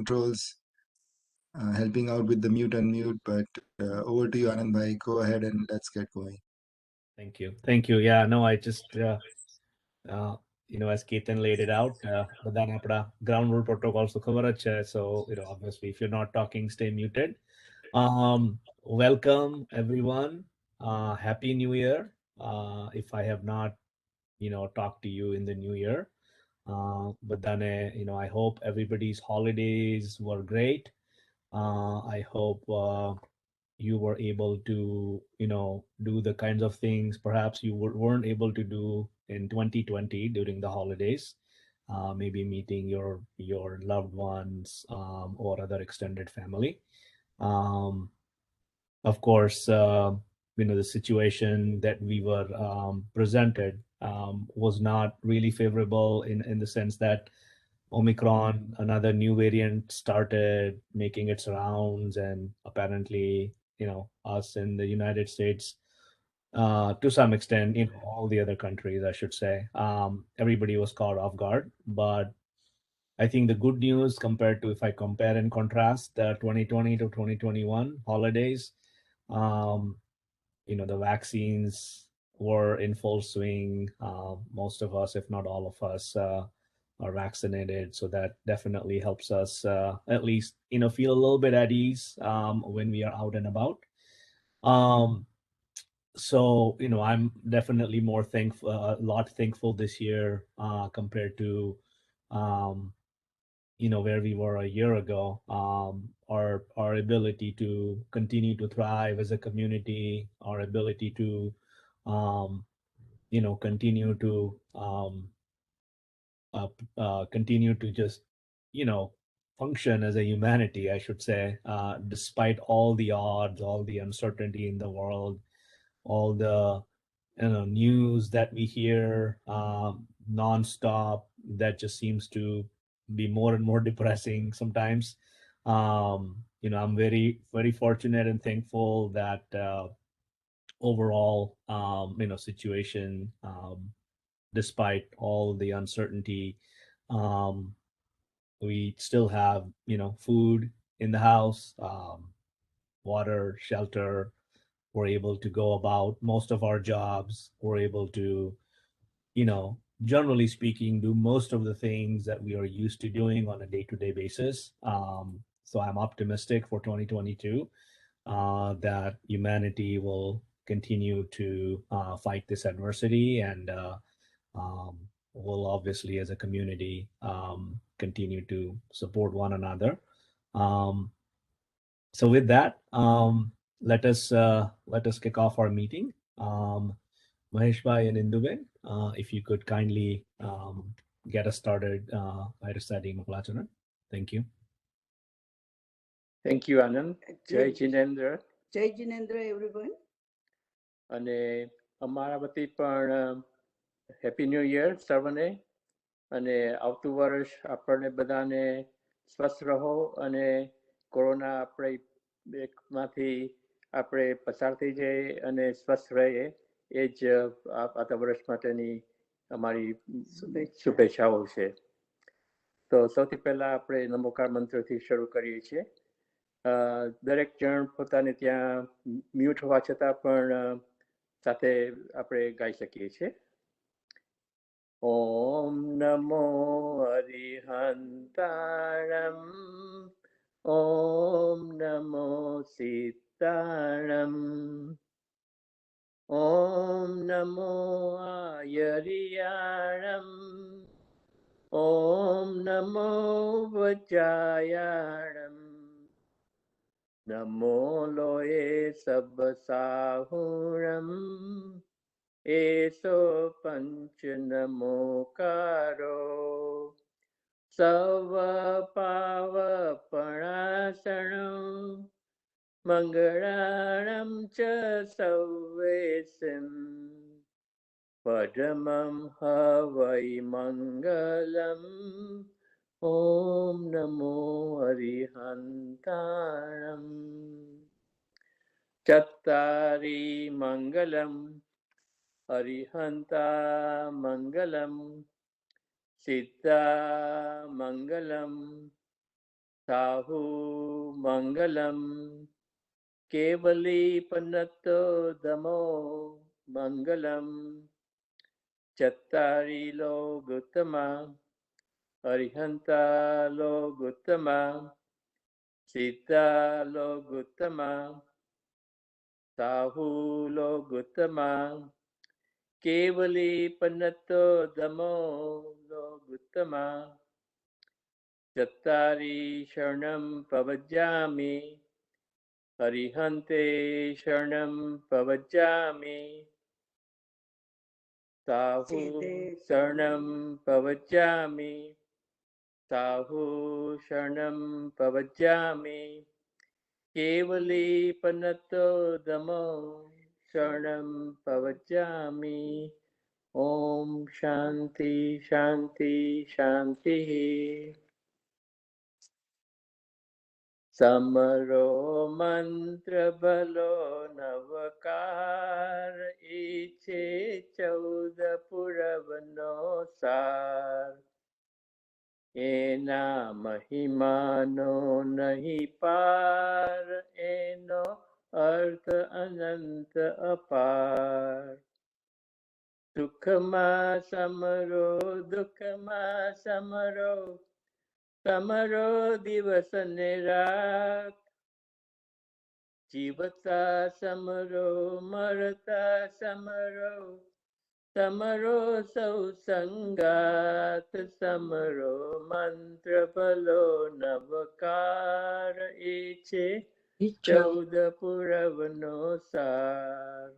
controls, helping out with the mute unmute. But over to you, Anand bhai. Go ahead and let's get going. Thank you. Thank you. Yeah, no, I just, as Ketan laid it out, બધાને આપણા ground rule protocols તો ખબર જ છે. So, obviously, if you're not talking, stay muted. Welcome, everyone. Happy New Year. If I have not, talked to you in the new year. But then, I hope everybody's holidays were great. I hope you were able to, do the kinds of things perhaps you weren't able to do in 2020 during the holidays. Maybe meeting your loved ones or other extended family. Um, of course, the situation that we were presented was not really favorable in the sense that Omicron, another new variant, started making its rounds, and apparently, us in the United States, to some extent, all the other countries, I should say, everybody was caught off guard. But I think the good news, compared to, if I compare and contrast the 2020 to 2021 holidays, um, the vaccines were in full swing. Most of us, if not all of us, are vaccinated, so that definitely helps us at least feel a little bit at ease when we are out and about. So I'm definitely more thankful, a lot thankful this year compared to um, where we were a year ago. Our ability to continue to thrive as a community, our ability to um, continue to continue to just function as a humanity, I should say, despite all the odds, all the uncertainty in the world, all the news that we hear nonstop, that just seems to be more and more depressing sometimes. I'm very, very fortunate and thankful that overall, situation, despite all the uncertainty, um, we still have, food in the house, water, shelter. We're able to go about most of our jobs. We're able to, generally speaking, do most of the things that we are used to doing on a day-to-day basis. So I'm optimistic for 2022 that humanity will continue to fight this adversity, and um, we'll obviously, as a community, continue to support one another. Um, so with that, let us kick off our meeting. Mahesh Bhai and Induben, if you could kindly get us started by reciting Mangalacharan. Thank you. Thank you, Anand. Jai Jinendra. Jai Jinendra, everyone. અને અમારા વતી પણ happy new year સર્વને. અને આવતું વર્ષ આપણને બધાને સ્વસ્થ રહો અને કોરોના માંથી આપણે પસાર થઈ જઈએ અને સ્વસ્થ રહીએ, એ જ આવતા વર્ષ માટેની અમારી શુભેચ્છાઓ છે. તો સૌથી પહેલા આપણે નમોકાર મંત્રથી શરૂ કરીએ છીએ. દરેક જણ પોતાને ત્યાં મ્યુટ હોવા છતાં પણ સાથે આપણે ગાઈ શકીએ છીએ. ઓમ નમો અરિહંતાણમ, ઓમ નમો સીતાણમ, ઓમ નમો આયરિયાણમ, ઓમ નમો વજ્રાયાણમ, નમો લોએ સબ સાહુણમ, એસો પંચ નમોકારો, સવ પાવપણાસણં, મંગળાણં ચ સૌવેસમ, પરમં હવૈ મંગલમ, ઓમ નમો અરિહંતાણમ. ચત્તારી મંગલમ અરિહંતા મંગલમ, સિદ્ધા મંગલમ, સાહુ મંગલમ કેવલી પન્નતો દમો મંગલમ ચત્તારી લો ગુતમા અરિહંતા લો ગુતમા સીતા લો ગુતમા સાહુ લો ગુતમા કેવલી પન્નતો દમો લો ગુતમા ચત્તારી શરણમ પવજ્જામિ અરિહંતે શરણમ પવજ્જામિ સાહુ શરણમ પવજ્જામિ સાહુ શરણમ પવજ્જામિ કેવલી પન્નતો દમો શરણમ પવજ્જામિ. ઓમ શાંતિ શાંતિ શાંતિ. સમરો મંત્ર ભલો નવકાર ઈછે 14 પુરવનો સાર એના મહિમાનો નહીં પાર એનો અર્થ અનંત અપાર સુખમાં સમરો દુઃખમાં સમરો સમરો દિવસ ને રાત જીવતા સમરો મરતા સમરો સમરો સૌ સંગાત સમરો મંત્ર ભલો નવકાર એ છે 14 પુરવનો સાર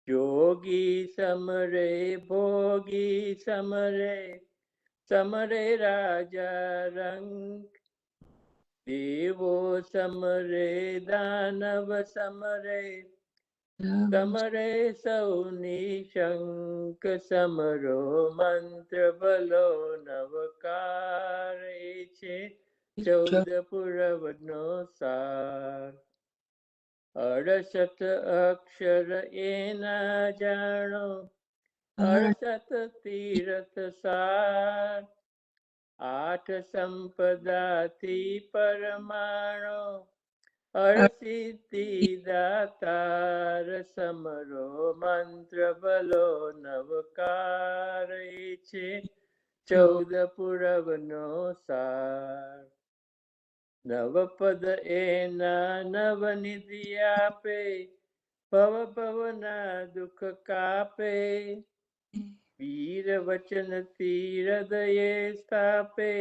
જોગી સમરે ભોગી સમરે સમરે રાજા રંગ દેવો સમરે દાનવ સમરે સમરે સૌની શંક સમરો મંત્ર ભલો નવકાર એ છે 14 પુરવનો સાર 68 અક્ષર એના જાણો 68 તીરથ સાર 8 સંપદાથી પરમાણો 80 દાતાર સમરો મંત્ર ભલો નવકાર એ છે 14 પુરવનો સાર નવપદ એના નવનિધિ આપે ભવ ભવના દુઃખ કાપે વીર વચનથી હૃદયે સ્થાપે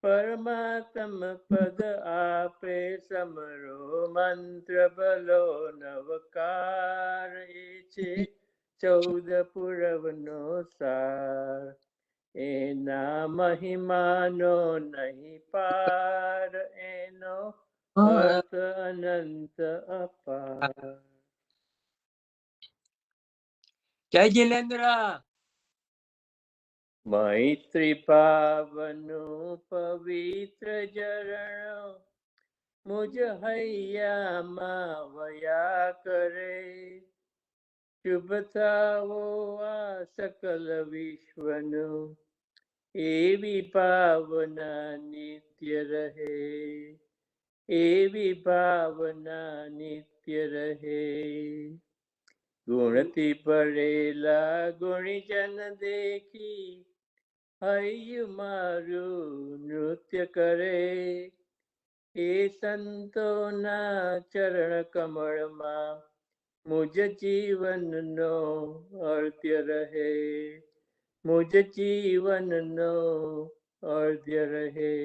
પરમાત્મ પદ આપે સમરો મંત્ર ભલો નવકાર એ છે 14 પુરવનો સાર એના મહિમાનો નહીં પાર એનો અર્થ અનંત અપાર. જય જિલેન્દ્ર. મૈત્રી ભાવનું પવિત્ર ઝરણો મુજ હૈયામાં વયા કરે શુભ થાવો આ સકલ વિશ્વનું એવી ભાવના નિત્ય રહે એવી ભાવના નિત્ય રહે ગુણથી ભરેલા ગુણીજન દેખી હૈયું મારું નૃત્ય કરે એ સંતોના ચરણ કમળમાં મુજ જીવનનો અર્ધ્ય રહે મુજ જીવનનો અર્ધ્ય રહે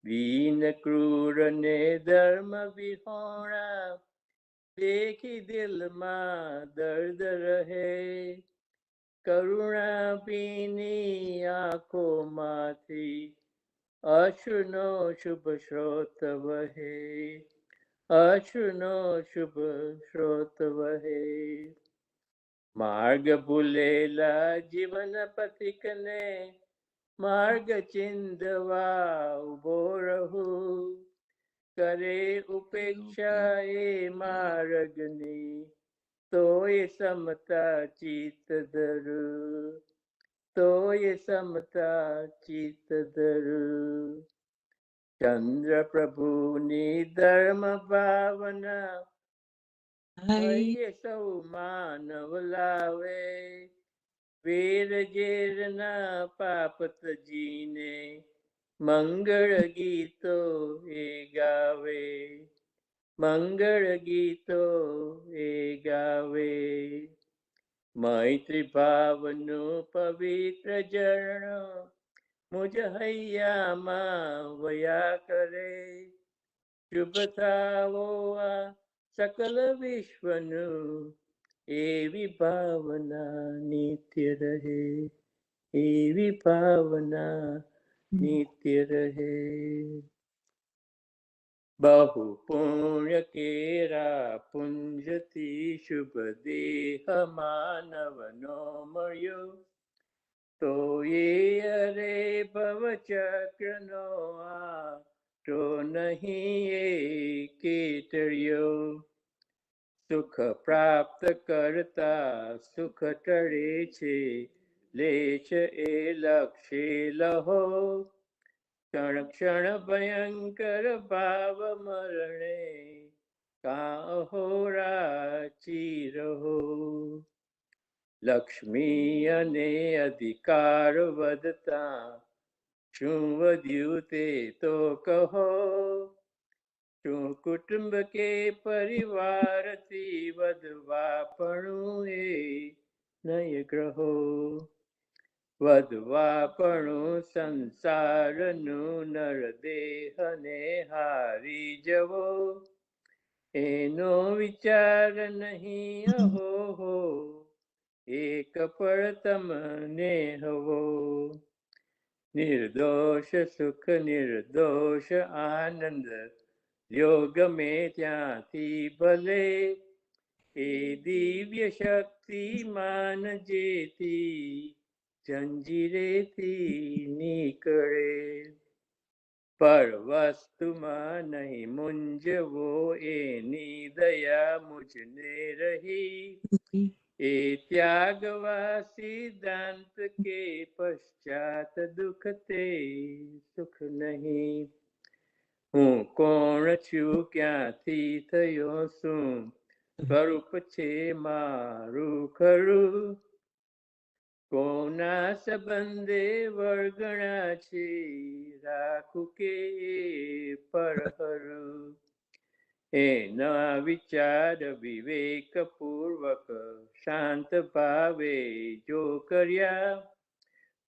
દીન ક્રૂર ને ધર્મ વિહોણા દેખી દિલમાં દર્દ રહે કરુણા ભીની આંખોમાંથી અશ્રુનો શુભ સ્રોત વહે અશ્રુનો શુભ સ્રોત વહે માર્ગ ભૂલેલા જીવન પથિકને માર્ગ ચિંધવા ઉભો રહું કરે ઉપેક્ષા એ માર્ગની તોય સમતા ચિત્ત ધરું તોય સમતા ચિત્ત ધરું. ચંદ્ર પ્રભુની ધર્મ ભાવના હૈયે સૌ માનવ લાવે. વેર ઝેરના પાપ તજીને મંગળ ગીતો એ ગાવે. મંગળ ગીતો એ ગાવે. મૈત્રી ભાવનું પવિત્ર ઝરણું મુજ હૈયામાં વયા કરે. શુભ થાવો આ સકલ વિશ્વનું એવી ભાવના નિત્ય રહે. એવી ભાવના નિત્ય રહે. બહુ પુણ્ય કેરા પુંજથી શુભ દેહ માનવનો મળ્યો. તો એ અરે ભવ ચક્રનો આ તો નહીં એ કેટળ્યો. સુખ પ્રાપ્ત કરતા સુખ ટળે છે. લે છે એ લક્ષે લહો. ક્ષણ ક્ષણ ભયંકર ભાવ મરણે કા અહોરાચી રહો. લક્ષ્મી અને અધિકાર વધતા શું વધ્યું તે તો કહો. શું કુટુંબ કે પરિવારથી વધવા પણ એ નય ગ્રહો. વધવા પણ સંસારનું નરદેહને હારી જવો. એનો વિચાર નહીં અહો હો. એક પળ તમને હવો. નિર્દોષ સુખ નિર્દોષ આનંદ યોગ મેં ત્યાંથી ભલે. એ દિવ્ય શક્તિ માન જેથી જંજીરેથી નીકળે. પર વસ્તુમાં નહીં મૂંઝવો એની દયા મુજને રહી. એ ત્યાગવા સિદ્ધાંત કે પશ્ચાત દુઃખ તે સુખ નહીં. હું કોણ છું ક્યાંથી થયો શું સ્વરૂપ છે મારું ખરું. કોના સંબંધે વળગણા છે રાખું કે પરહરું. એના વિચાર વિવેક પૂર્વક શાંત ભાવે જો કર્યા.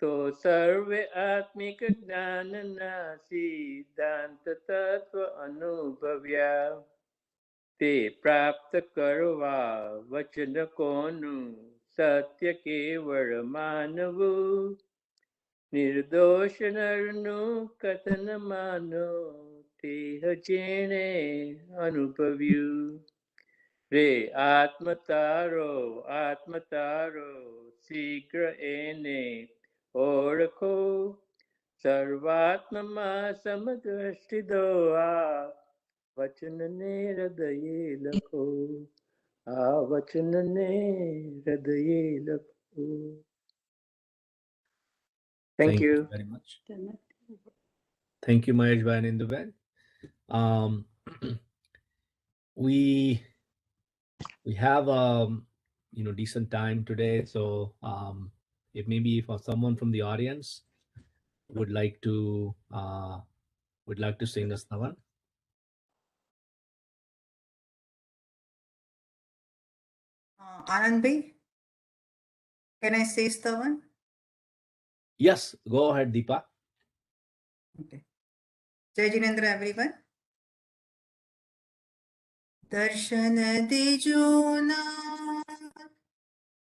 તો સર્વે આત્મિક જ્ઞાનના સિદ્ધાંત તત્વ અનુભવ્યા. તે પ્રાપ્ત કરવા વચન કોનું સત્ય કેવળ માનવું. નિર્દોષ નરનું કથન માનો તે જેણે અનુભવ્યું. રે આત્મ તારો શીઘ્ર એને ઓળખો. સર્વાત્મમાં સમદ્રષ્ટિ દો આ વચનને હૃદયે લખો. આ વચનને હૃદયે લખો. Thank you very much. Thank you, Maheshbhai and Induben. We have decent time today, so if maybe for someone from the audience would like to sing us Navan. Anand bhai, can I say Stavan? Yes, go ahead, Deepa. Okay. Jai Jinendra, everyone. દર્શન દેજો ના,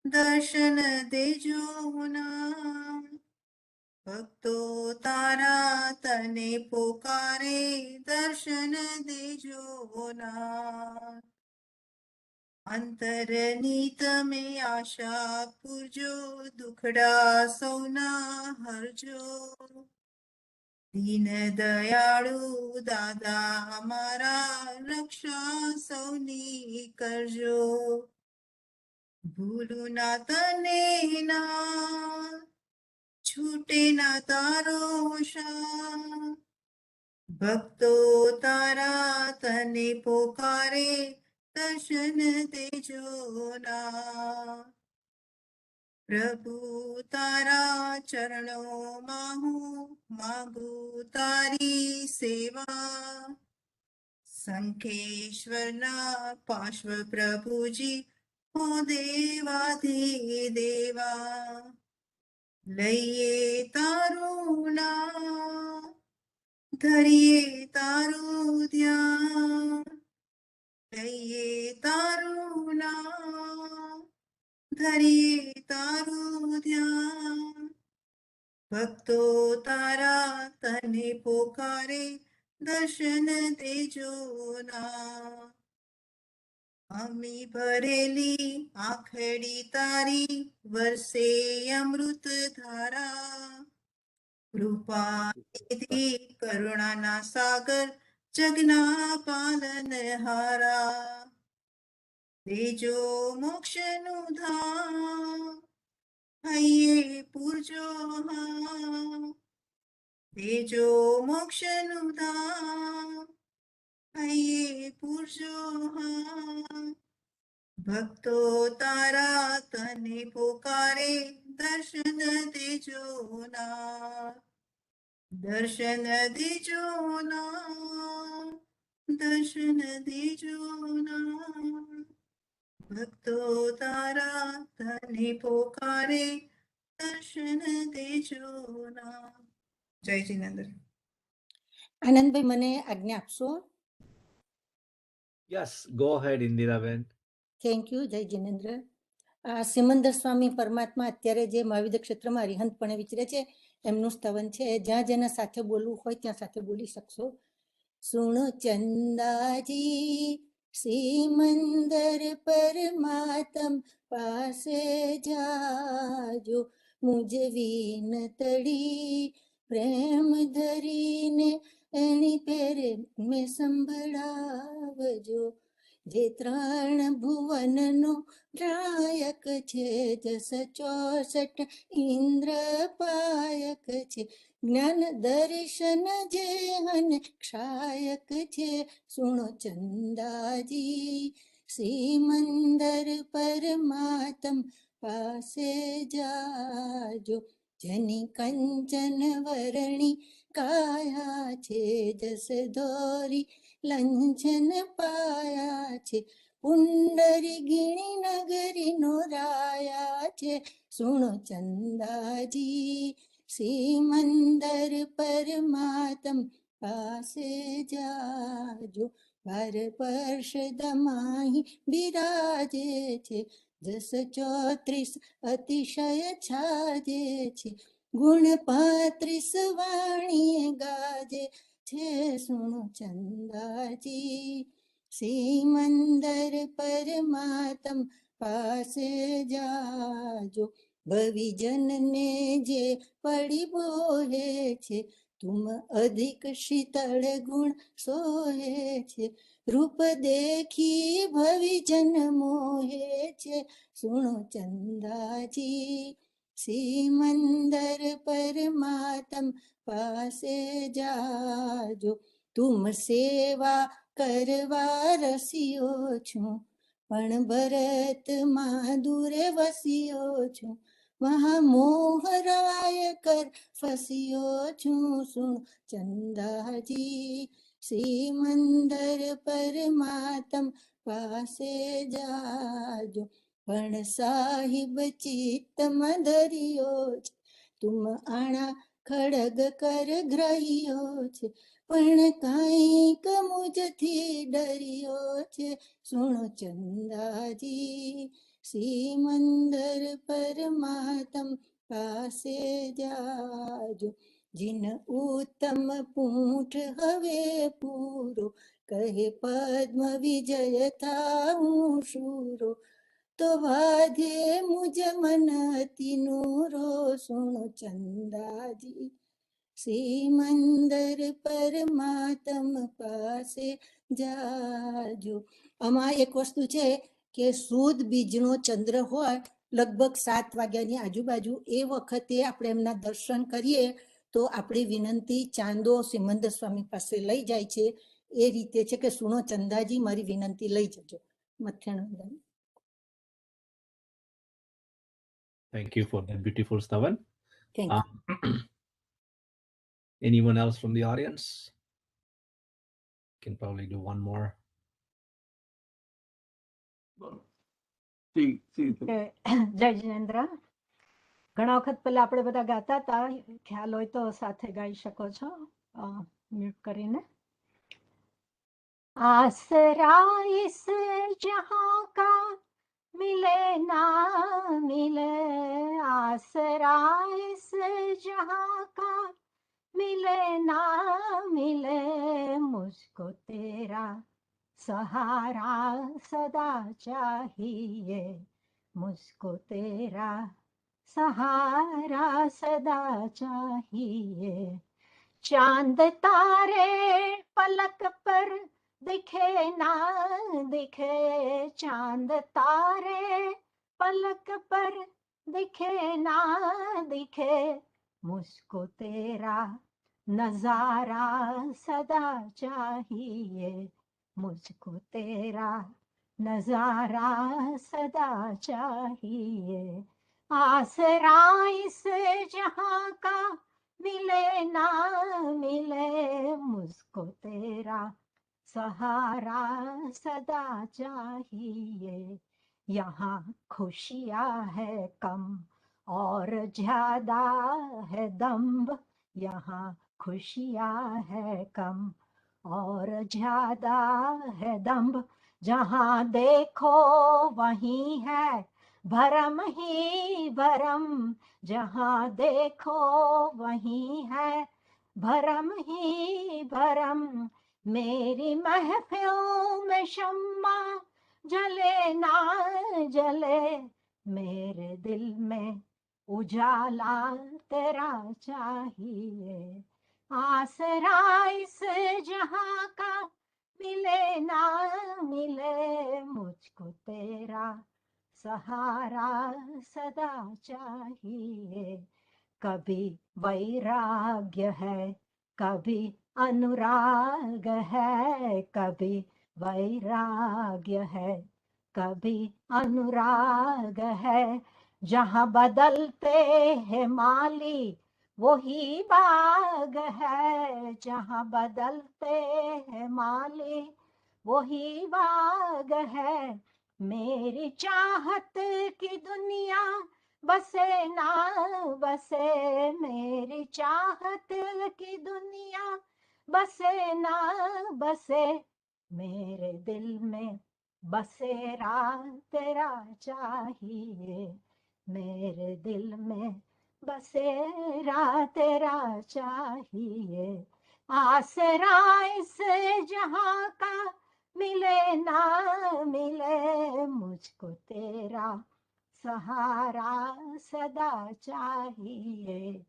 દર્શન દેજો ના, ભક્તો તારા તને પોકારે. દર્શન દેજો ના, અંતરની તમે આશા પૂરજો. દુખડા સૌના હરજો. દીન દયાળુ દાદા અમારા રક્ષા સૌની કરજો. ભૂલું ના તને ના, છૂટે ના તારો શાહ. ભક્તો તારા તને પોકારે દર્શન દેજો ના. પ્રભુ તારા ચરણોમાં હું માંગુ તારી સેવા. શંખેશ્વરના પાર્શ્વ પ્રભુજી હો દેવા. લઈએ તારું નામ, ધરીએ તારું ધ્યાન. લઈએ તારું નામ, ધરીએ તારું ધ્યાન. ભક્તો તારા તને પોકારે દર્શન દેજો ના. અમી ભરેલી આંખડી તારી વરસે અમૃત ધારા. કૃપા નિધિ કરુણાના સાગર જગના પાલનહારા. દેજો મોક્ષનું ધામ, હૈયે પૂરજો હા. દેજો મોક્ષનું ધામ, હૈયે પૂરજો હા. ભક્તો તારા તને પોકારે દર્શન દેજો ના. દર્શન દેજો ના, દર્શન દેજો ના. ભક્તો તારા તને પોકારે દર્શન દેજો ના. જય જિનેન્દ્ર. આનંદભાઈ, મને આજ્ઞા આપશો? Yes, go ahead, Indiraben. Thank you. જય જિનેન્દ્ર. સિમંદર સ્વામી પરમાત્મા અત્યારે જે મહાવિદ્ય ક્ષેત્રમાં અરિહંતપણે વિચરે છે એમનું સ્તવન છે. જ્યાં જેના સાથે બોલવું હોય ત્યાં સાથે બોલી શકશો. સુણો ચંદાજી સિમંદર પરમાત્મ પાસે જાજો. મુજ વિનતડી પ્રેમ ધરીને એની પેરે મેં સંભળાવજો. જે ત્રણ ભુવનનો નાયક છે, જસ 64 ઇન્દ્ર પાયક છે. જ્ઞાન દર્શન જે હન ક્ષાયક છે. સુણો ચંદાજી સિમંદર પરમાત્મ પાસે જાજો. જેની કંચન વરણી કાયા છે, જસ ધોરી લંછન પાયા છે. પુંડરી ગીણી નગરી નો રાયા છે. સુણો ચંદાજી સિમંદર પરમાત્મ પાસે જાજો. 12 વર્ષ દમાહી બિરાજે છે, જસ 34 અતિશય છાજે છે. ગુણ 35 વાણીએ ગાજે છે. સુણો ચંદાજી સિમંદર પરમાત્મ પાસે જાજો. ભવિજનને જે પડી બોલે છે, તુમ અધિક શીતળ ગુણ સોહે છે. રૂપ દેખી ભવિજન મોહે છે. સુણો ચંદાજી સિમંદર પરમાત્મ પાસે જાજો. તુમ સેવા કરવા રસ્યો છું, પણ ભરતમાં દૂરે વસ્યો છું. મહામોહરાય કર ફસ્યો છું. સુણ ચંદાજી સિમંદર પરમાત્મ પાસે જાજો. પણ સાહિબ ચિત્તમાં ધર્યો છે, તુમ આણા ખડગ કર ગ્રહ્યો છે. પણ કાંઈક મુજથી ડર્યો છે. સુણો ચંદાજી સિમંદર પરમાત્મ પાસે જાજો. જીન ઉત્તમ પૂંઠ હવે પૂરો, કહે પદ્મ વિજય થાઉં શૂરો. તો વાધે મુજ મન અતિ નૂરો. સુણો ચંદાજી સિમંદર પરમાત્મ પાસે જાજો. આમાં એક વસ્તુ છે કે સુદ બીજનો ચંદ્ર હોય લગભગ 7 વાગ્યાની આજુબાજુ એ વખતે આપણે એમના દર્શન કરીએ તો આપણી વિનંતી ચાંદો સિમંદર સ્વામી પાસે લઈ જાય છે. એ રીતે છે કે સુનો ચંદાજી મારી વિનંતી લઈ જજો. મથેણ વંદન. Thank you for that beautiful stavan. Thank you. Anyone else from the audience? Can probably do one more. જય જિનેન્દ્ર. ઘણા વખત પહેલા આપણે બધા ગાતા હતા, ખ્યાલ હોય તો સાથે ગાઈ શકો છો મ્યુટ કરીને. आसरा इस जहां का मिले ना मिले, आसरा इस जहां का मिले ना मिले, मुझको तेरा सहारा सदा चाहिए, मुझको तेरा सहारा सदा चाहिए. चांद तारे पलक पर दिखे ना दिखे, चांद तारे पलक पर दिखे ना दिखे, मुझको तेरा नजारा सदा चाहिए, मुझको तेरा नजारा सदा चाहिए. आसरा इस जहां का मिले ना मिले, मुझको तेरा सहारा सदा चाहिए. यहाँ खुशियाँ है कम और ज्यादा है दम्भ, यहाँ खुशियाँ है कम और ज्यादा है दम्भ, जहाँ देखो वहीं है भरम ही भरम, जहाँ देखो वहीं है भरम ही भरम. मेरी महफिलों में शम्मा जले ना जले, मेरे दिल में उजाला तेरा चाहिए. आसरा इस जहां का मिले ना मिले, मुझको तेरा सहारा सदा चाहिए. कभी वैराग्य है कभी अनुराग है, कभी वैराग्य है कभी अनुराग है, जहाँ बदलते हैं माली वही बाग है, जहाँ बदलते हैं माली वही बाग है. मेरी चाहत की दुनिया बसे ना बसे, मेरी चाहत की दुनिया बसे ना बसे, मेरे दिल में बसेरा तेरा चाहिए, मेरे दिल में बसेरा तेरा चाहिए. आसरा इस जहां का मिले ना मिले, मुझको तेरा सहारा सदा चाहिए.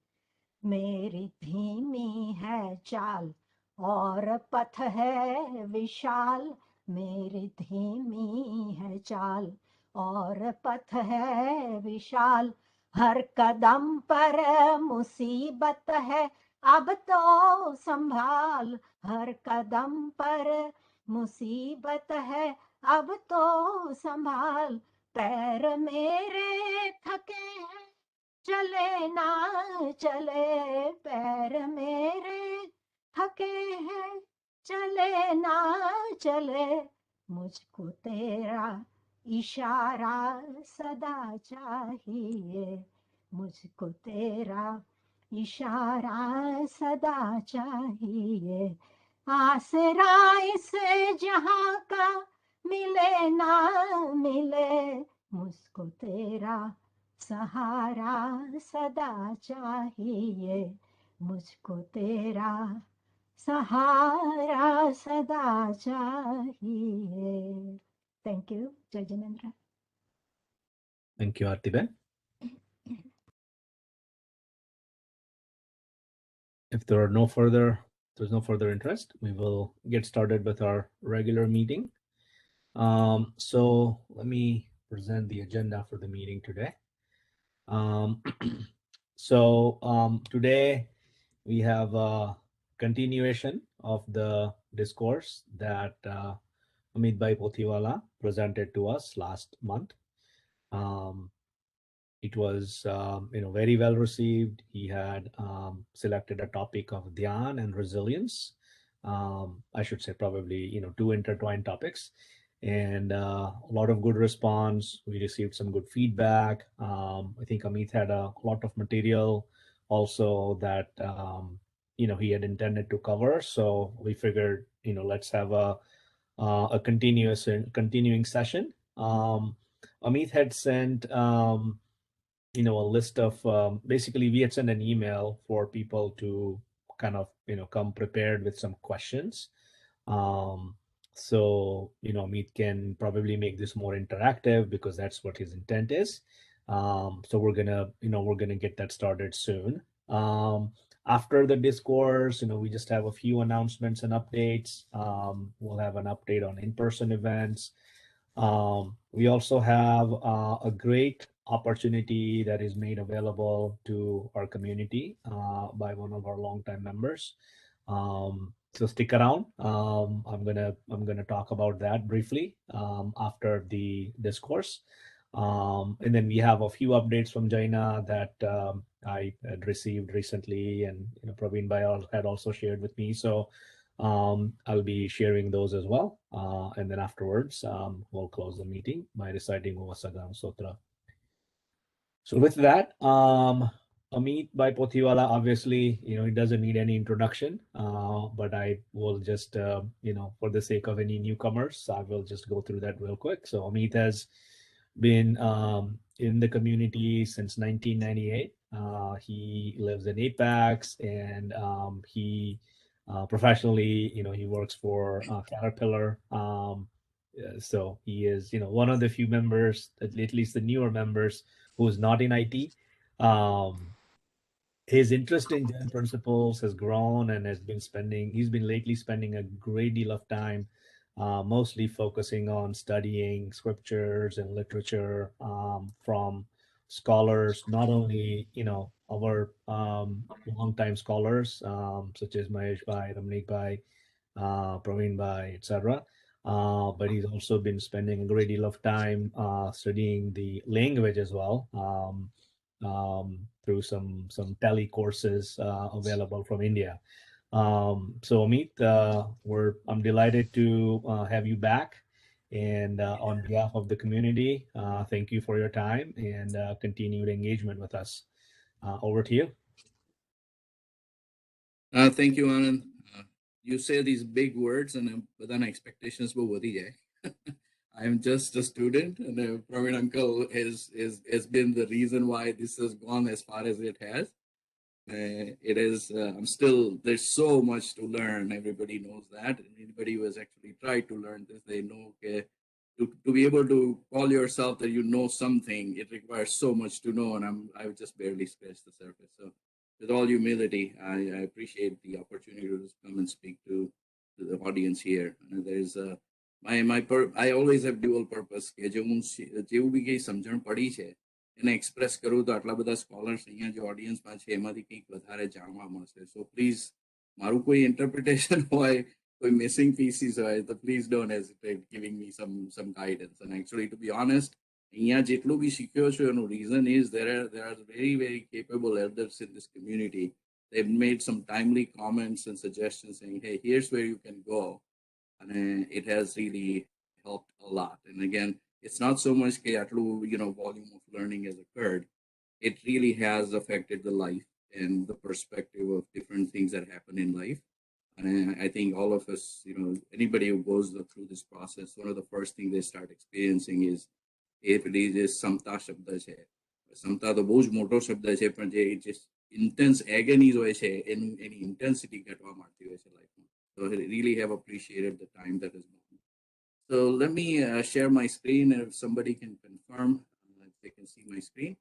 मेरी धीमी है चाल और पथ है विशाल, मेरी धीमी है चाल और पथ है विशाल, हर कदम पर मुसीबत है अब तो संभाल, हर कदम पर मुसीबत है अब तो संभाल. पैर मेरे थके हैं चले ना चले, पैर मेरे थके हैं चले ना चले, मुझको तेरा इशारा सदा चाहिए, मुझको तेरा इशारा सदा चाहिए. आसरा इस जहां का मिले ना मिले, मुझको तेरा सहारा सदा चाहिए, मुझको तेरा सहारा सदा चाहिए. Thank you. जय Jinendra. Thank you, Artiben. If there's no further interest, we will get started with our regular meeting. So let me present the agenda for the meeting today. So today we have a continuation of the discourse that Amit Bhai Pothiwala presented to us last month. Um, it was very well received. He had selected a topic of dhyan and resilience. I should say probably two intertwined topics, and a lot of good response. We received some good feedback. I think Amit had a lot of material also that he had intended to cover. So we figured let's have a continuing session. Amit had sent a list of basically we had sent an email for people to kind of come prepared with some questions. So Meet can probably make this more interactive because that's what his intent is. So we're gonna get that started soon. After the discourse, we just have a few announcements and updates. We'll have an update on in-person events. We also have a great opportunity that is made available to our community by one of our longtime members. So stick around. I'm gonna talk about that briefly after the discourse. And then we have a few updates from Jaina that I had received recently, and Praveen Bhai had also shared with me. So I'll be sharing those as well. And then afterwards, we'll close the meeting by reciting Vasagan Sutra. So with that, Amit Bhai Pothiwala, obviously, it doesn't need any introduction, but I will just, for the sake of any newcomers, I will just go through that real quick. So Amit has been in the community since 1998. He lives in Apex, and he professionally, he works for Caterpillar. So he is, one of the few members, at least the newer members, who is not in IT. His interest in Jain principles has grown and he's been lately spending a great deal of time mostly focusing on studying scriptures and literature from scholars, not only our longtime scholars such as Mahesh Bhai, Ramnik Bhai, Praveen Bhai, etc. But he's also been spending a great deal of time studying the language as well through some tele courses available from India. So Amit, I'm delighted to have you back, and on behalf of the community, thank you for your time and continued engagement with us. Over to you. Thank you, Anand. You say these big words, and but then expectations were worthy. I am just a student, and Praveen Uncle has been the reason why this has gone as far as it has. It is. I'm still. There's so much to learn. Everybody knows that. And anybody who has actually tried to learn this, they know. Okay, to be able to call yourself that you know something, it requires so much to know, and I've just barely scratched the surface. So, with all humility, I appreciate the opportunity to just come and speak to the audience here. And there's I always have dual purpose. કે જેવું બી કંઈ સમજણ પડી છે એને express કરું તો આટલા બધા સ્કોલર્સ અહીંયા જે ઓડિયન્સમાં છે એમાંથી કંઈક વધારે જાણવા મળશે. સો પ્લીઝ મારું કોઈ ઇન્ટરપ્રિટેશન હોય કોઈ મિસિંગ પીસીસ હોય તો please don't હેઝિટેટ giving me some guidance. And actually, to be honest, અહીંયા જેટલું બી શીખ્યો છું એનું reason is there are very very capable elders in this community. They've made some timely comments and suggestions saying, hey, here's where you can go. And it has really helped a lot. And again, it's not so much that volume of learning has occurred. It really has affected the life and the perspective of different things that happen in life. And I think all of us, anybody who goes through this process, one of the first things they start experiencing is સમતા શબ્દ છે. સમતા તો બહુ જ મોટો શબ્દ છે, પણ જે intense agonies હોય છે એની intensity ઘટવા માંડતી હોય છે લાઈફમાં. So I really have appreciated the time that has gone. So let me share my screen, and if somebody can confirm if they can see my screen.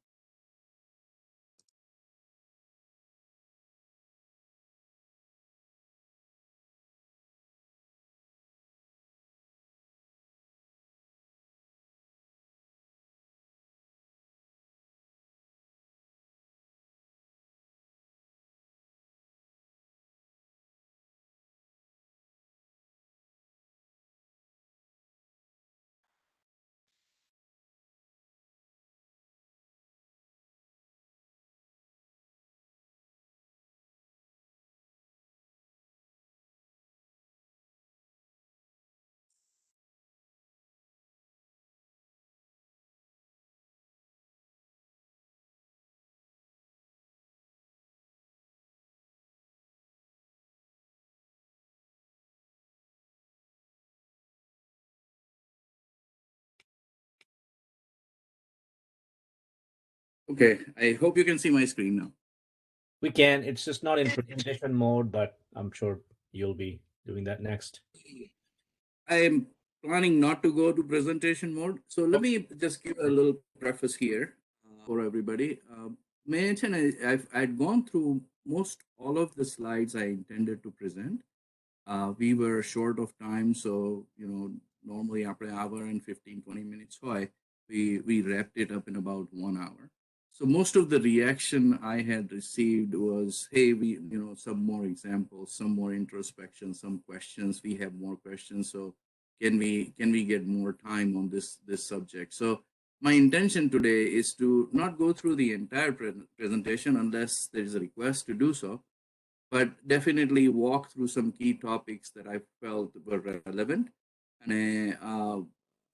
Okay, I hope you can see my screen now. We can. It's just not in presentation mode, but I'm sure you'll be doing that next. I'm planning not to go to presentation mode. So let me just give a little preface here for everybody. Mention I'd gone through most all of the slides I intended to present. We were short of time, so normally after an hour and 15-20 minutes, we wrapped it up in about 1 hour. So most of the reaction I had received was, hey, we some more examples, some more introspection, some questions. We have more questions, so can we get more time on this subject? So my intention today is to not go through the entire presentation unless there is a request to do so, but definitely walk through some key topics that I felt were relevant. And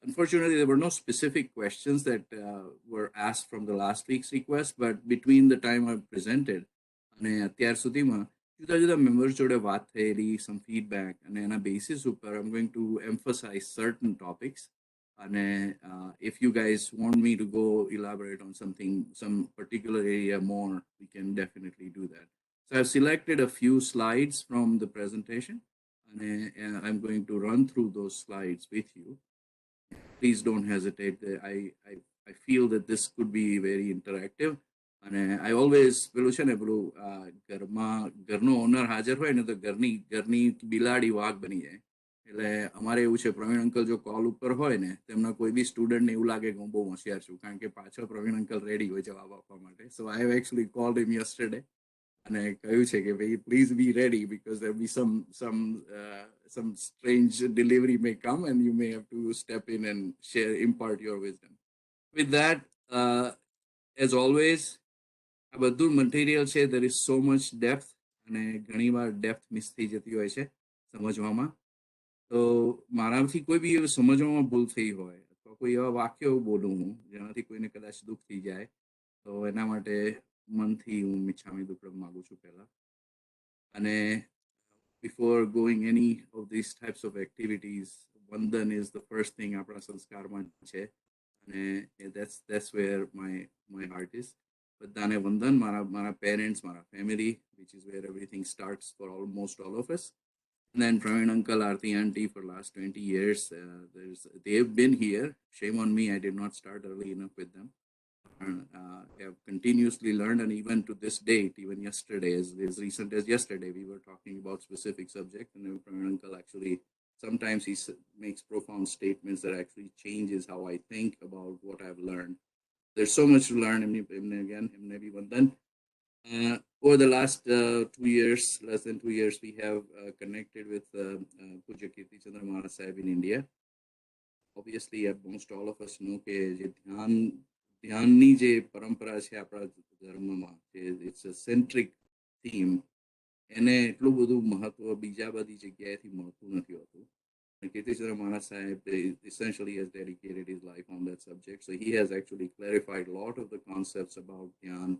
unfortunately, there were no specific questions that were asked from the last week's request, but between the time I presented અને અત્યાર સુધીમાં જુદા જુદા members જોડે વાત થયેલી, some feedback, અને એના basis ઉપર I'm going to emphasize certain topics. And if you guys want me to go elaborate on something, some particular area more, we can definitely do that. So I've selected a few slides from the presentation, and I'm going to run through those slides with you. Please don't hesitate. I feel that this could be very interactive. And I always પેલું છે ને પેલું ઘરનો honour હાજર હોય ને તો ઘરની બિલાડી વાઘ બની જાય. એટલે અમારે એવું છે, પ્રવીણ અંકલ જો કોલ ઉપર હોય ને તેમના કોઈ બી સ્ટુડન્ટને એવું લાગે કે હું બહુ હોશિયાર છું, કારણ કે પાછળ પ્રવીણ અંકલ રેડી હોય જવાબ આપવા માટે. So I have actually called him yesterday અને કહ્યું છે કે ભાઈ please be ready because there be some strange delivery may come and you may have to step in and impart your wisdom. With that, as always, આ બધું material છે, there is so much depth અને ઘણીવાર depth miss થઈ જતી હોય છે સમજવામાં. તો મારાથી કોઈ બી સમજવામાં ભૂલ થઈ હોય અથવા કોઈ એવા વાક્યો બોલું હું જેનાથી કોઈને કદાચ દુઃખ થઈ જાય, તો એના માટે મનથી હું મિચ્છામી દુક્કડમ માગું છું પહેલા. અને before going any of these types of activities, Vandan is the first thing આપણા સંસ્કારમાં છે, અને that's where my heart is. બધાને વંદન, મારા parents, મારા family, which is where everything starts for almost all of us. And then Praveen uncle, Aarti auntie, for last 20 years, they've been here. Shame on me, I did not start early enough with them. Have continuously learned, and even to this date, even yesterday, as recent as yesterday, we were talking about specific subject, and then Praveen uncle actually, sometimes he makes profound statements that actually changes how I think about what I've learned. There's so much to learn. Again, maybe one done. Over the last 2 years, less than 2 years, we have connected with Puja Kirti Chandra Maharaj Sahib in India. Obviously, most all of us know that ધ્યાનની જે પરંપરા છે આપણા ધર્મમાં, it's a centric theme. એને એટલું બધું મહત્વ બીજા બધી જગ્યાએથી મળતું નથી હોતું. Kirtichandra Maharaj Sahib essentially has dedicated his life on that subject. So he has actually clarified a lot of the concepts about Dhyan,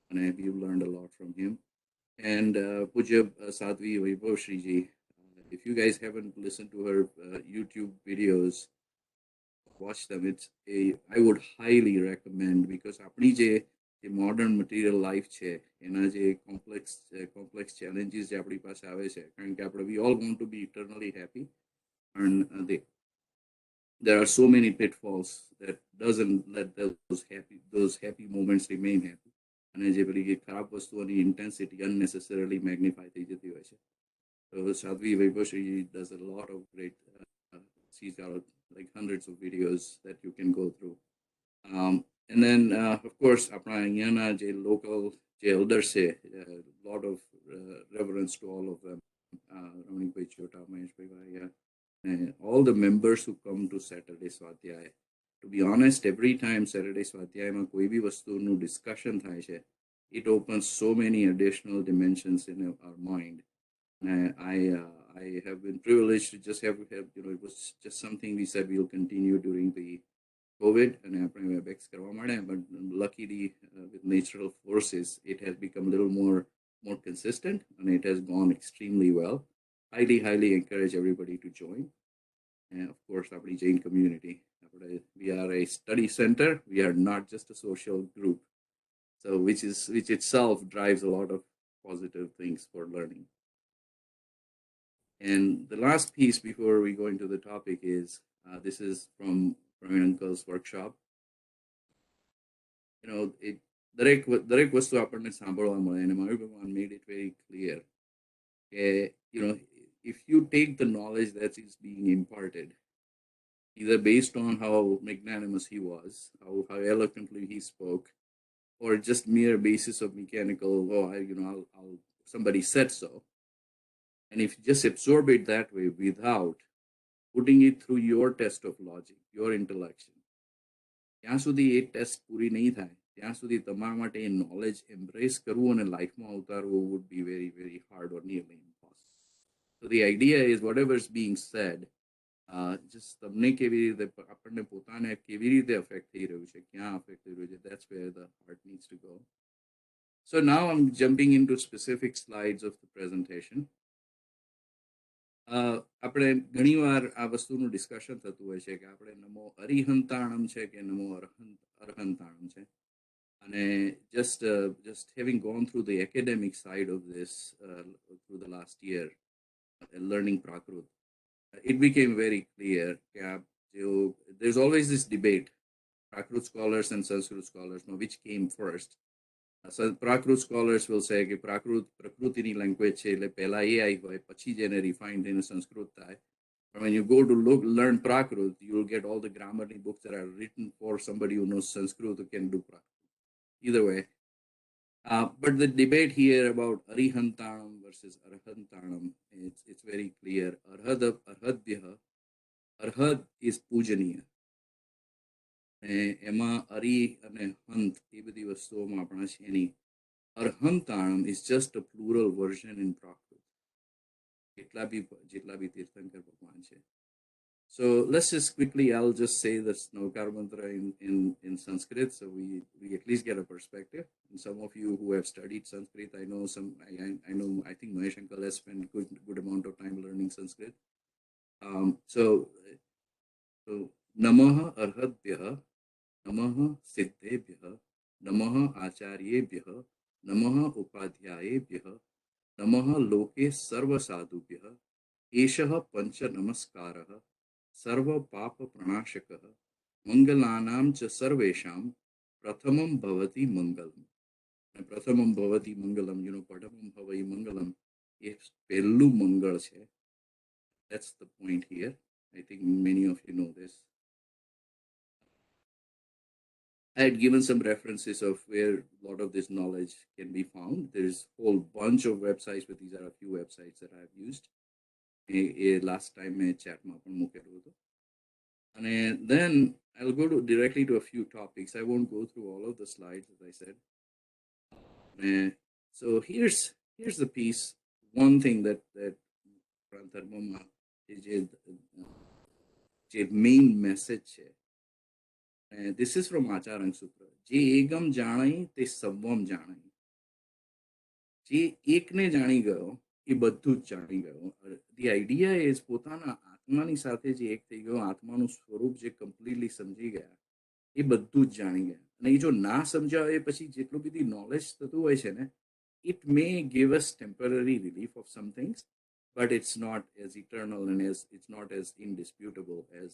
and we've learned a lot from him. And Puja Sadhvi Vaibhav Shriji, if you guys haven't listened to her YouTube videos, watch them. I would highly recommend, because apni je modern material life છે, એના જે complex challenges જે આપણી પાસે આવે છે, કારણ કે આપણે we all want to be eternally happy, and there are so many pitfalls that doesn't let those happy moments remain happy. અને જે પેલી ખરાબ વસ્તુઓની intensity unnecessarily magnify થઈ જતી હોય છે. So Sadhvi Vaibhav does a lot of great she's got like hundreds of videos that you can go through. And then, of course, apna ayana je local je elders say, a lot of reverence to all of them. Ramani Bhai Chota, Mahesh Bhai Bhaiya, all the members who come to Saturday Swadhyaya. To be honest, every time Saturday Swadhyaya ma koi bhi vastu nu discussion થાય છે, it opens so many additional dimensions in our mind. I have been privileged to just have it was just something we said we'll continue during the COVID, and but luckily with natural forces, it has become a little more consistent, and it has gone extremely well. Highly encourage everybody to join. And of course, our Jain community. We are a study center. We are not just a social group. So which itself drives a lot of positive things for learning. And the last piece before we go into the topic is this is from Praveen Uncle's workshop. You know, દરેક વસ્તુ આપણને સાંભળવા મળે અને મારું ભગવાન made it very clear. You know, if you take the knowledge that is being imparted, either based on how magnanimous he was, how eloquently he spoke, or just mere basis of mechanical, I'll somebody said so. And if you just absorb it that way without putting it through your test of logic, your intellection, ત્યાં સુધી એ test પૂરી નહીં થાય ત્યાં સુધી તમારા માટે એ knowledge embrace કરવું અને લાઈફમાં ઉતારવું would be very, very hard or nearly impossible. So the idea is whatever is being said, just તમને કેવી રીતે આપણને પોતાને કેવી રીતે અફેક્ટ થઈ રહ્યું છે, ક્યાં અફેક્ટ થઈ રહ્યું છે, that's where the heart needs to go. So now I'm jumping into specific slides of the presentation. આપણે ઘણીવાર આ વસ્તુનું ડિસ્કશન થતું હોય છે કે આપણે નમો અરિહંતાણમ છે કે નમો અરહંતાણમ છે. અને just having gone through the academic side of this through the last year, learning Prakrut, it became very clear that there's always this debate, Prakrut scholars and Sanskrit scholars, which came first. So Prakrut scholars will say કે પ્રકૃતિની language છે એટલે પહેલા એ આવી હોય પછી જેને refined in Sanskrit થાય. But when you go to learn Prakrut, you'll get all the grammar books that are written for somebody who knows Sanskrit who can do Prakrut. Either way. But the debate here about Arihantanam versus Arhantanam, it's very clear. Arhad is Pujaniya. એમાં અરી અને હંત એ બધી વસ્તુઓમાં આપણા છે નહીં. અરહંતાણમ is just a plural version in Prakrit. જેટલા બી તીર્થંકર ભગવાન છે. So let's just quickly, I'll just say the Snokar mantra in Sanskrit, so we at least get a perspective. And some of you who have studied Sanskrit, I know I think Mahesh Uncle has spent good amount of time learning Sanskrit. So Namaha Arhadvyah, Namaha Siddhebhyah, Namaha Acharyebhyah, Namaha Upadhyayebhyah, Namaha Loke Sarva Sadhubhyah, Eshaha Pancha Namaskarah, Sarva Papa Pranashakah, Mangalanam cha Sarvesham, Prathamam Bhavati Mangalam. And Prathamam Bhavati Mangalam, Padamam Bhavai Mangalam, is Pellu Mangal che. That's the point here. I think many of you know this. I had given some references of where a lot of this knowledge can be found. There's a whole bunch of websites, but these are a few websites that I've used. Last time I chat and then I'll go directly to a few topics. I won't go through all of the slides, as I said. So here's the piece. One thing that main message. This is from Acharang Sutra. Je egam janai te sabvam janai. Je ekne jani gayo, એ બધું જ જાણી ગયો. The idea is પોતાના આત્માની સાથે જે એક થઈ ગયો, આત્માનું સ્વરૂપ જે કમ્પ્લીટલી સમજી ગયા, એ બધું જ જાણી ગયા. અને એ જો ના સમજાવે પછી જેટલું બધી નોલેજ થતું હોય છે ને, it may give us temporary relief of some things, but it's not as eternal and it's not as indisputable as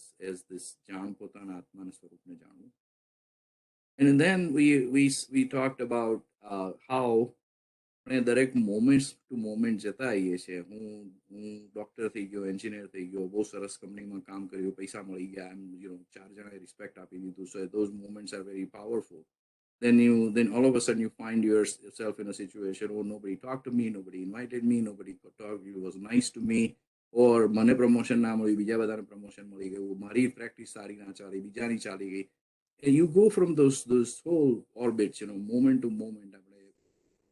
this જાણ પોતાના આત્માના સ્વરૂપને જાણવું. And then we talked about how દરેક મોમેન્ટ ટુ મોમેન્ટ જતા આવીએ છીએ. હું ડોક્ટર થઈ ગયો, એન્જિનિયર થઈ ગયો, બહુ સરસ કંપનીમાં કામ કર્યું, પૈસા મળી ગયા, 4 જણાએ રિસ્પેક્ટ આપી દીધું. So those moments are very powerful. Then all of a sudden you find yourself in a situation, oh, nobody talked to me, nobody invited me, nobody talked, it was nice to me, or મને promotion ના મળ્યું, બીજા બધાને promotion મળી ગયું, મારી practice સારી ના ચાલી, બીજાની ચાલી ગઈ. And you go from those whole orbits, moment to moment.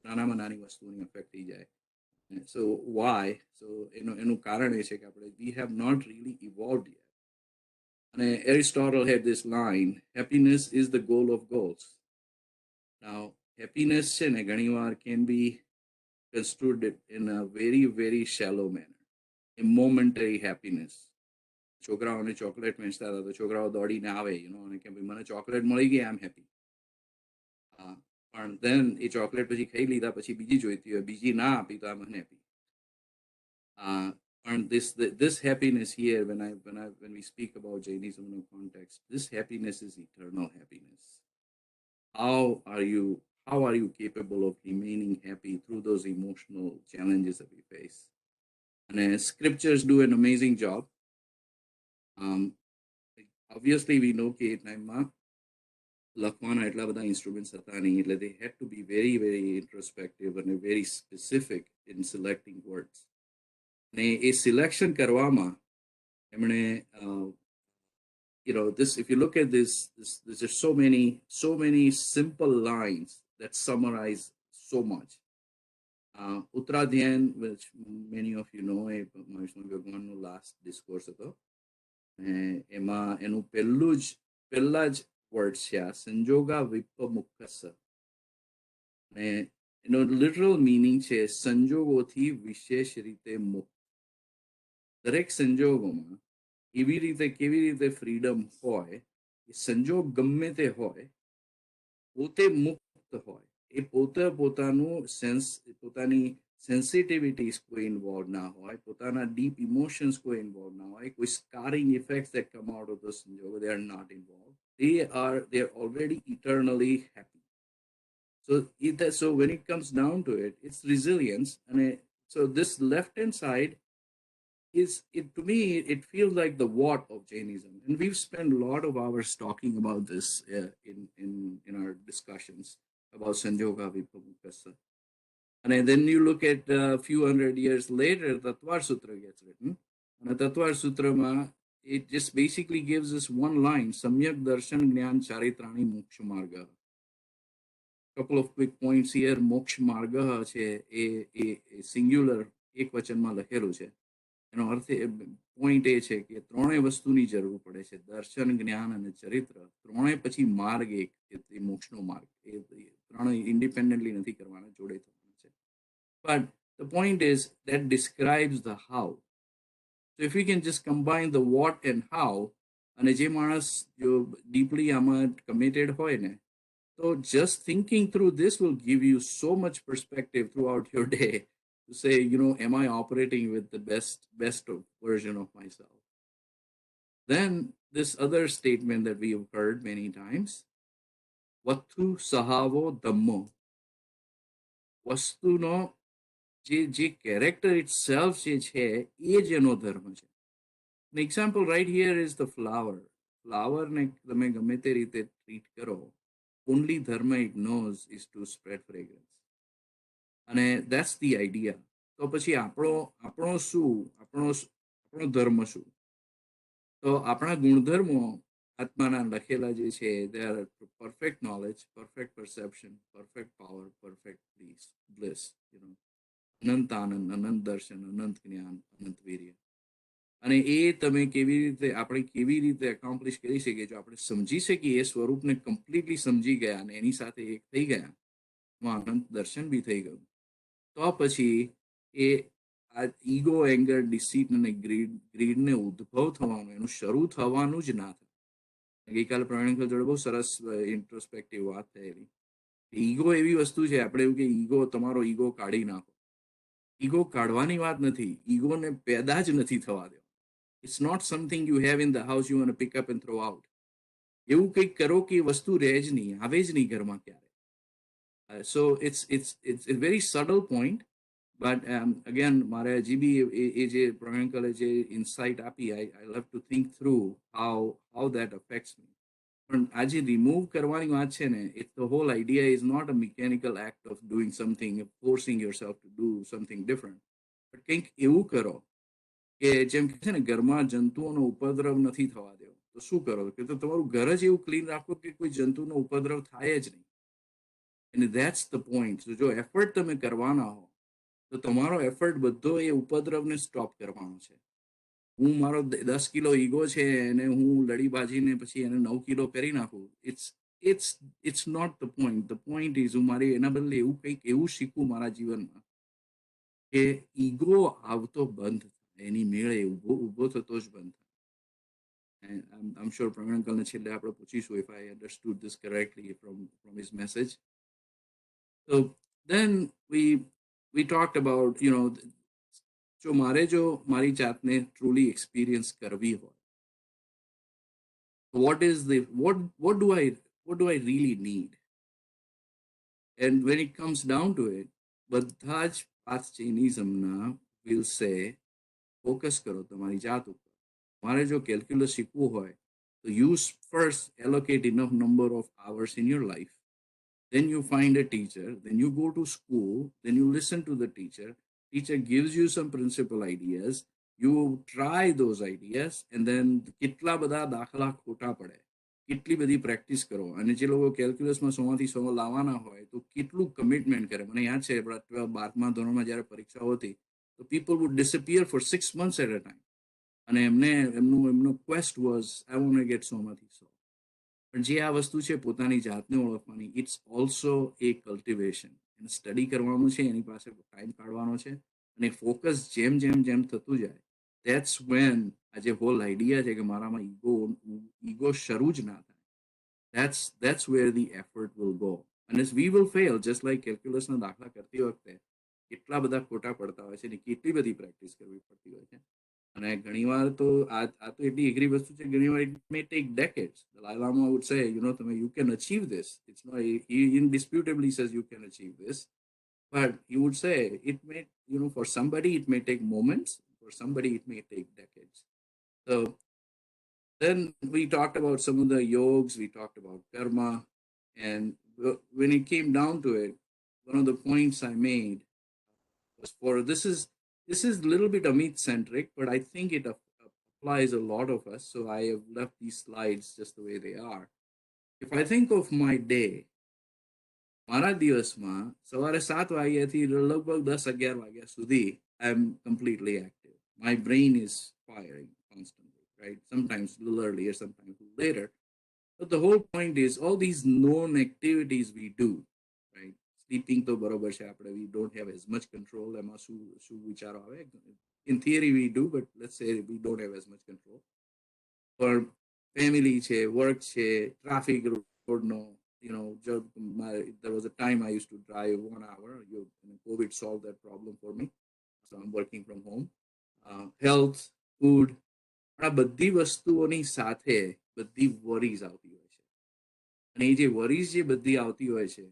નાનામાં નાની વસ્તુની અફેક્ટ થઈ જાય. So why? So એનું કારણ એ છે કે આપણે we have not really evolved yet. And Aristotle had this line, happiness is the goal of goals. Now happiness છે ને ઘણીવાર can be construed in a very, very shallow manner. A momentary happiness. છોકરાઓને chocolate વેચતા હતા તો છોકરાઓ દોડીને આવે, અને કે ભાઈ મને ચોકલેટ મળી ગઈ, I'm happy. પણ then એ ચોકલેટ પછી ખાઈ લીધા પછી બીજી જોઈતી હોય, બીજી ના આપી તો I'm unhappy. And this happiness here, when we speak about Jainism in a context, this happiness is eternal happiness. How are you capable of remaining happy through those emotional challenges that we face? And scriptures do an amazing job. Obviously we know કે એ ટાઈમમાં લખવાના એટલા બધા instruments હતા નહીં, એટલે they had to be very very introspective and very specific in selecting words. અને એ selection કરવામાં એમણે this, if you look at this there's so many simple lines that summarize so much. Uttradhyan, which many of you know, ભગવાનનો last discourse હતો, એમાં એનું પહેલા જ words છે સંજોગા વિપમુક્તસ્સ, અને એનો literal meaning છે સંજોગોથી વિશેષ રીતે મુક્ત. દરેક સંજોગોમાં કેવી રીતે ફ્રીડમ હોય, એ સંજોગ ગમે તે હોય, પોતે મુક્ત હોય, એ પોતાની sensitivities કોઈ ઇન્વોલ્વ ના હોય, પોતાના deep emotions કોઈ ઇન્વોલ્વ ના હોય, કોઈ scarring effects that come out of those સંજોગો, they are not involved. They're already eternally happy. So when it comes down to it, it's resilience. And so this left hand side to me, it feels like the what of Jainism, and we've spent a lot of hours talking about this in our discussions about Sanjoga Vipamukasa. And then you look at a few hundred years later, Tattvar Sutra gets written, and the Tattvar Sutra it just basically gives us one line: Samyak Darshan Gnan Charitrani Moksha Marga. Couple of quick points here. Moksha Marga છે એ singular એકવચનમાં લખેલું છે. એનો અર્થ point એ છે કે ત્રણેય વસ્તુની જરૂર પડે છે: દર્શન, જ્ઞાન અને ચરિત્ર. ત્રણેય પછી માર્ગ એક, એ મોક્ષનો માર્ગ. એ ત્રણેય ઇન્ડિપેન્ડન્ટલી નથી કરવાના, જોડે થવાના છે. But the point is that describes the how. So if we can just combine the what and how, અને જે માણસ જો deeply આમાં committed હોય ને, so just thinking through this will give you so much perspective throughout your day to say, am I operating with the best version of myself? Then this other statement that we have heard many times, Vattu Sahavo Dhammo. વસ્તુનો જે character itself જે છે એ જ એનો ધર્મ છે. An example right here is the flower. Flower ને તમે ગમે તે રીતે ટ્રીટ કરો, only dharma it knows is to spread fragrance. And that's the idea. તો પછી આપણો ધર્મ શું? તો આપણા ગુણધર્મો આત્માના લખેલા જે છે, they are perfect knowledge, perfect perception, perfect power, perfect bliss, અનંત આનંદ, અનંત દર્શન, અનંત જ્ઞાન, અનંત વીર્ય. અને એ તમે આપણે કેવી રીતે એકોમ્પ્લિશ કરી શકીએ? જો આપણે સમજી શકીએ, એ સ્વરૂપને કમ્પ્લીટલી સમજી ગયા અને એની સાથે એક થઈ ગયા, એમાં અનંત દર્શન બી થઈ ગયું, તો પછી એ આ ઈગો, એંગર, ડિસીટ અને ગ્રીડને ઉદ્ભવ થવાનું, એનું શરૂ થવાનું જ ના થાય. ગઈકાલે પ્રવીણ અંકલ જોડે બહુ સરસ ઇન્ટ્રોસ્પેક્ટિવ વાત થયેલી. ઈગો એવી વસ્તુ છે, આપણે એવું કે તમારો ઈગો કાઢી નાખો. ઈગો કાઢવાની વાત નથી, ઈગોને પેદા જ નથી થવા દેવા. It's not something you have in the house you want to pick up and throw out. એવું કંઈક કરો કે વસ્તુ રહે જ નહીં, આવે જ નહીં ઘરમાં ક્યારે. So it's a very subtle point, but again, મારે હજી બી એ જે પ્રવીણ અંકલે જે ઇન્સાઇટ આપી, I love to think through how that affects me. પણ આ જે રિમૂવ કરવાની વાત છે ને, the whole idea is not a mechanical act of doing something, forcing yourself to do something different. But કંઈક એવું કરો કે જેમ કે છે ને, ઘરમાં જંતુઓનો ઉપદ્રવ નથી થવા દેવો. તો શું કરો? કે તો તમારું ઘર જ એવું ક્લીન રાખો કે કોઈ જંતુનો ઉપદ્રવ થાય જ નહીં. And that's the point. So જો એફર્ટ તમે કરવાના હો, તો તમારો એફર્ટ બધો એ ઉપદ્રવને સ્ટોપ કરવાનો છે. હું મારો 10 કિલો ઈગો છે અને હું લડી બાજીને પછી એને 9 કિલો કરી નાખું, it's not the point. The point is હું મારી એના બદલે એવું કંઈક એવું શીખું મારા જીવનમાં કે ઈગો આવતો બંધ થાય, એની મેળે ઉભો થતો જ બંધ થાય. And I'm sure પ્રવીણ અંકલને છેલ્લે આપણે પૂછીશું if I understood this correctly from his message. So then we talked about, you know, જો મારી જાતને truly experience કરવી હોય, what is the what do I really need? And when it comes down to it, બધા જ path Jainismના will say focus કરો તમારી જાત ઉપર. તમારે જો calculus શીખવું હોય તો you first allocate enough number of hours in your life. Then you find a teacher, then you go to school, then you listen to the teacher. Teacher gives you some principal ideas. You try those ideas, and then કેટલા બધા દાખલા ખોટા પડે, કેટલી બધી practice કરો. અને જે લોકો કેલ્ક્યુલસમાં 100 થી 100 લાવવાના હોય તો કેટલું કમિટમેન્ટ કરે. મને યાદ છે 12મા ધોરણમાં જ્યારે પરીક્ષાઓ હતી તો people would disappear for 6 months at a time. અને એમનો quest was I want to get 100 થી 100. પણ જે આ વસ્તુ છે પોતાની જાતને ઓળખવાની, ઇટ્સ ઓલ્સો એ કલ્ટિવેશન. એને સ્ટડી કરવાનું છે, એની પાસે ટાઈમ કાઢવાનો છે, અને ફોકસ જેમ જેમ જેમ થતું જાય, ધેટ્સ વેન આ જે હોલ આઈડિયા છે કે મારામાં ઈગો શરૂ જ ના થાય, that's where the effort will go. And we will fail, just like કેલ્ક્યુલસના દાખલા કરતી વખતે કેટલા બધા ખોટા પડતા હોય છે અને કેટલી બધી પ્રેક્ટિસ કરવી પડતી હોય છે. અને ઘણીવાર તો આ તો એટલી અઘરી વસ્તુ છે, ઘણીવાર it may take decades. Dalai Lama would say, you know, you can achieve this. It's not, he indisputably says you can achieve this, but he would say it may, you know, for somebody it may take moments, for somebody it may take decades. So then we talked about some of the yogs, we talked about karma, and when it came down to it, one of the points I made was for this is a little bit Amit centric, but I think it applies a lot of us. So I have left these slides just the way they are. If I think of my day, મારા દિવસમાં સવારે 7 વાગ્યાથી લગભગ 10-11 વાગ્યા સુધી I am completely active. My brain is firing constantly, right? Sometimes a little earlier, sometimes a little later. But the whole point is all these known activities we do, right? Sleeping to બરોબર છે આપણે, we don't have as much control. એમાં શું વિચારો આવે? In theory we do, but let's say we don't have as much control. For family છે, work છે, traffic road no, you know, there was a time I used to drive 1 hour. COVID solved that problem for me, so I'm working from home. Health, food, આ બધી વસ્તુઓની સાથે બધી worries આવતી હોય છે. અને એ જે વરીઝ જે બધી આવતી હોય છે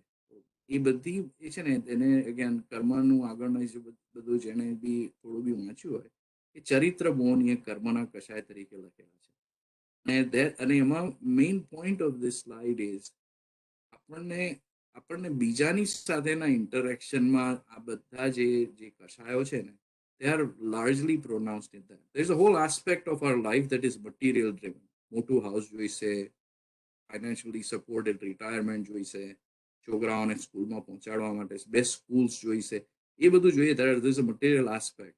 એ બધી એ છે ને એને અગેન કર્મનું આગળનું જે બધું જેને બી થોડું બી વાંચ્યું હોય એ ચરિત્ર બોન એ કર્મના કશાય તરીકે લખેલા છે. અને એમાં main point of this slide is આપણને બીજાની સાથેના ઇન્ટરેક્શનમાં આ બધા જે કશાયો છે ને, they are largely pronounced in that. There's a whole aspect of our life that is material driven. મોટું હાઉસ જોઈશે, financially supported retirement જોઈશે, છોકરાઓને સ્કૂલમાં પહોંચાડવા માટે બેસ્ટ સ્કૂલ્સ જોઈશે, એ બધું જોઈએ. There's a material aspect,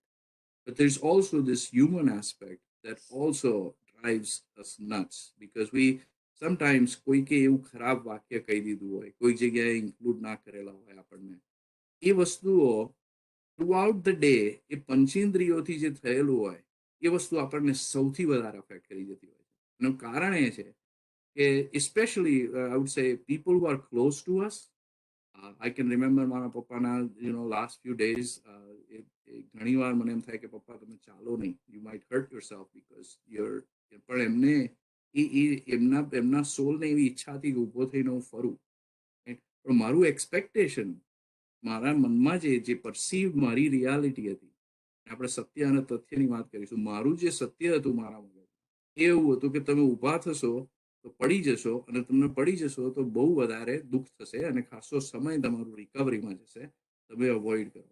but there's also this human aspect that also drives us nuts, because we sometimes કોઈકે એવું ખરાબ વાક્ય કહી દીધું હોય, કોઈક જગ્યાએ ઇન્ક્લુડ ના કરેલા હોય આપણને, એ વસ્તુઓ થ્રુઆઉટ ધ ડે એ પંચેન્દ્રિયોથી જે થયેલું હોય એ વસ્તુ આપણને સૌથી વધારે અફેક્ટ કરી જતી હોય છે. એનું કારણ એ છે કે especially I would say people who are close to us. I can remember મારા પપ્પાના last few days ઘણી વાર મને એમ થાય કે પપ્પા તમે ચાલો નહીં, you might hurt yourself because you're, પણ એમના સોલને એવી ઈચ્છા હતી કે ઊભો થઈને હું ફરું. પણ મારું એક્સપેક્ટેશન, મારા મનમાં જે પરસીવ મારી રિયાલિટી હતી, આપણે સત્ય અને તથ્યની વાત કરીશું, મારું જે સત્ય હતું મારા મગજ એ એવું હતું કે તમે ઊભા થશો તો પડી જશો, અને તમને પડી જશો તો બહુ વધારે દુઃખ થશે અને ખાસો સમય તમારું રિકવરીમાં જશે, તમે અવોઇડ કરો.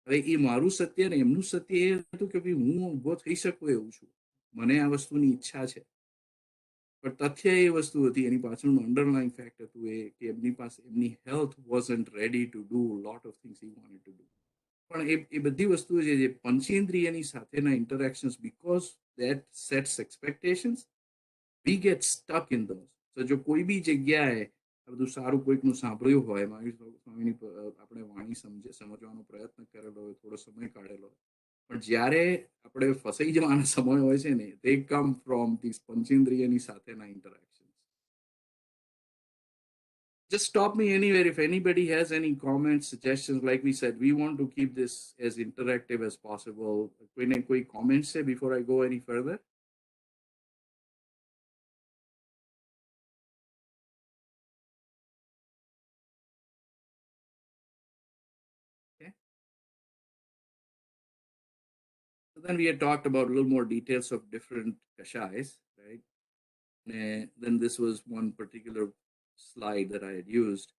હવે એ મારું સત્ય ને એમનું સત્ય એ હતું કે ભાઈ હું ઊભો થઈ શકું એવું છું, મને આ વસ્તુની ઈચ્છા છે. પણ તથ્ય એ વસ્તુ હતી, એની પાછળનું અંડરલાઈન ફેક્ટ હતું એ કે એમની પાસે એમની health wasn't ready to do lot of things he wanted to do. પણ એ બધી વસ્તુઓ છે જે પંચેન્દ્રિયની સાથેના interactions, because that sets expectations, we get stuck in those. તો જો કોઈ બી જગ્યાએ આ બધું સારું કોઈકનું સાંભળ્યું હોય, મહાવીર સ્વામીની આપણે વાણી સમજવાનો પ્રયત્ન કરેલો હોય, થોડો સમય કાઢેલો હોય, પણ જ્યારે આપણે ફસાઈ જવાના સમય હોય છે ને, they come from these પંચેન્દ્રિયની સાથેના ઇન્ટરેક્શન્સ. just stop me anywhere if anybody has any comments, suggestions. Like we said, we want to keep this as interactive as possible. Koi comments say before I go any further? Okay. So then we had talked about a little more details of different kashais, right? Then this was one particular slide that I had used.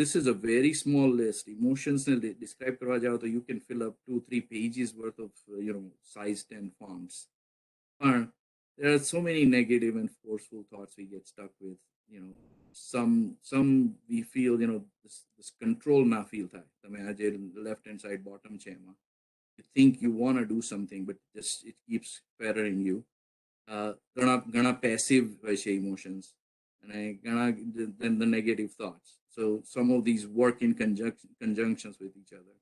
This is a very small list. Emotions describe karwa jao to you can fill up 2-3 pages worth of size 10 fonts. But there are so many negative and forceful thoughts we get stuck with. Some we feel this control na feel tha. Left hand side bottom chema. You think you want to do something, but just it keeps fettering you. Gana passive emotions, and then the negative thoughts. So some of these work in conjunctions with each other.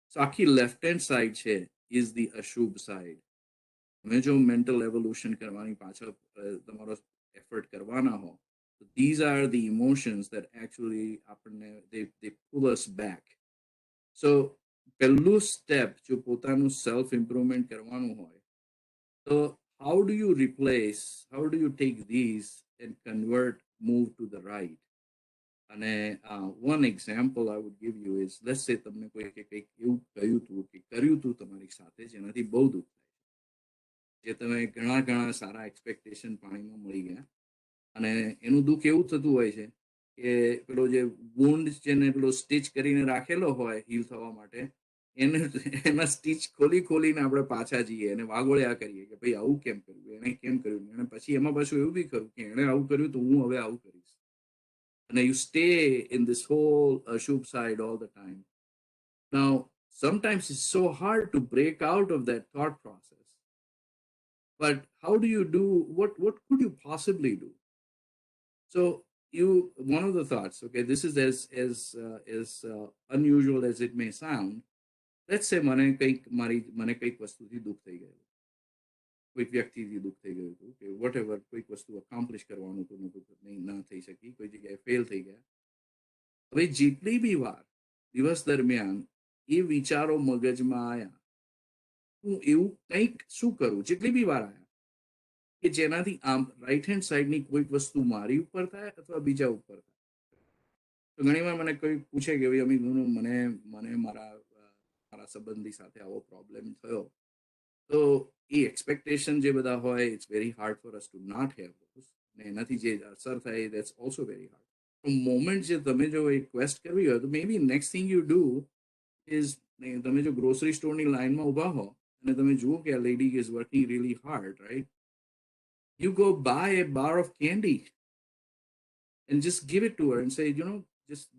So aakhi left hand side is the ashubh side. તમે જો mental evolution કરવાની પાછળ તમારો effort કરવાના હો, so these are the emotions that actually they pull us back. So પહેલું step જો પોતાનું self improvement કરવાનું હોય, so how do you take these and move to the right? And one example I would give you is, let's say તમને કોઈ કંઈક એવું કહ્યું હતું કે કર્યું હતું તમારી સાથે જેનાથી બહુ દુઃખ થાય, જે તમે ઘણા સારા એક્સપેક્ટેશન પાણીમાં મળી ગયા, અને એનું દુઃખ એવું થતું હોય છે કે પેલો જે વૂન્ડ જેને પેલો સ્ટીચ કરીને રાખેલો હોય હીલ થવા માટે, એના સ્ટીચ ખોલીને આપણે પાછા જઈએ અને વાગોળ્યા કરીએ કે ભાઈ આવું કેમ કર્યું, એણે કેમ કર્યું, અને પછી એમાં પાછું એવું બી ખરું કે એણે આવું કર્યું તો હું હવે આવું કરીશ. And you stay in this whole Ashubh side all the time. Now, sometimes it's so hard to break out of that thought process. But how do you do, what could you possibly do? So one of the thoughts, okay, this is as unusual as it may sound. Let's say મને કંઈક વસ્તુથી દુઃખ થઈ ગયું, કોઈક વ્યક્તિથી દુઃખ થઈ ગયું હતું કે વોટ એવર, કોઈક વસ્તુ અકોમ્પ્લિશ કરવાનું હતું, ના થઈ શકી, કોઈ જગ્યાએ ફેલ થઈ ગયા. હવે જેટલી બી વાર દિવસ દરમિયાન એ વિચારો મગજમાં આયા, હું એવું કંઈક શું કરું, જેટલી બી વાર આયા કે જેનાથી આમ રાઈટ હેન્ડ સાઈડની કોઈક વસ્તુ મારી ઉપર થાય અથવા બીજા ઉપર થાય. તો ઘણીવાર મને કોઈ પૂછે કે ભાઈ અમિત, મને મારા સંબંધી સાથે આવો પ્રોબ્લેમ થયો, તો એ એક્સપેક્ટેશન જે બધા હોય, it's very hard for us to not have those, અને એનાથી જે અસર થાય, that's also very hard. Moment જે તમે જો એક ક્વેસ્ટ કરવી હોય, તો may be next thing you do is, તમે જો ગ્રોસરી સ્ટોરની લાઈનમાં ઊભા હો અને તમે જુઓ કે આ lady is working really hard, right, you go buy a bar of candy and just give it to her and say,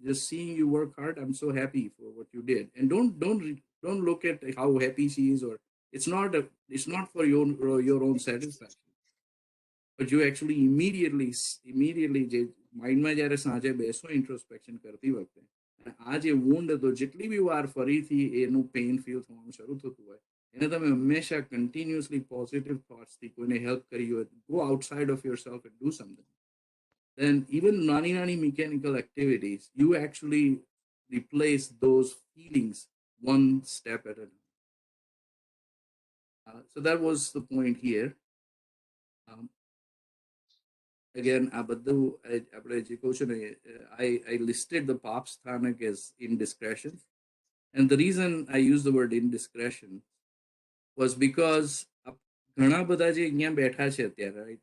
just seeing you work hard, I'm so happy for what you did. And don't look at how happy she is, or it's not for your own satisfaction, but you actually immediately mind માં જ્યારે સાંજે બેસો introspection કરતી વખતે, અને આ જે wound હતો જેટલી બી વાર ફરીથી એનું પેઇન ફીલ થવાનું શરૂ થતું હોય, એને તમે હંમેશા કન્ટિન્યુઅસલી પોઝિટિવ થોટ્સથી કોઈને હેલ્પ કરી હોય, go outside of your self and do something. Then even નાની mechanical activities, you actually replace those feelings one step at a time. So that was the point here. Again, I listed the Pop Sthanak as indiscretion. And the reason I use the word indiscretion was because ઘણા બધા જે અહીંયા બેઠા છે અત્યારે, right,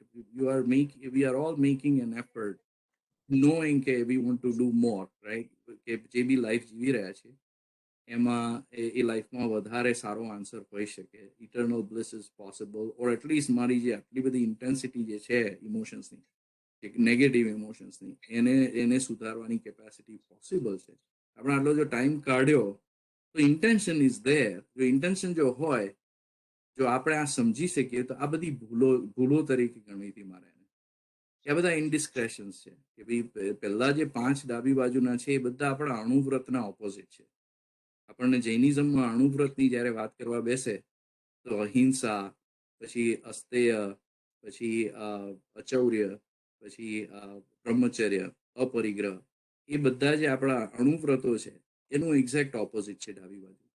we are all making an effort, knowing that we want to do more, right, કે જે બી life જીવી રહ્યા છે એમાં એ લાઈફમાં વધારે સારો આન્સર હોઈ શકે, eternal bliss is possible, or at least મારી જે આટલી બધી ઇન્ટેન્સિટી જે છે ઇમોશન્સની, નેગેટિવ ઇમોશન્સની, એને સુધારવાની કેપેસિટી પોસિબલ છે. આપણે આટલો જો ટાઈમ કાઢ્યો તો ઇન્ટેન્શન ઇઝ ધેર. જો ઇન્ટેન્શન જો હોય, જો આપણે આ સમજી શકીએ, તો આ બધી ભૂલો તરીકે ગણવી મારે. આ બધા ઇન્ડિસ્ક્રેશન્સ છે કે ભાઈ પહેલા જે 5 ડાબી બાજુના છે એ બધા આપણા અણુવ્રતના ઓપોઝિટ છે. આપણને જૈનિઝમમાં અણુવ્રતની જ્યારે વાત કરવા બેસે તો અહિંસા, પછી અસ્તેય, પછી અચૌર્ય, પછી બ્રહ્મચર્ય, અપરિગ્રહ, એ બધા જે આપણા અણુવ્રતો છે એનું એક્ઝેક્ટ ઓપોઝિટ છે ડાબી બાજુ.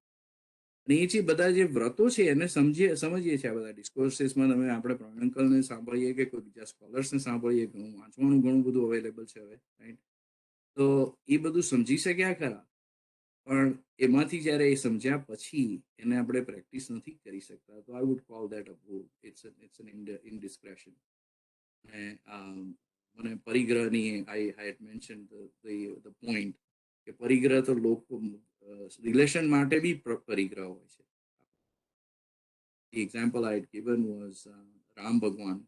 અને એ જે બધા જે વ્રતો છે એને સમજીએ છીએ આ બધા ડિસ્કોર્સીસમાં. તમે આપણે પ્રવીણ અંકલને સાંભળીએ કે કોઈ બીજા સ્કોલર્સને સાંભળીએ, કે વાંચવાનું ઘણું બધું અવેલેબલ છે હવે, રાઈટ? તો એ બધું સમજી શક્યા ખરા, પણ એમાંથી જ્યારે એ સમજ્યા પછી એને આપણે પ્રેક્ટિસ નથી કરી શકતા. તો I would call that a ભૂલ. It's an indiscretion. અને મને પરિગ્રહની I had mention the point કે પરિગ્રહ તો લોકો રિલેશન માટે બી પરિગ્રહ હોય છે. The example I had given was Ram ભગવાન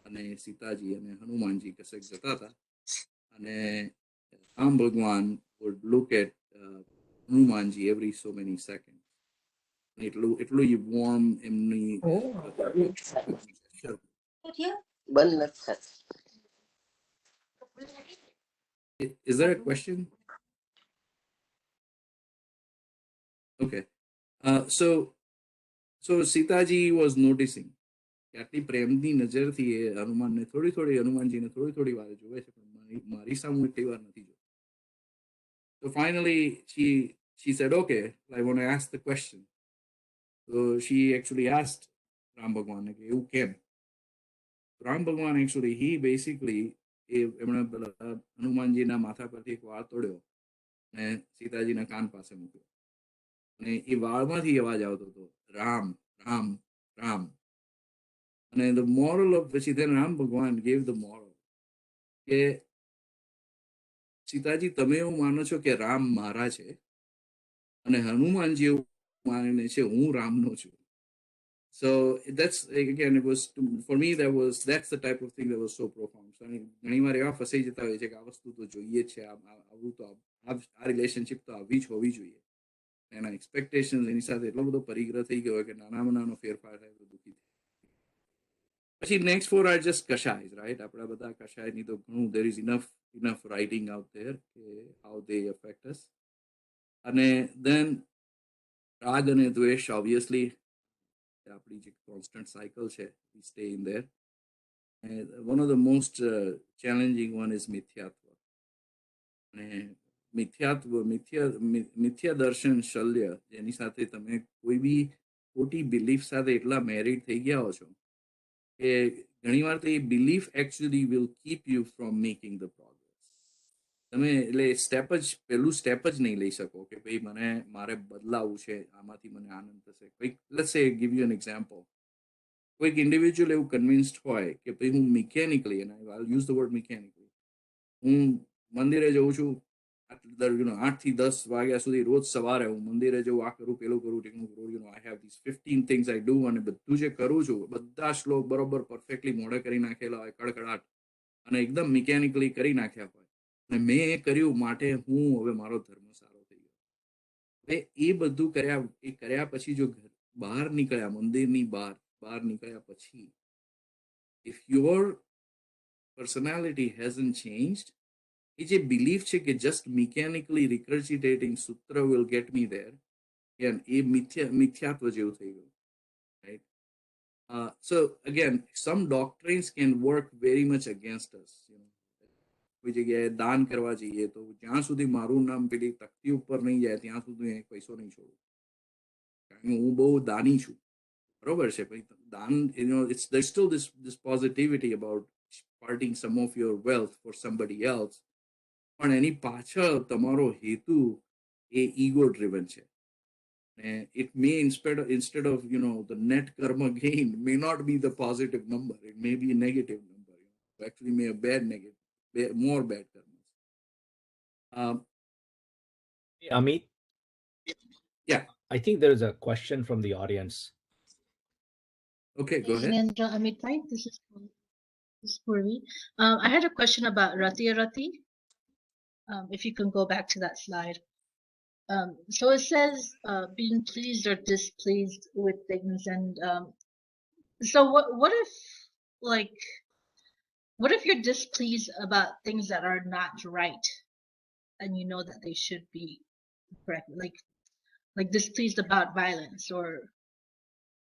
અને સીતાજી અને હનુમાનજી કશેક જતા હતા, અને રામ ભગવાન would look at Hanumanji every so many seconds. એટલું વોર્મ એમની Is there a question? Okay. So Sitaji was noticing કે આટલી પ્રેમની નજરથી એ હનુમાનજીને થોડી વાર જોવે છે, પણ મારી સામે એટલી વાર નથી જોતો. So finally she said, okay, I want to ask the question. So she actually asked Ram Bhagwan કે એવું કેમ? Ram Bhagwan actually he basically એમણે હનુમાનજીના માથા પરથી એક વાળ તોડ્યો અને સીતાજીના કાન પાસે મૂક્યો, અને એ વાળમાંથી અવાજ આવતો હતો, રામ રામ રામ. અને the moral of which then Ram Bhagwan gave the moral કે સીતાજી તમે એવું માનો છો કે રામ મારા છે, અને હનુમાનજી એવું માને છે હું રામનો છું. So that's again, it was for me that's the type of thing that was so profound. So ઘણી વાર એવા ફસાઈ જતા હોય છે કે આ વસ્તુ તો જોઈએ છે, આવું તો આ રિલેશનશિપ તો આવી જ હોવી જોઈએ, એના એક્સપેક્ટેશન એની સાથે એટલો બધો પરિગ્રહ થઈ ગયો કે નાનામાં નાનો ફેરફાર થાય તો દુઃખી થાય. પછી નેક્સ્ટ ફોર આર જસ્ટ કશાય, રાઈટ? આપણા બધા કશાયની તો ઘણું there is enough writing out there કે how they affect us. અને then રાગ અને દ્વેષ obviously આપણી જે કોન્સ્ટન્ટ સાયકલ છે, we stay in there. And one of the most challenging one is મિથ્યાત્વ. અને મિથ્યા દર્શન શલ્ય, જેની સાથે તમે કોઈ બી ખોટી બિલીફ સાથે એટલા મેરિડ થઈ ગયા હો છો કે ઘણી વાર તો એ belief actually will keep you from making the progress. તમે એટલે પહેલું સ્ટેપ જ નહીં લઈ શકો કે ભાઈ મારે બદલાવું છે, આમાંથી મને આનંદ થશે. લેટ્સ સે ગીવ યુ એન એક્ઝામ્પલ. કોઈક ઇન્ડિવિજ્યુઅલ એવું કન્વિન્સ્ડ હોય કે ભાઈ હું મિકેનિકલી, અને I use the word mechanically, હું મંદિરે જઉં છું 8 થી 10 વાગ્યા સુધી રોજ સવારે હું મંદિરે જઉં, આ કરું, પેલું કરું, ઢીકણું કરું, I have this 15 things I do, અને બધું જે કરું છું બધા શ્લોક બરોબર પરફેક્ટલી મોઢે કરી નાખેલા હોય, કડકડાટ, અને એકદમ મિકેનિકલી કરી નાખ્યા હોય, અને મેં એ કર્યું માટે હું હવે મારો ધર્મ સારો થઈ ગયો. હવે એ બધું કર્યા પછી જો બહાર નીકળ્યા, મંદિરની બહાર નીકળ્યા પછી, if your personality hasn't changed, એ જે બિલીફ છે કે જસ્ટ મિકેનિકલી રિકર્સિટેટિંગ સૂત્ર વિલ ગેટ મી ધેર, એ મિથ્યાત્વ જેવું થઈ ગયું, right? So again, some doctrines can work very much against us. કોઈ જગ્યાએ દાન કરવા જઈએ તો જ્યાં સુધી મારું નામ પેલી તકતી ઉપર નહીં જાય ત્યાં સુધી પૈસો નહીં છોડું, કારણ કે હું બહુ દાની છું, બરોબર છે? દાન, there's still this positivity about parting some of your wealth for somebody else, પણ એની પાછળ તમારો હેતુ એ ઈગો ડ્રિવન છે. It may instead of the net karma gain may not be the positive number, it may be a negative number, actually may a more bad karmas. Hey, Amit, Yeah, I think there is a question from the audience. okay, go ahead. Amit, right? This is Purvi. I had a question about Rati. If you can go back to that slide. So it says being pleased or displeased with things, and so what if you're displeased about things that are not right, and you know that they should be correct, like displeased about violence,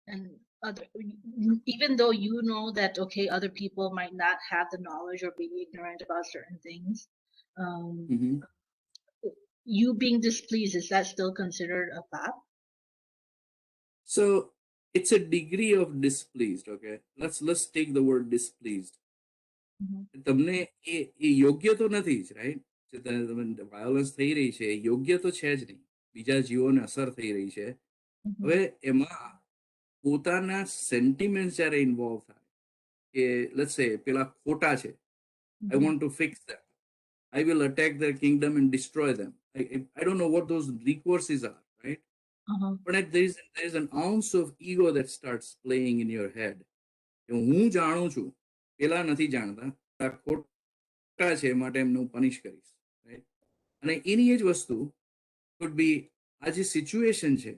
and other, even though you know that, okay, other people might not have the knowledge or be ignorant about certain things, Mhm. you being displeased, is that still considered a path? So it's a degree of displeased. Okay, let's take the word displeased. તમને એ યોગ્ય તો નથી જ, right? Violence થઈ રહી છે, યોગ્ય તો છે જ નહીં, બીજા જીવોને અસર થઈ રહી છે. હવે એમાં પોતાના સેન્ટિમેન્ટ્સ જ્યારે ઇન્વોલ્વ થાય કે લેટ્સ સે પેલા ખોટા છે, I want to fix them, I will attack their kingdom and destroy them. I don't know what those recourses are, right? But there is an ounce of ego that starts playing in your head. હું જાણું છું, પેલા નથી જાણતા, ખોટા છે માટે એમને હું પનિશ કરીશ, રાઈટ? અને એની એ જ વસ્તુ could be આ જે સિચ્યુએશન છે,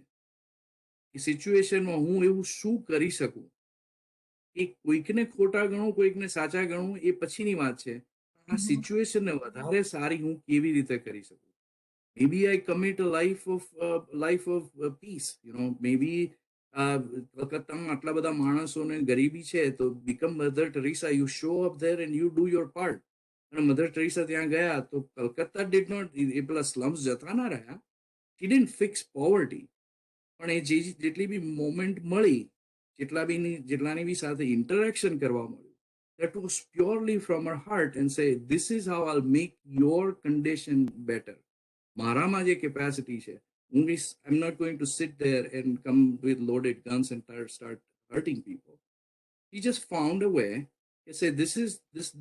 એ સિચ્યુએશનમાં હું એવું શું કરી શકું? એ કોઈકને ખોટા ગણું, કોઈકને સાચા ગણું, એ પછીની વાત છે. આ સિચ્યુએશનને વધારે સારી હું કેવી રીતે કરી શકું? Maybe I commit a life of peace, you know. Maybe કલકત્તામાં આટલા બધા માણસોને ગરીબી છે, તો become Mother Teresa, you show up there and you do your part. અને મધર ટેરેસા ત્યાં ગયા તો કલકત્તા did not, એ પેલા સ્લમ્સ જતા ના રહ્યા. She didn't fix poverty. પણ એ જેટલી બી મોમેન્ટ મળી, જેટલાની બી સાથે ઇન્ટરેક્શન કરવા મળ્યું, that was purely from her heart and say, this is how I'll make your condition better. મારામાં જે કેપેસિટી છે, I'm not going to sit there and come with loaded guns and start hurting people. He just found a way to say, this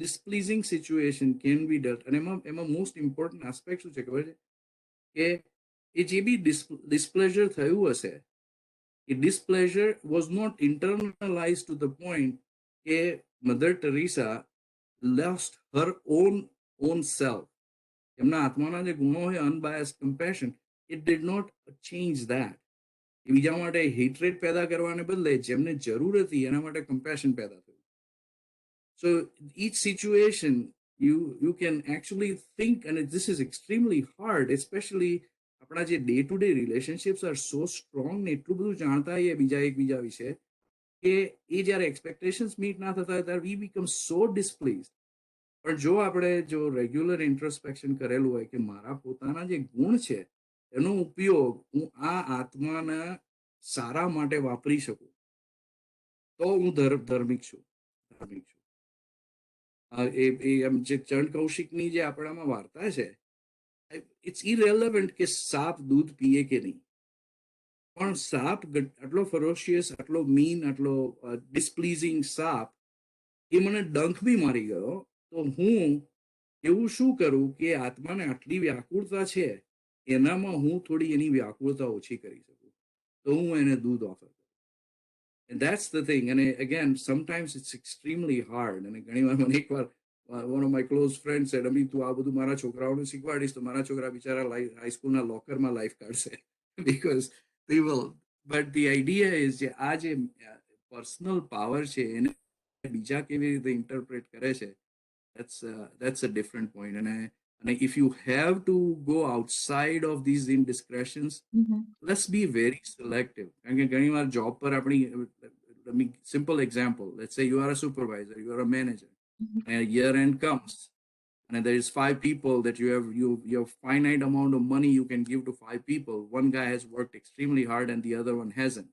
displeasing situation can be dealt. And એમાં most important aspect શું છે ખબર છે? કે એ જે બી displeasure થયું હશે, એ displeasure was not internalized to the point કે Mother Teresa lost her own self. એમના આત્માના જે ગુણો હોય, unbiased compassion, it did not change that. એ બીજા માટે hatred पैदा કરવાને બદલે જેમને જરૂર હતી એના માટે compassion पैदा થયું. So each situation you can actually think, and this is extremely hard, especially આપણા જે day to day relationships are so strong ને એટલું બધું જાણતા હોઈએ બીજા એકબીજા વિશે કે એ જ્યારે expectations meet ના થતા હોય ત્યારે we become so displeased. પણ જો આપણે જો રેગ્યુલર ઇન્ટ્રોસ્પેક્શન કરેલું હોય કે મારા પોતાના જે ગુણ છે એનો ઉપયોગ હું આ આત્માના સારા માટે વાપરી શકું, તો હું ધાર્મિક છું. જે ચરણ કૌશિકની જે આપણામાં વાર્તા છે, ઇટ્સ ઇરેલેવન્ટ કે સાપ દૂધ પીએ કે નહીં, પણ સાપ આટલો ફરોશિયસ, આટલો મીન, આટલો ડિસ્પ્લીઝિંગ સાપ એ મને ડંખ બી મારી ગયો, તો હું એવું શું કરું કે આત્માને આટલી વ્યાકુળતા છે, એનામાં હું થોડી એની વ્યાકુળતા ઓછી કરી શકું, તો હું એને દૂધ ઓફર કરું. And that's the thing. And again, sometimes it's extremely hard. And ઘણી વાર મને એકવાર one of my close friends said, અમી તું આ બધું મારા છોકરાઓને શીખવાડીશ તો મારા છોકરા બિચારા હાઈસ્કૂલના લોકરમાં લાઈફ કાઢશે. Because they will. But the idea is જે આ જે પર્સનલ પાવર છે એને બીજા કેવી રીતે ઇન્ટરપ્રેટ કરે છે, that's a different point. And if you have to go outside of these indiscretions, let's be very selective. કારણ કે ઘણી વાર જોબ પર આપણી, simple example, let's say you are a supervisor, you are a manager, and year end comes and there is 5 people that you have finite amount of money you can give to 5 people. One guy has worked extremely hard and the other one hasn't.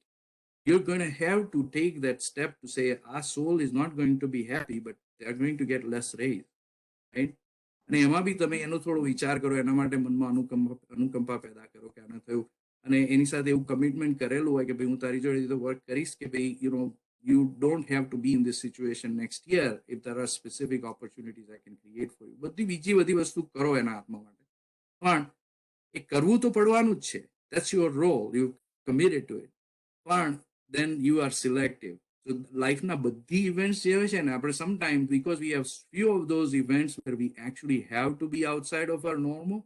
You're going to have to take that step to say, our soul is not going to be happy, but they are going to get less raise, right? અને એમાં બી તમે એનો થોડો વિચાર કરો, એના માટે મનમાં અનુકંપા પેદા કરો કે આને થયું, અને એની સાથે એવું કમિટમેન્ટ કરેલું હોય કે ભાઈ હું તારી જોડે તો વર્ક કરીશ કે ભાઈ you don't have to be in this situation next year if there are specific opportunities I can create for you. બધી બધી વસ્તુ કરો એના આત્મા માટે, પણ એ કરવું તો પડવાનું જ છે. That's your role, you committed to it. પણ then you are selective. So લાઈફના બધી ઇવેન્ટ્સ જે હોય છે ને, આપણે sometimes because we have few of those events where we actually have to be outside of our normal,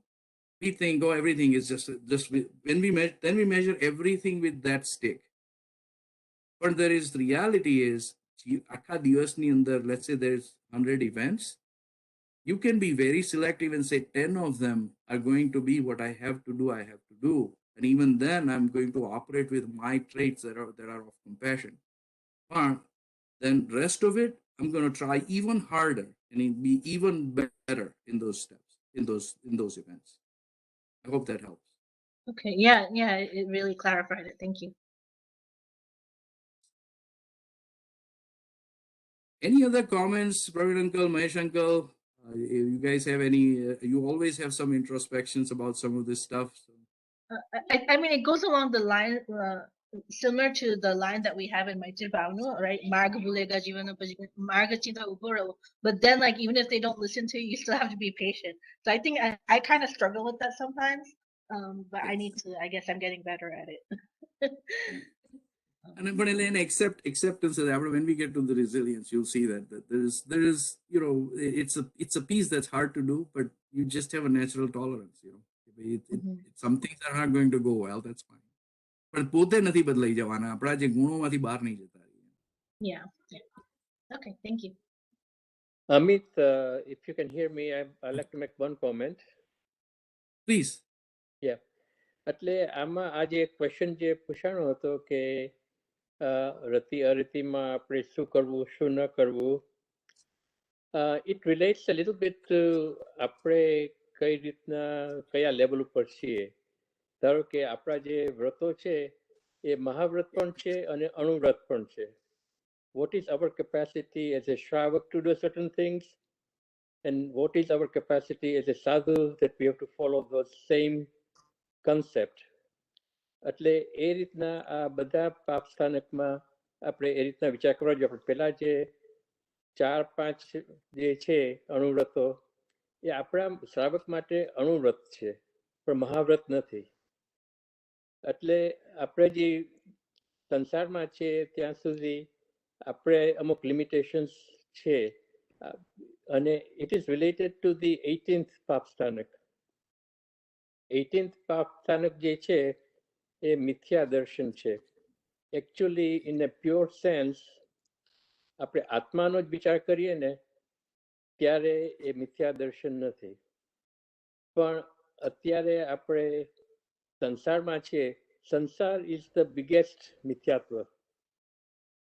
we think, oh, everything is just when we measure everything with that stick. But there is reality is આખા દિવસની અંદર, let's say there's 100 events, you can be very selective and say 10 of them are going to be what I have to do. And even then I'm going to operate with my traits that are of compassion. then rest of it, I'm going to try even harder and be even better in those steps, in those events. I hope that helps. Okay. Yeah. Yeah. It really clarified it. Thank you. Any other comments, Praveen Uncle, Mahesh Uncle? You guys have any? You always have some introspections about some of this stuff. So. I mean, it goes along the line, similar to the line that we have in Maitre Bhavanu, right? Marga bulega jivana marga chinta uparo. But then, like, even if they don't listen to you, you still have to be patient. So I think I kind of struggle with that sometimes. But yes. I need to. I guess I'm getting better at it. And but in acceptance of that, when we get to the resilience, you'll see that there is it's a piece that's hard to do, but you just have a natural tolerance. Some things are not going to go well. That's fine. But પોતે નથી બદલાઈ જવાના આપણા જે ગુણોમાંથી બહાર નહીં જતા. Yeah. Okay. Thank you. Amit, if you can hear me, I'd like to make one comment. Please. Yeah. એટલે આમાં આજે એક ક્વેશ્ચન જે પૂછાણો હતો કે રતિ અરતિમાં આપણે શું કરવું શું ન કરવું. It relates a little bit to આપણે કઈ રીતના કયા લેવલ ઉપર છીએ. ધારો કે આપણા જે વ્રતો છે એ મહાવ્રત પણ છે અને અણુવ્રત પણ છે. What is our capacity as a Shravak to do certain things, and what is our capacity as a sadhu that we have to follow those same concept. એટલે એ રીતના આ બધા પાપ સ્થાનકમાં આપણે એ રીતના વિચાર કરવા જોઈએ. આપણે પહેલા જે 4-5 જે છે અણુવ્રતો એ આપણા શ્રાવક માટે અણુવ્રત છે પણ મહાવ્રત નથી. એટલે આપણે જે સંસારમાં છે ત્યાં સુધી આપણે અમુક લિમિટેશન્સ છે અને it is related to the 18th પાપ સ્થાનક. 18th પાપ સ્થાનક જે છે એ મિથ્યા દર્શન છે. Actually in a pure sense આપણે આત્માનો જ વિચાર કરીએ ને ત્યારે એ મિથ્યા દર્શન નથી. પણ અત્યારે આપણે સંસારમાં છીએ. સંસાર ઇઝ ધ બિગેસ્ટ મિથ્યાત્વ.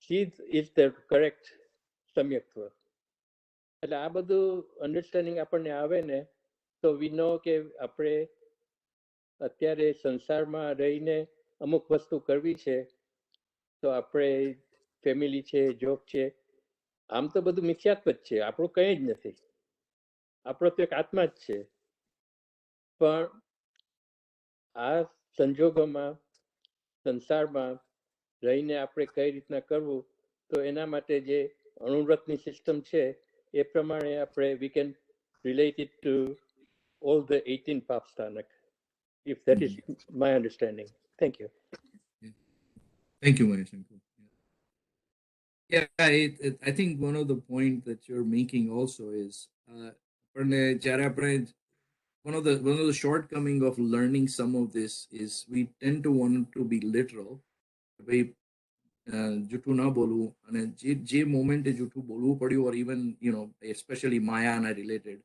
ચીજ ઇઝ ધ કરેક્ટ સમ્યક્ત્વ. એટલે આ બધું અન્ડરસ્ટેન્ડિંગ આપણને આવે ને તો વી નો કે આપણે અત્યારે સંસારમાં રહીને અમુક વસ્તુ કરવી છે તો આપણે ફેમિલી છે જોબ છે આમ તો બધું મિથ્યાત્વ જ છે. આપણું કંઈ જ નથી. આપણો તો એક આત્મા જ છે. પણ આ સંજોગોમાં સંસારમાં રહીને આપણે કઈ રીતના કરવું તો એના માટે જે અણુવ્રતની સિસ્ટમ છે એ પ્રમાણે આપણે we can relate it to all the 18 પાપ સ્થાનક. If that is my understanding. Thank you. Thank you, Mahesh. Yeah, I think one of the points that you're making also is one of the shortcoming of learning some of this is we tend to want to be literal. જૂઠું ના બોલવું અને જે મોમેન્ટે જૂઠું બોલવું પડ્યું or even especially માયાના related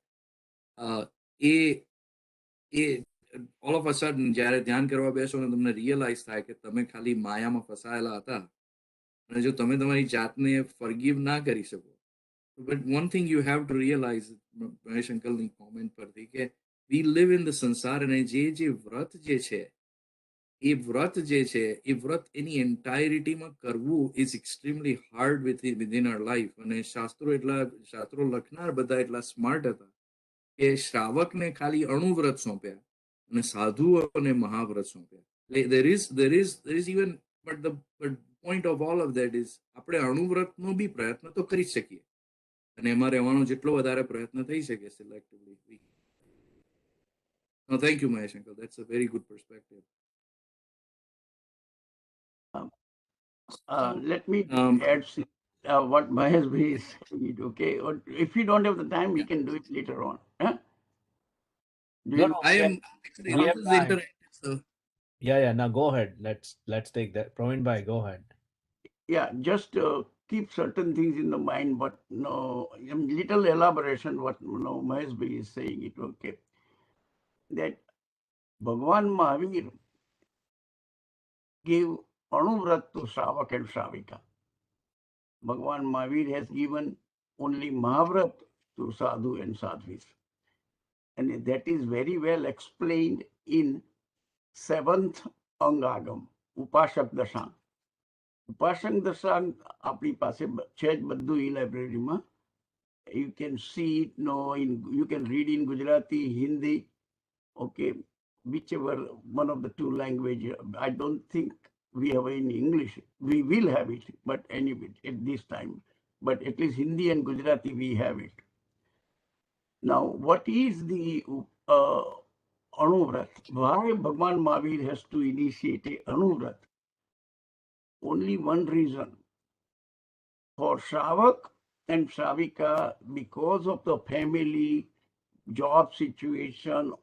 all of a sudden જ્યારે ધ્યાન કરવા બેસો ને તમને રિયલાઇઝ થાય કે તમે ખાલી માયામાં ફસાયેલા હતા અને જો તમે તમારી જાતને ફરગીવ ના કરી શકો. But one thing you have to realize, Mahesh Uncle comment પરથી કે we live in the સંસાર અને જે વ્રત જે છે એ વ્રત એની એન્ટાયરિટીમાં કરવું is extremely hard within our life. અને શાસ્ત્રો લખનાર બધા એટલા સ્માર્ટ હતા કે શ્રાવકને ખાલી અણુવ્રત સોંપ્યા અને સાધુઓને મહાવ્રત સોંપ્યા. There is even but the point of all of that is આપણે અણુવ્રતનો બી પ્રયત્ન તો કરી શકીએ અને એમાં રહેવાનો જેટલો વધારે પ્રયત્ન થઈ શકે selectively. No, thank you, Mahesh Uncle. That's a very good perspective. Let me add what Mahesh Bhai is saying, okay? Or if you don't have the time, we can do it later on. Huh? I am interactive. So. Yeah. Now go ahead. Let's take that. Praveen Bhai, go ahead. Yeah, just keep certain things in the mind, but little elaboration what Mahesh Bhai is saying it, okay? That Bhagwan Mahavir gave Anuvrat to Shravak and Shravika. Bhagavan Mahavir has given only Mahavrat to sadhu and sadhvis. And that is very well explained in 7th Angagam, Upashak Dashang. Upashak Dashang, આપણી પાસે છે જ બધું ઈ લાઇબ્રેરીમાં. You can see it, you can read in Gujarati, Hindi, okay, whichever one of the two languages. I don't think we have in English. We will have it, but anyway, at this time. But at least Hindi and Gujarati, we have it. Now, what is the Anuvrat? Why Bhagwan Mahavir has to initiate a Anuvrat? Only one reason. For Shravak and Shravika, because of the family, job situation,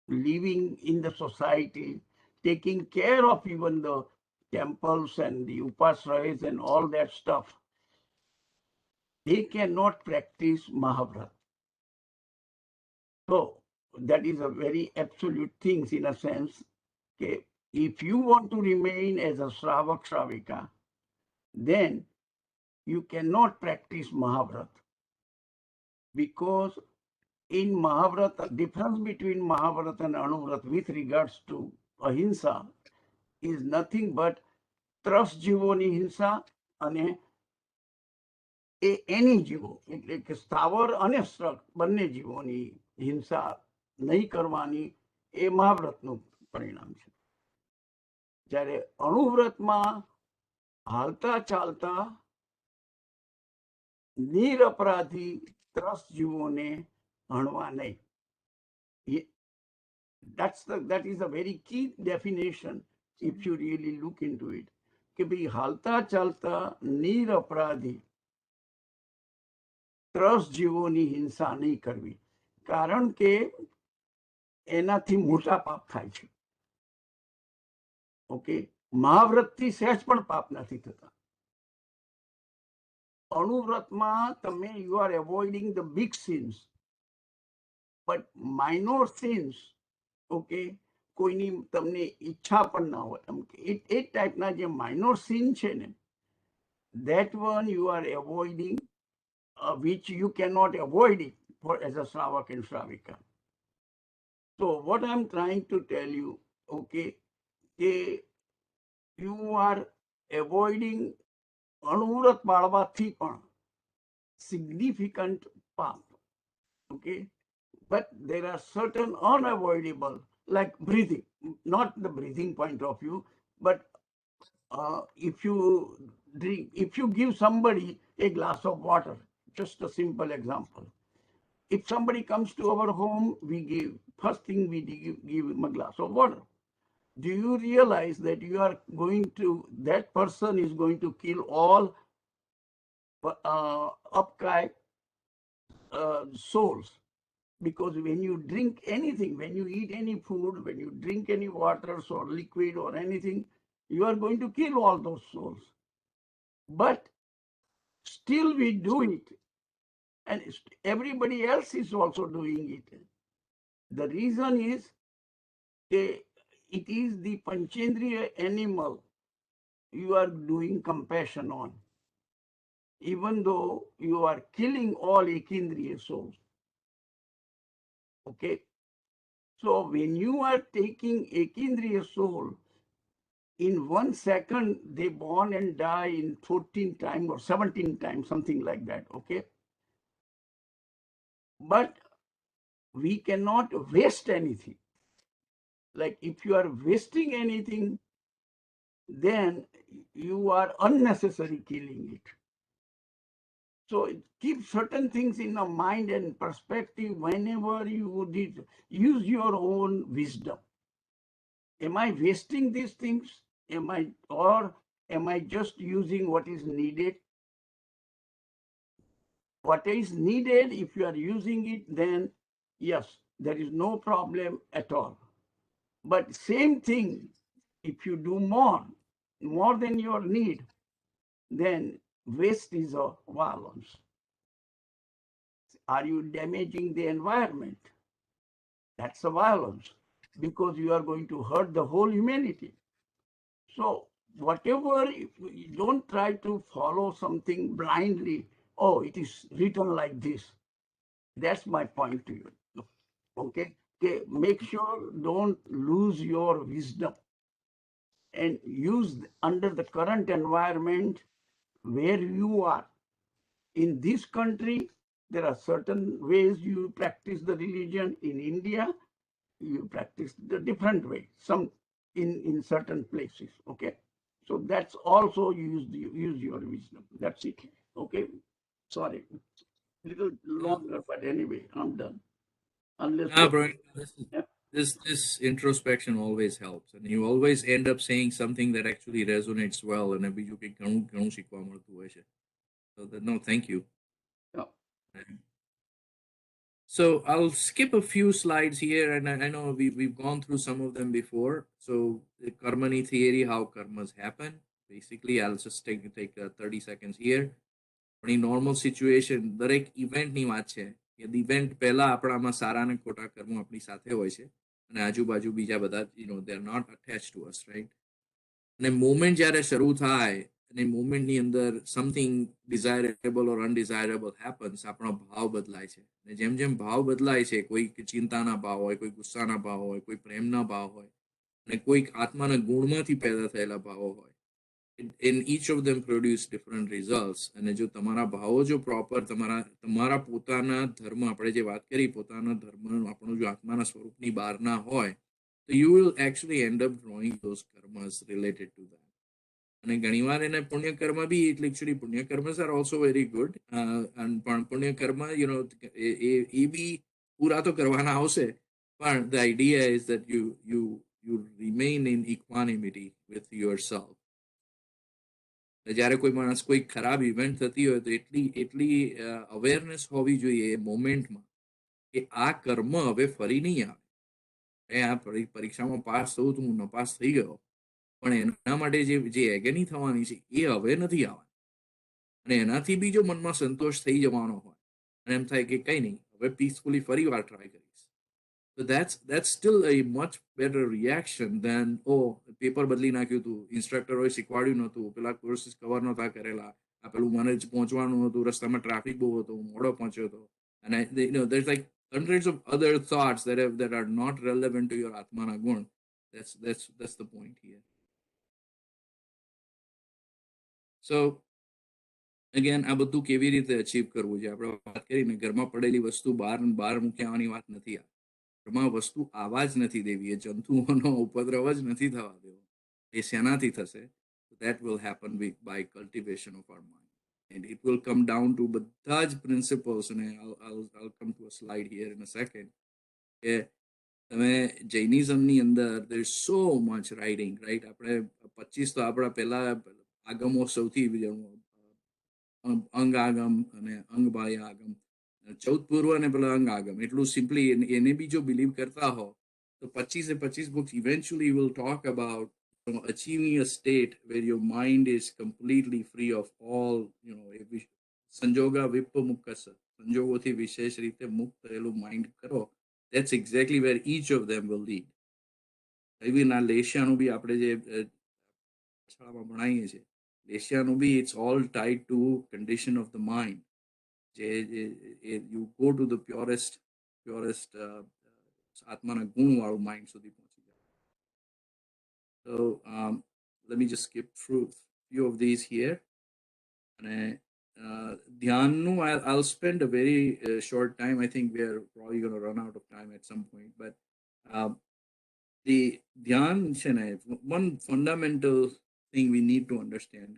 living in the society, taking care of even the temples and the upasrayas and all that stuff, they cannot practice Mahavrat. So that is a very absolute thing in a sense. Okay, if you want to remain as a Shravak Shravika, then you cannot practice Mahavrat. Because in Mahavrat, the difference between Mahavrat and Anuvrat with regards to ahimsa is nothing but ત્રસ જીવોની હિંસા અને any જીવો એટલે કે સ્થાવર અને struck બંને જીવોની હિંસા નહીં કરવાની એ મહાવ્રતનું પરિણામ છે. જ્યારે અણુવ્રતમાં હાલતા ચાલતા નિરપરાધી ત્રસ જીવોને હણવા નહીં. That is a very key definition if you really look into it. કે ભાઈ હાલતા ચાલતા નિરપરાધી ત્રસ જીવોની હિંસા નહીં કરવી, કારણ કે એનાથી મોટા પાપ થાય છે. ઓકે, મહાવ્રતથી સહેજ પણ પાપ નથી થતા. અણુવ્રતમાં તમે you are avoiding the big sins, but minor sins, okay, કોઈની તમને ઈચ્છા પણ ના હોય એ ટાઈપના જે માઇનોર સીન છે ને, that one you are avoiding, which you cannot avoid it for as a Shravak and Shravika. So what I'm trying to tell you, okay, you are avoiding અણુવ્રત પાળવાથી પણ significant પાપ, okay, but there are certain unavoidable, like breathing, not the breathing point of view, but if you give somebody a glass of water, just a simple example. If somebody comes to our home, first thing we give him a glass of water. Do you realize that that person is going to kill all upkai souls? Because when you drink anything, when you eat any food, when you drink any waters or liquid or anything, you are going to kill all those souls. But still we do it, and everybody else is also doing it. The reason is it is the Panchendriya animal you are doing compassion on, even though you are killing all Ekindriya souls. Okay, so when you are taking Ekindriya soul, in 1 second they born and die in 14 times or 17 times, something like that. Okay, but we cannot waste anything. Like if you are wasting anything, then you are unnecessarily killing it. So keep certain things in your mind and perspective whenever you use your own wisdom. Am I wasting these things? Or am I just using what is needed? What is needed, if you are using it, then yes, there is no problem at all. But same thing, if you do more than your need, then waste is a violence. Are you damaging the environment? That's a violence, because you are going to hurt the whole humanity. So whatever, you don't try to follow something blindly. Oh, it is written like this. That's my point to you. Okay. Okay. Make sure don't lose your wisdom and use under the current environment where you are. In this country, there are certain ways you practice the religion. In India, you practice the different way. Some in certain places. Okay. So that's also use your wisdom. That's it. Okay. Sorry. Little longer, but anyway, I'm done. Unless Nah, you bro, yeah. this introspection always helps, and you always end up saying something that actually resonates well, and બીજું કંઈક ઘણું શીખવા મળતું હોય છે. So no, thank you. Yeah. So I'll skip a few slides here, and I know we've gone through some of them before. So the karmani theory, how karmas happen. Basically, I'll just take 30 seconds here. પણ એ normal situation દરેક ઇવેન્ટની વાત છે કે event પહેલા આપણામાં સારા અને ખોટા કર્મો આપણી સાથે હોય છે અને આજુબાજુ બીજા બધા they are not attach to us, right? અને મોમેન્ટ જ્યારે શરૂ થાય અને મોમેન્ટની અંદર something desirable or undesirable happens, આપણો ભાવ બદલાય છે. અને જેમ જેમ ભાવ બદલાય છે, કોઈ ચિંતાના ભાવ હોય, કોઈ ગુસ્સાના ભાવ હોય, કોઈ પ્રેમના ભાવ હોય, અને કોઈક આત્માના ગુણમાંથી પેદા થયેલા ભાવો હોય. In each of them produce different results. અને જો તમારા ભાવો જો પ્રોપર તમારા પોતાના ધર્મ, આપણે જે વાત કરી પોતાના ધર્મ આપણું જો આત્માના સ્વરૂપની બહારના હોય, તો you will actually end up drawing those karmas related to that. અને ઘણીવાર એને પુણ્યકર્મ બી એટલે એકચ્યુઅલી પુણ્યકર્મસ આર ઓલ્સો વેરી ગુડ, પણ પુણ્યકર્મ એ બી પૂરા તો કરવાના આવશે, પણ the idea is that you remain in equanimity with yourself. જ્યારે કોઈ માણસ કોઈ ખરાબ ઇવેન્ટ થતી હોય તો એટલી અવેરનેસ હોવી જોઈએ એ મોમેન્ટમાં કે આ કર્મ હવે ફરી નહીં આવે. આ પરીક્ષામાં પાસ થવું તો હું નપાસ થઈ ગયો, પણ એના માટે જે એગેની થવાની છે એ હવે નથી આવવાની. અને એનાથી બી જો મનમાં સંતોષ થઈ જવાનો હોય અને એમ થાય કે કંઈ નહીં, હવે પીસફુલી ફરી વાર ટ્રાય કરીશ. So that's still a much better reaction than, oh, paper બદલી નાખ્યું હતું, ઇન્સ્ટ્રક્ટરોએ શીખવાડ્યું નહોતું, પેલા કોર્સીસ કવર નહોતા કરેલા, આ પેલું મને જ પહોંચવાનું હતું, રસ્તામાં ટ્રાફિક બહુ હતો, હું મોડો પહોંચ્યો હતો. And there's like hundreds of other thoughts that are not relevant to your atmana gun. That's the point here. So again, આ બધું કેવી રીતે અચીવ કરવું છે? આપણે વાત કરીને ઘરમાં પડેલી વસ્તુ બહાર મૂકી આવવાની વાત નથી. ઘરમાં વસ્તુ આવવા જ નથી દેવી, એ જંતુઓનો ઉપદ્રવ જ નથી થવા દેવો. એ શેનાથી થશે? That will happen by cultivation of our mind. And it will come down to બધા જ principles, and I'll come to a slide here in a second. કે તમે જૈનિઝમની અંદર there is so much writing, right? આપણે 25 તો આપણા પહેલા આગમો સૌથી અંગ આગમ અને અંગ બાહ્ય આગમ, 14 પૂર્વ અને પેલા અંગ આગમ, એટલું સિમ્પલી એને બી જો બિલીવ કરતા હો તો 25 books eventually will talk about achieving a state where your mind is completely free of all, સંજોગા વિપમુક્કસ, સંજોગોથી વિશેષ રીતે મુક્ત થયેલું માઇન્ડ કરો. That's exactly where each of them will lead. Even આ લેશિયાનું બી આપણે જે શાળામાં ભણાવીએ છીએ, લેશિયાનું બી it's all tied to condition of the mind. You go to the purest આત્માના ગુણવાળું માઇન્ડ સુધી પહોંચી જાય. So let me just skip through a few of these here. અને ધ્યાનનું I'll spend a very short time. I think we are probably going to run out of time at some point, but the dhyan, one fundamental thing we need to understand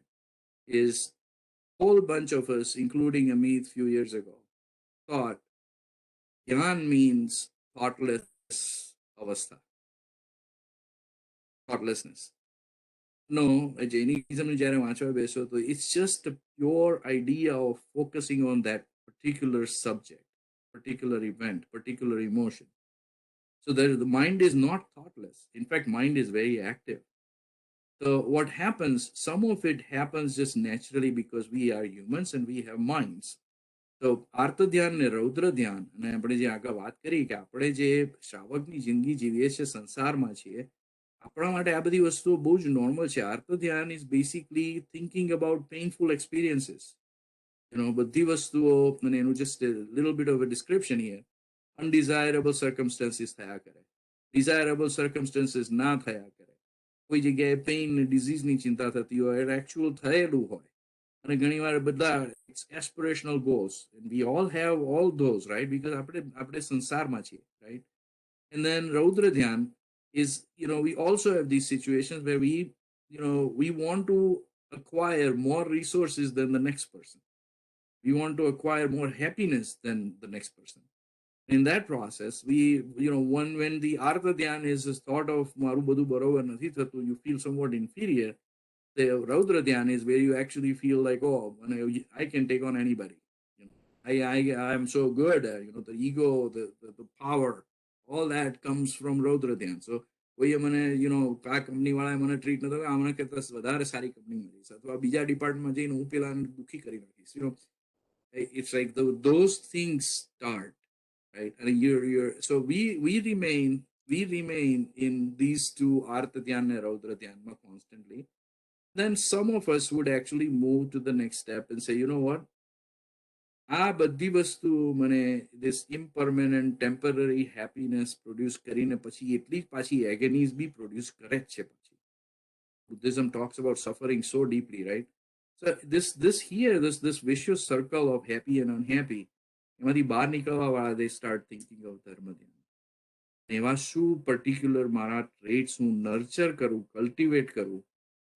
is a whole bunch of us, including Amit a few years ago, thought dhyan means thoughtless avastha, thoughtlessness. No, Jainism જ્યારે વાંચવા બેસો તો it's just a pure idea of focusing on that particular subject, particular event, particular emotion. So the mind is not thoughtless. In fact, mind is very active. So what happens, some of it happens just naturally because we are humans and we have minds. So આર્ત ધ્યાન ને રૌદ્ર ધ્યાન, અને આપણે જે આગળ વાત કરી કે આપણે જે શ્રાવકની જિંદગી જીવીએ છીએ, સંસારમાં છીએ, આપણા માટે આ બધી વસ્તુઓ બહુ જ નોર્મલ છે. આર્ત ધ્યાન is basically thinking about painful experiences. બધી વસ્તુઓ, અને એનું just little bit of a description here. Undesirable circumstances થયા કરે, ડિઝાયરેબલ સર્કમસ્ટન્સીસ ના થયા કરે, કોઈ જગ્યાએ પેઇન ડિઝીઝની ચિંતા થતી હોય, એકચ્યુઅલ થયેલું હોય. અને ઘણી વાર બધા aspirational goals, we all have all those, right? Because આપણે સંસારમાં છીએ, right? And then Raudra Dhyan is, we also have these situations where we want to acquire more resources than the next person. We want to acquire more happiness than the next person. In that process, when the Artha Dhyan is this thought of Maru Badu Barovar Nathi Thatu, you feel somewhat inferior. The Raudra Dhyan is where you actually feel like, oh, I can take on anybody. I am so good. The ego, the power, all that comes from Raudra Dhyan. So કોઈએ મને આ કંપનીવાળાએ મને treat નતો કર્યો, મને કરતા વધારે સારી કંપની મળીશ, અથવા બીજા ડિપાર્ટમેન્ટમાં જઈને હું પેલાને દુઃખી કરી નાખીશ. It's like those things start, right? And so we remain in these two, Artha Dhyan and Raudra Dhyan, constantly. Then some of us would actually move to the next step and say, you know what, આ બધી વસ્તુ મને this impermanent temporary happiness produce કરીને પછી એટલી પાછી agonies બી produce કરે જ છે. પછી Buddhism talks about suffering so deeply, right? So this vicious circle of happy and unhappy, એમાંથી બહાર નિકળવા વાળા they start thinking of dharma dhyan. એવા શું particular મારા traits હું nurture કરું, cultivate કરું,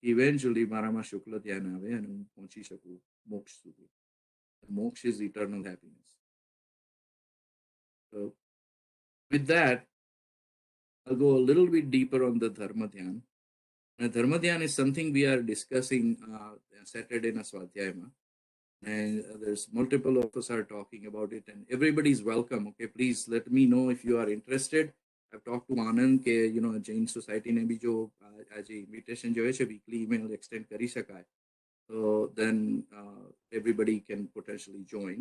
eventually મારામાં શુક્લ ધ્યાન આવે અને હું પહોંચી શકું મોક્ષ સુધી. Moksha is eternal happiness. So with that, I'll go a little bit deeper on the Dharma Dhyan. And Dharma Dhyan is something we are discussing Saturday in Swadhyayama. And there's multiple of us are talking about it, and everybody's welcome. Okay, please let me know if you are interested. I've talked to Anand ke Jain Society ne bhi jo as a invitation jo hai weekly email extend kari shakaય. So then everybody can potentially join.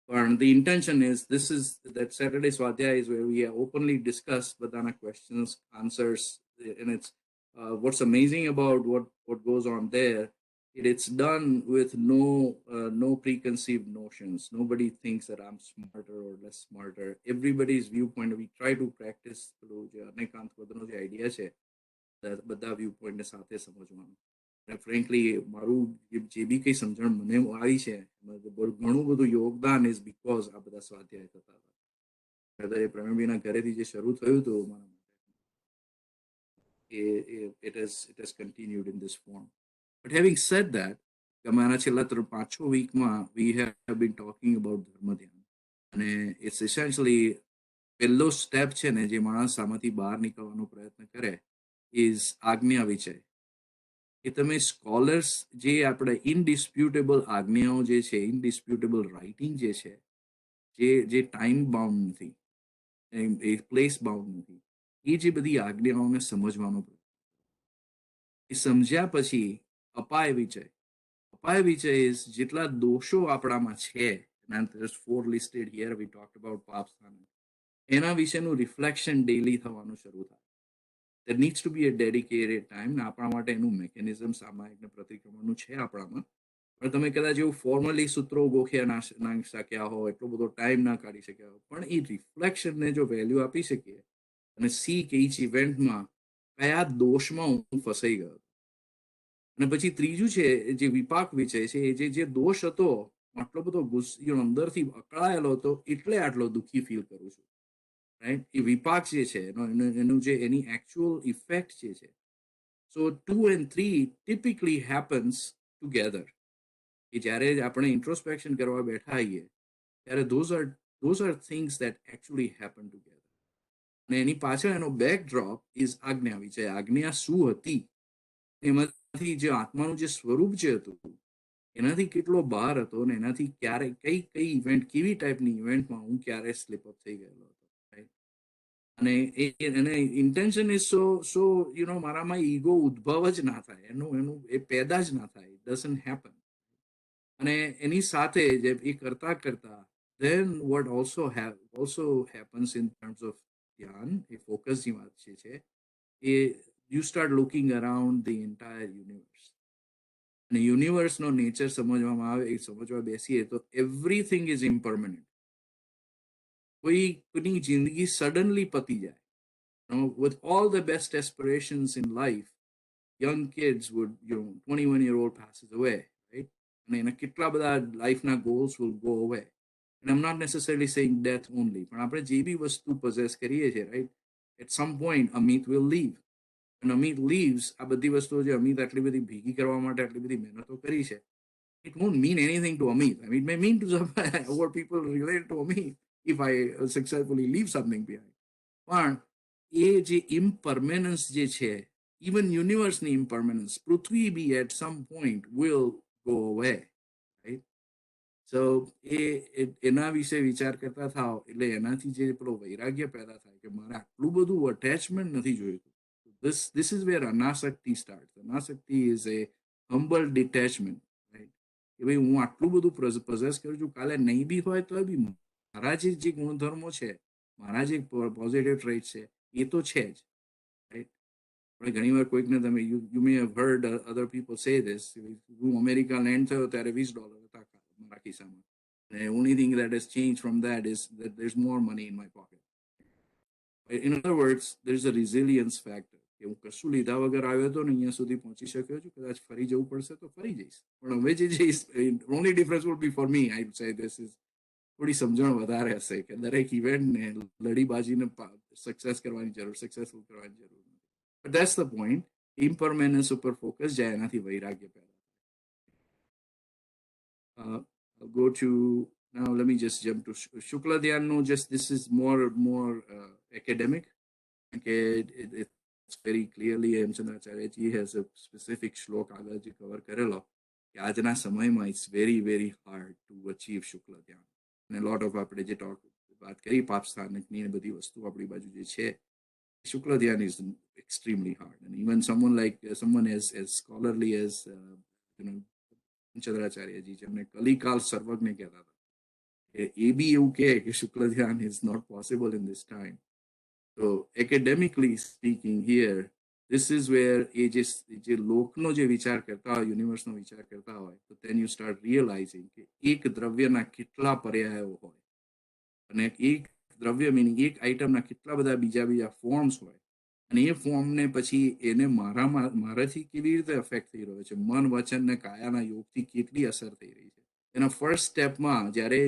And the intention is that Saturday Swadhyaya is where we openly discuss Vedana questions, answers, and it's what's amazing about what goes on there. It's done with no preconceived notions. Nobody thinks that I'm smarter or less smarter. Everybody's viewpoint. We try to practice the idea that બધા viewpoint ને સાથે સમજવાનું. Frankly, મારું જે બી કંઈ સમજણ મને આવી છે, ઘણું બધું યોગદાન is because આ બધા સ્વાધ્યાય થતા હતા. પ્રવીણભાઈના ઘરેથી જે શરૂ થયું હતું મારા માટે, it has continued in this form. But having said that, અમારા છેલ્લા 5-6 વીકમાં we have been talking about ધર્મ ધ્યાન, અને it's essentially પહેલો સ્ટેપ છે ને જે માણસ આમાંથી બહાર નીકળવાનો પ્રયત્ન કરે is આજ્ઞા વિચય. કે તમે સ્કોલર્સ જે આપણે ઇનડિસ્પ્યુટેબલ આજ્ઞાઓ જે છે, ઇનડિસ્પ્યુટેબલ રાઇટિંગ જે છે, જે ટાઈમ બાઉન્ડ નથી, એ પ્લેસ બાઉન્ડ નથી, એ જે બધી આજ્ઞાઓને સમજવાનો પ્રયત્ન. એ સમજ્યા પછી અપાય વિચય. અપાય વિચય ઇઝ જેટલા દોષો આપણામાં છે, and there's 4 listed here, we talked about પાપસ્થાન, એના વિશેનું રિફ્લેક્શન ડેલી થવાનું શરૂ થાય. There needs to be a dedicated time. આપણા માટે એનું મેકેનિઝમ સામાયિક ને પ્રતિક્રમણનું છે આપણામાં. પણ તમે કદાચ એવું ફોર્મલી સૂત્રો ગોખ્યા ના શક્યા હો, એટલો બધો ટાઈમ ના કાઢી શક્યા હો, પણ એ રિફ્લેક્શનને જો વેલ્યુ આપી શકીએ અને સી કે each ઇવેન્ટમાં કયા દોષમાં હું ફસાઈ ગયો. અને પછી ત્રીજું છે જે વિપાક વિષય છે, જે દોષ હતો, આટલો બધો અંદરથી અકળાયેલો હતો, એટલે આટલો દુઃખી ફીલ કરું છું, રાઈટ? એ વિપાક જે છે એનું જે એની actual effect જે છે. So 2 and 3 typically happens together. કે જ્યારે આપણે introspection કરવા બેઠા આવીએ ત્યારે those are things that actually happen together. અને એની પાછળ એનો backdrop is આજ્ઞા વિષય. આજ્ઞા શું હતી, એમાંથી જે આત્માનું જે સ્વરૂપ જે હતું એનાથી કેટલો બહાર હતો, અને એનાથી ક્યારે કઈ ઇવેન્ટ, કેવી ટાઈપની ઇવેન્ટમાં હું ક્યારે સ્લીપ અપ થઈ ગયેલો હતો. અને ઇન્ટેન્શન ઇઝ સો મારામાં ઈગો ઉદ્ભવ જ ના થાય, એનું એ પેદા જ ના થાય, ઇટ ડઝન્ટ હેપન. અને એની સાથે જે એ કરતા then what also happens in terms of ધ્યાન, એ ફોકસની વાત છે, એ you start looking around the entire universe. And the universe no nature સમજવામાં આવે, સમજવા બેસીએ તો everything is impermanent. કોઈની જિંદગી suddenly પતી જાય. With all the best aspirations in life, young kids would, 21-year-old passes away, right? And in a kitla bada life na goals will go away. And I'm not necessarily saying death only, but આપણે જે બી વસ્તુ possess કરીએ છીએ, right? At some point, Amit will leave. And Amit leaves, આ બધી વસ્તુઓ જે અમિત આટલી બધી ભેગી કરવા માટે આટલી બધી મહેનતો કરી છે, it won't mean anything to Amit. I mean, it may mean to some or people related to Amit if I successfully leave something behind. પણ એ જે impermanence જે છે, even universeની impermanence, Prithvi B at some point will go away, right? So એના વિશે વિચાર કરતા થાવ એટલે એનાથી જે પેલો વૈરાગ્ય પેદા થાય કે મારે આટલું બધું attachment નથી જોઈતું. This is where anasakti starts. Anasakti is a humble detachment, right? કે ભાઈ હું આટલું બધું possess કરું છું, કાલે નહીં બી હોય તો બી મારા જે ગુણધર્મો છે, મારા જે પોઝિટિવ ટ્રેટ છે એ તો છે જ, રાઈટ? પણ ઘણીવાર કોઈકને તમે you may have heard other people say this, હું અમેરિકા લેન્ડ થયો ત્યારે $20 હતા મારા ખિસ્સામાં. The only thing that has changed from that is that there's more money in my pocket. In other words, there's a resilience factor. કે હું કશું લીધા વગર આવ્યો હતો ને અહીંયા સુધી પહોંચી શક્યો છું, કદાચ ફરી જવું પડશે તો ફરી જઈશ, પણ હવે જે જઈશ, only difference would be for me, I would say this is થોડી સમજણ વધારે હશે કે દરેક ઇવેન્ટને લડીબાજીને સક્સેસ કરવાની જરૂર, સક્સેસફુલ કરવાની જરૂર નથી. But that's the point. Impermanence ઉપર ફોકસ જાય એનાથી વૈરાગ્ય પેદા થાય. I'll go to now. Let me just jump to Shukla Dhyanno. Just this is more academic. Okay, it's very clearly Hemchandracharyaji has a specific shlok આગળ જે cover કરેલો કે આજના સમયમાં it's very very hard to achieve Shukla Dhyan. And a lot of આપણે જે વાત કરી પાપ સ્થાનકની ને બધી વસ્તુ આપણી બાજુ જે છે, Shukla Dhyan is extremely hard. And even someone as scholarly as Hemchandracharyaji, જેમને કલિકાલ સર્વજ્ઞ કહેતા હતા, એ બી એવું કહે કે Shukla Dhyan is not possible in this time. So academically speaking here, this is where જે લોકનો જે વિચાર કરતા હોય, યુનિવર્સનો વિચાર કરતા હોય, તો then you start realizing કે એક દ્રવ્યના કેટલા પર્યાયો હોય, અને એક દ્રવ્ય મીનિંગ એક આઈટમના કેટલા બધા બીજા ફોર્મ્સ હોય, અને એ ફોર્મને પછી એને મારાથી કેવી રીતે અફેક્ટ થઈ રહ્યો છે, મન વચન ને કાયાના યોગથી કેટલી અસર થઈ રહી છે. એના ફર્સ્ટ સ્ટેપમાં જ્યારે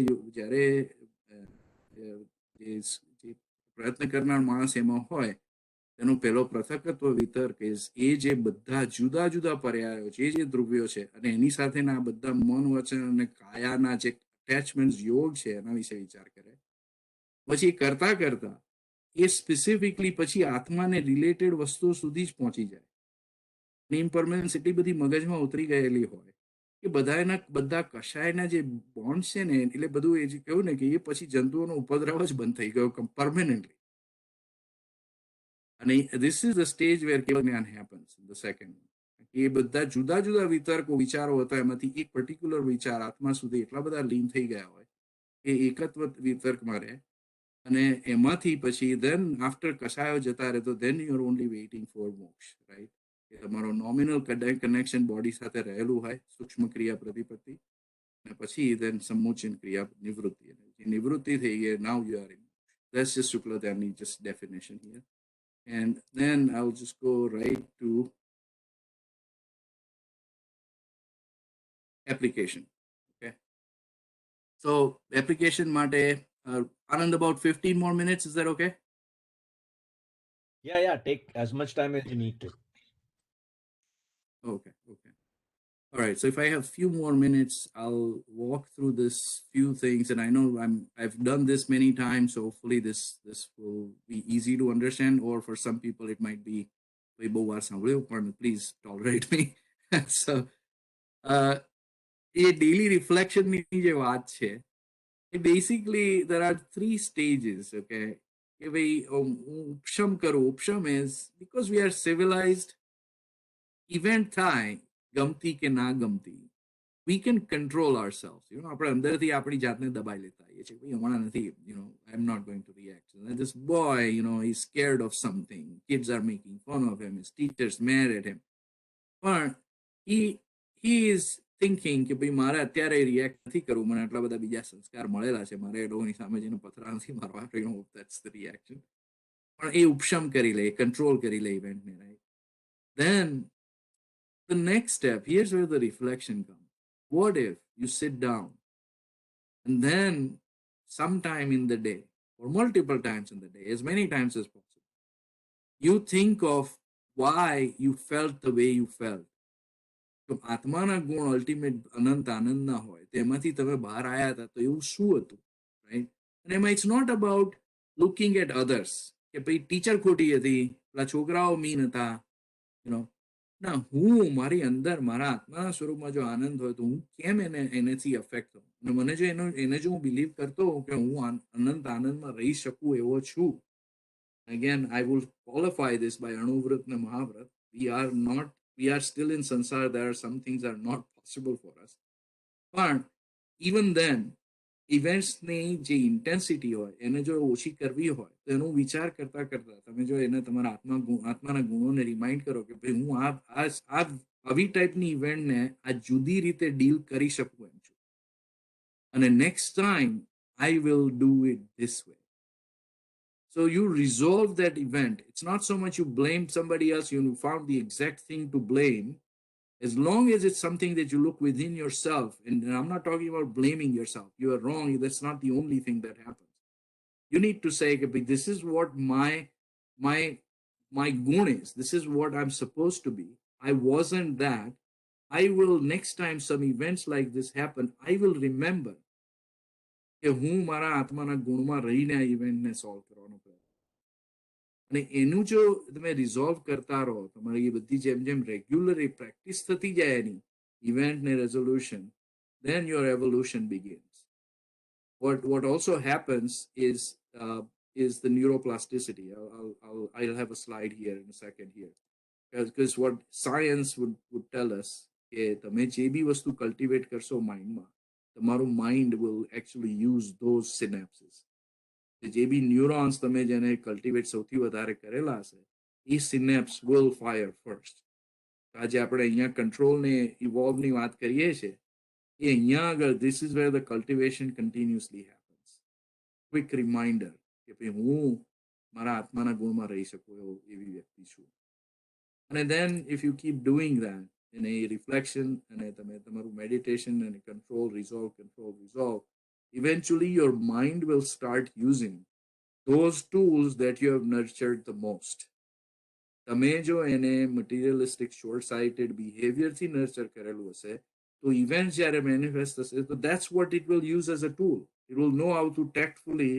પ્રયત્ન કરનાર માણસ એમાં હોય, તેનો પહેલો પૃથકત્વ વિતર્ક એ જે બધા જુદા જુદા પર્યાયો છે, જે દ્રવ્યો છે, અને એની સાથેના બધા મન વચન અને કાયાના જે અટેચમેન્ટ યોગ છે એના વિશે વિચાર કરે. પછી કરતા કરતા એ સ્પેસિફિકલી પછી આત્માને રિલેટેડ વસ્તુઓ સુધી જ પહોંચી જાય. ઇમ્પરમેનન્સ એટલી બધી મગજમાં ઉતરી ગયેલી હોય કે બધા કશાયના જે બોન્ડ છે ને, એટલે બધું એ જે કહ્યું ને કે એ પછી જંતુઓનો ઉપદ્રવ જ બંધ થઈ ગયો પરમેનન્ટલી. અને this is the stage where કેવલ જ્ઞાન happens in the second. એ બધા જુદા જુદા વિચારો હતા, એમાંથી એક પર્ટિક્યુલર વિચાર આત્મા સુધી એટલા બધા લીન થઈ ગયા હોય કે એકત્વ વિતર્કમાં રહે, અને એમાંથી પછી then after કસાયો જતા રહે તો then you are only waiting for મોક્ષ, right? કે તમારો નોમિનલ કનેક્શન બોડી સાથે રહેલું હોય, સૂક્ષ્મ ક્રિયા પ્રતિપત્તિ, અને પછી then સમોચન ક્રિયા નિવૃત્તિ. નિવૃત્તિ થઈ ગઈ, now you are in. That's just Shukla Dhyan's just definition here. And then I'll just go right to application. Okay. So application mate, Anand, about 15 more minutes. Is that okay? Yeah. Take as much time as you need to. Okay. All right. So if I have a few more minutes, I'll walk through this few things. And I know I've done this many times, so hopefully this will be easy to understand. Or for some people, it might be please tolerate me. So, a daily reflection je vaat che. Basically, there are 3 stages. Okay. Upsham karo. Upsham is because we are civilized. Event થાય ગમતી કે ના ગમતી, we can control ourselves. આપણે અંદરથી આપણી જાતને દબાઈ લેતા હોઈએ છીએ, ભાઈ હમણાં નથી, I'm not going to react. And this boy, he's scared of something. Kids are making fun of him. His teachers mad at him. પણ he is thinking કે ભાઈ મારે અત્યારે રિએક્ટ નથી કરવું, મને આટલા બધા બીજા સંસ્કાર મળેલા છે, મારે એ લોકોની સામે જઈને પથરા નથી મારવા. That's the reaction. પણ એ ઉપશમ કરી લે, કંટ્રોલ કરી લે ઇવેન્ટને, right? Then the next step, here's where the reflection comes. What if you sit down and then sometime in the day, or multiple times in the day, as many times as possible, you think of why you felt the way you felt. તો આત્માના ગુણ ultimate અનંત આનંદના હોય, તેમાંથી તમે બહાર આવ્યા હતા તો એવું શું હતું, રાઈટ? અને એમાં it's not about looking at others કે ભાઈ ટીચર ખોટી હતી, પેલા છોકરાઓ મીન હતા, ના, હું મારી અંદર મારા આત્માના સ્વરૂપમાં જો આનંદ હોય તો હું કેમ એનેથી અફેક્ટ થઉં? અને મને જો એને જો હું બિલીવ કરતો હોઉં કે હું અનંત આનંદમાં રહી શકું એવો છું. Again, I will qualify this by Anuvrat and Mahavrat. We are still in sansar. There are some things that are not possible for us. But even then, events ની જે ઇન્ટેન્સિટી હોય એને જો ઓછી કરવી હોય તો એનો વિચાર કરતા કરતા તમે જો એને તમારા આત્માના ગુણોને રિમાઇન્ડ કરો કે ભાઈ હું આવી ટાઈપની ઇવેન્ટને આ જુદી રીતે ડીલ કરી શકું એમ છું, અને next time I will do it this way. So you resolve that event. It's not so much you blame somebody else, you found the exact thing to blame. As long as it's something that you look within yourself, and I'm not talking about blaming yourself. You are wrong. That's not the only thing that happens. You need to say, this is what my gun is. This is what I'm supposed to be. I wasn't that. I will, next time some events like this happen, I will remember કે હું મારા આત્માના ગુણમાં રહીને આ ઇવેન્ટને solve કરવાનો પ્રયત્ન. અને એનું જો તમે રિઝોલ્વ કરતા રહો, તમારી એ બધી જેમ રેગ્યુલર પ્રેક્ટિસ થતી જાય એની ઇવેન્ટ ને resolution, then your evolution begins. What also happens is the neuroplasticity. I'll have a slide here in a second here, because what science would tell us કે તમે જે બી વસ્તુ કલ્ટિવેટ કરશો માઇન્ડમાં, તમારું mind will actually use those synapses. જે બી neurons તમે જેને cultivate સૌથી વધારે કરેલા હશે, એ સિનેપ્સ will fire first. આજે આપણે અહીંયા કંટ્રોલ ને ઇવોલ્વની વાત કરીએ છીએ, એ અહીંયા આગળ this is where the cultivation continuously happens. Quick reminder કે ભાઈ હું મારા આત્માના ગુણમાં રહી શકું એવી વ્યક્તિ છું. અને then if you keep doing that in a reflection and તમારું meditation and control, resolve, eventually your mind will start using those tools that you have nurtured the most. તમે જો એને મટીરિયલિસ્ટિક શોર્ટ સાઇટેડ બિહેવિયરથી નર્ચર કરેલું હશે તો event જ્યારે manifest થશે તો that's what it will use as a tool. It will know how to tactfully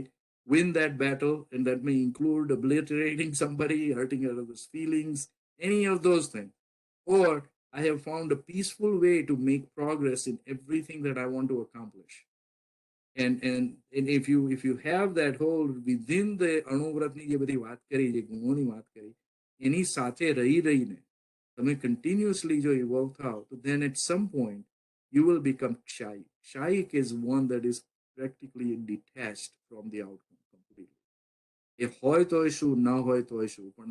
win that battle, and that may include obliterating somebody, hurting others' feelings, any of those things. Or I have found a peaceful way to make progress in everything that I want to accomplish. And if you have that hold within the અણુવ્રતની જે બધી વાત કરી, જે ગુણોની વાત કરી, એની સાથે રહીને તમે continuously જો evolve થાઓ, તો then at some point you will become kshayic. Kshayic is one that is practically detached from the outcome completely. એ હોય તો શું, ન હોય તો શું, પણ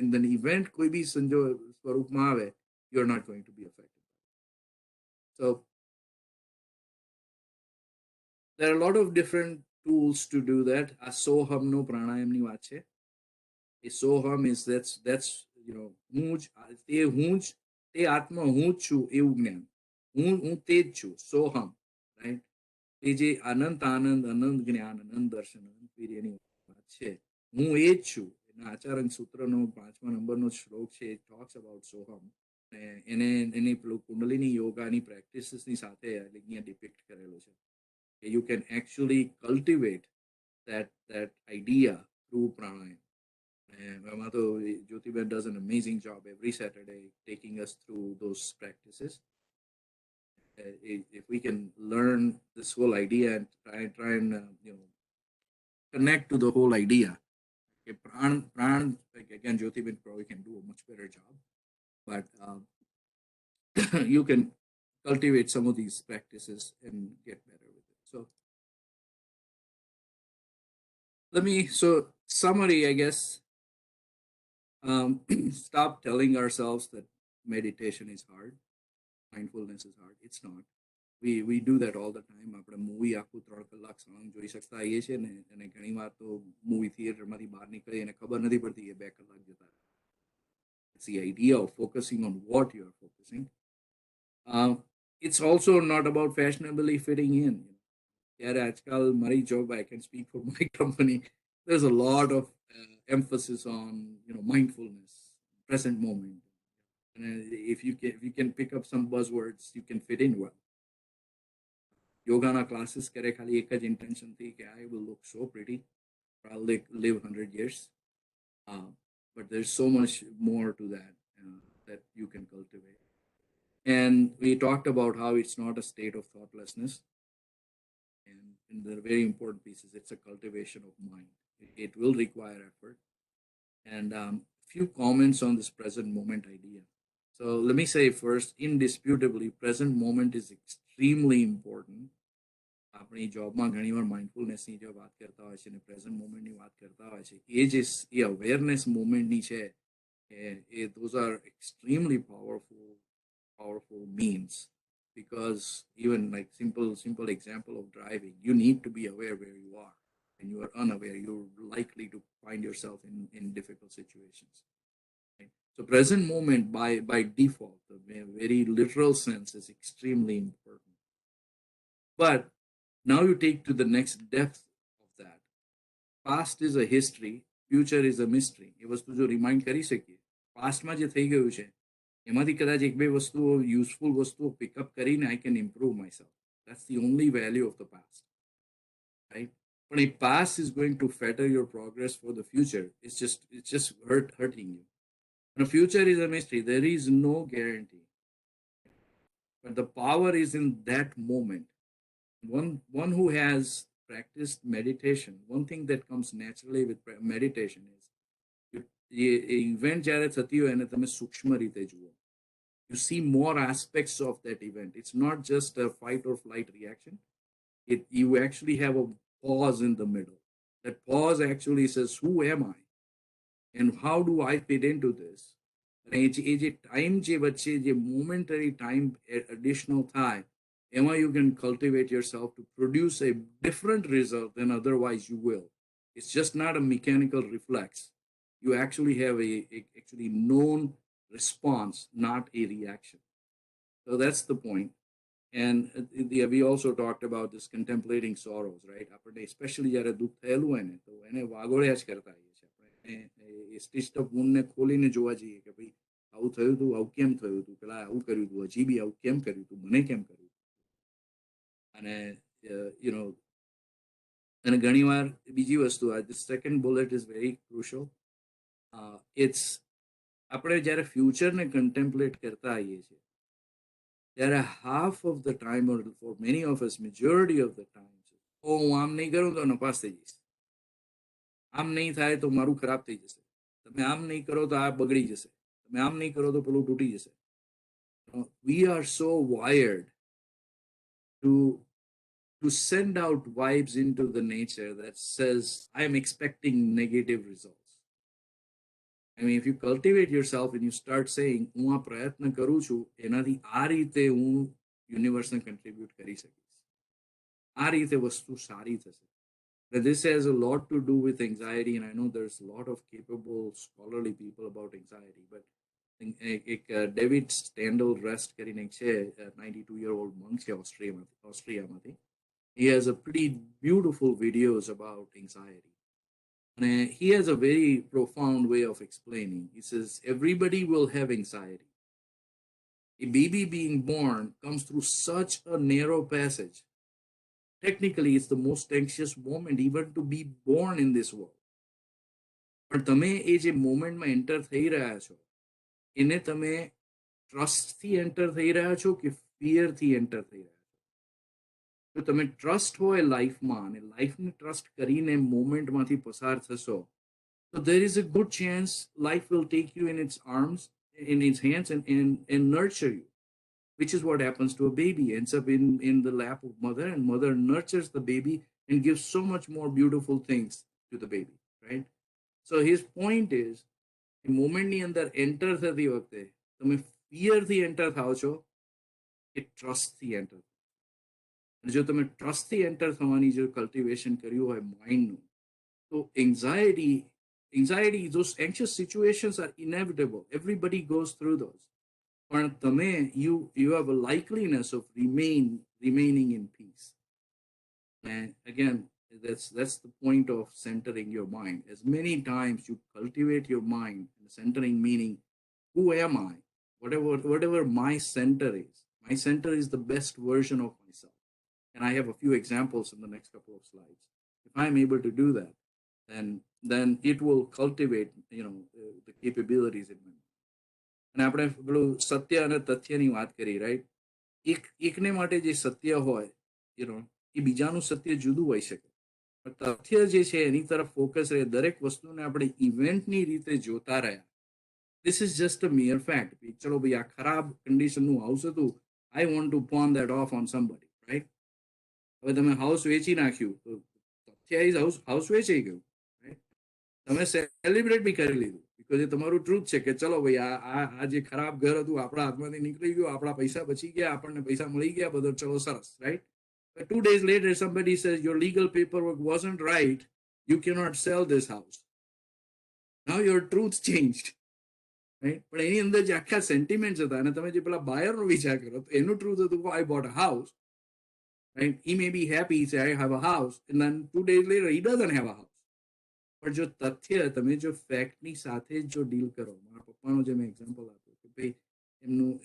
in the event કોઈ બી સ્વરૂપમાં આવે, you are not going to be affected. So there are a lot of different tools to do that. આ સોહમનો પ્રાણાયામની વાત છે. એ સોહમ is that's હું જ તે આત્મા હું જ છું એવું જ્ઞાન. હું તે જ છું, સોહમ, રાઈટ? એ જે અનંત આનંદ, અનંત જ્ઞાન, અનંત દર્શન, અનંત વીર્યની વાત છે, હું એ જ છું. એના આચારણ સૂત્રનો 5મા નંબરનો શ્લોક છે, it talks about સોહમ. એને પેલું કુંડલિની યોગાની પ્રેક્ટિસીસની સાથે અહીંયા ડિપિક્ટ કરેલું છે. You can actually cultivate that idea through pranayama. Jyotiben does an amazing job every Saturday taking us through those practices. If we can learn this whole idea and try and connect to the whole idea. Okay, pran, again, Jyotiben probably can do a much better job, but you can cultivate some of these practices and get better with it. So summary, I guess, stop telling ourselves that meditation is hard, mindfulness is hard. It's not. We do that all the time. આપણે movie આખું 3 કલાક સળંગ જોઈ શકતા આવીએ છીએ ને, અને ઘણી વાર તો મૂવી થિયેટરમાંથી બહાર નીકળી અને ખબર નથી પડતી એ 2 કલાક જતા. It's the idea of focusing on what you're focusing. It's also not about fashionably fitting in. Yeah, આજકાલ મારી job, I can speak for my company. There's a lot of emphasis on mindfulness, present moment. And if you can pick up some buzzwords, you can fit in well. Yoga classes kare khali ek જ intention thi કે I will look so pretty, I'll live 100 years. But there's so much more to that that you can cultivate. And we talked about how it's not a state of thoughtlessness. And the very important piece is it's a cultivation of mind. It will require effort. And a few comments on this present moment idea. So let me say first, indisputably, present moment is extremely important. આપણી જોબમાં ઘણીવાર માઇન્ડફુલનેસની જો વાત કરતા હોય છે ને present મોમેન્ટની વાત કરતા હોય છે, એ અવેરનેસ મોમેન્ટની છે, those are extremely powerful means, because even like simple example of driving, you need to be aware where you are. When you are unaware, you're likely to find yourself in difficult situations. Right? So present moment by default, the very literal sense, is extremely important. But now you take to the next depth of that. Past is a history, future is a mystery. એ વસ્તુ જો remind કરી શકીએ, પાસ્ટમાં જે થઈ ગયું છે એમાંથી કદાચ 1-2 વસ્તુઓ, યુઝફુલ વસ્તુઓ પિકઅપ કરીને I can improve myself. That's the only value of the past, right? But if past is going to fetter your progress for the future, it's just hurting you. And the future is a mystery. There is no guarantee. But the power is in that moment. One who has practiced meditation, one thing that comes naturally with meditation is event જ્યારે થતી હોય એને તમે સૂક્ષ્મ રીતે જુઓ. You see more aspects of that event. It's not just a fight or flight reaction. You actually have a pause in the middle. That pause actually says, who am I? And how do I fit into this? And A time જે વચ્ચે જે momentary time additional થાય, Emma, you can cultivate yourself to produce a different result than otherwise you will. It's just not a mechanical reflex. You actually have a actually known response, not a reaction. So that's the point. And we also talked about this contemplating sorrows, right? Especially જ્યારે દુઃખ થયેલું હોય ને, તો એને વાગોળ્યા જ કરતા હોઈએ છીએ. આપણે સ્ટિચ્ડ અપ વૂન્ડને ખોલીને જોવા જઈએ કે ભાઈ આવું થયું હતું, આવું કેમ થયું હતું, પેલા આવું કર્યું હતું, હજી બી આવું કેમ કર્યું હતું, મને કેમ કર્યું. અને અને ઘણીવાર બીજી વસ્તુ, the second bullet is very crucial. It's આપણે જ્યારે ફ્યુચરને કન્ટેમ્પલેટ કરતા આવીએ છીએ ત્યારે half of the time, or for many of us, majority of the time, હું આમ નહીં કરું તો નપાસ થઈ જઈશ, આમ નહીં થાય તો મારું ખરાબ થઈ જશે, તમે આમ નહીં કરો તો આ બગડી જશે, તમે આમ નહીં કરો તો પેલું તૂટી જશે. We are so wired to send out vibes into the nature that says, I am expecting negative results. I mean, if you cultivate yourself and you start saying, હું આ પ્રયત્ન કરું છું, એનાથી આ રીતે હું યુનિવર્સને contribute કરી શકીશ, આ રીતે વસ્તુ સારી થશે. This has a lot to do with anxiety, and I know there's a lot of capable scholarly people about anxiety, but David Standel Rest કરીને છે, 92-year-old monk છે ઓસ્ટ્રિયામાંથી. He has a pretty beautiful videos about anxiety. And he has a very profound way of explaining. He says, everybody will have anxiety. A baby being born comes through such a narrow passage. Technically, it's the most anxious moment even to be born in this world. But તમે એ જે મોમેન્ટમાં enter થઈ રહ્યા છો, એને તમે ટ્રસ્ટથી enter થઈ રહ્યા છો કે ફિયરથી એન્ટર થઈ રહ્યા છો? જો તમે ટ્રસ્ટ હોય લાઈફમાં અને લાઈફને ટ્રસ્ટ કરીને મોમેન્ટમાંથી પસાર થશો, so there is a good chance life will take you in its arms, in its hands, and nurture you. which is what happens to a baby. Ends up in the lap of mother, and mother nurtures the baby and gives so much more beautiful things to the baby, right? So his point is, moment ની અંદર enter થતી વખતે તમે fear થી enter થાવ છો કે trust થી એન્ટર. જો તમે ટ્રસ્ટ થી એન્ટર થવાની જો કલ્ટિવેશન કર્યું હોય માઇન્ડનું, તો anxiety, those anxious situations are inevitable. Everybody goes through those. But you have a likeliness of remaining in peace. And again, that's the point of centering your mind. As many times you cultivate your mind, centering meaning, who am I? Whatever my center is. My center is the best version of myself. And I have a few examples in the next couple of slides. If I'm able to do that, then it will cultivate, the capabilities in me. અને આપણે પેલું સત્ય અને તથ્યની વાત કરી, right? એકને માટે જે સત્ય હોય, એ બીજાનું સત્ય જુદું હોઈ શકે. પણ તથ્ય જે છે એની તરફ ફોકસ રહે. દરેક વસ્તુને આપણે ઇવેન્ટની રીતે જોતા રહ્યા. This is just a mere fact. ચલો ભાઈ, આ ખરાબ કન્ડિશનનું હાઉસ હતું. I want to pawn that off on somebody, right? હવે તમે હાઉસ વેચી નાખ્યું તો તથ્ય ઇઝ હાઉસ વેચાઈ ગયું, રાઈટ? તમે સેલિબ્રેટ બી કરી લીધું, બીકોઝ એ તમારું ટ્રુથ છે કે ચલો ભાઈ, આ જે ખરાબ ઘર હતું આપણા હાથમાંથી નીકળી ગયું, આપણા પૈસા બચી ગયા, આપણને પૈસા મળી ગયા, બધો ચલો સરસ, right? But 2 days later, somebody says your legal paperwork wasn't right. You cannot sell this house. Now your truth changed, right? પણ એની અંદર જે આખા સેન્ટિમેન્ટ્સ હતા અને તમે જે પેલા બાયરનો વિચાર કરો તો એનું ટ્રુથ હતું, I bought a house, right? He may be happy, say I have a house, and then 2 days later he doesn't have a house. પણ જો તથ્ય તમે જો ફેક્ટની સાથે જો ડીલ કરો, મારા પપ્પાનો જે મેં એક્ઝામ્પલ આપ્યું કે ભાઈ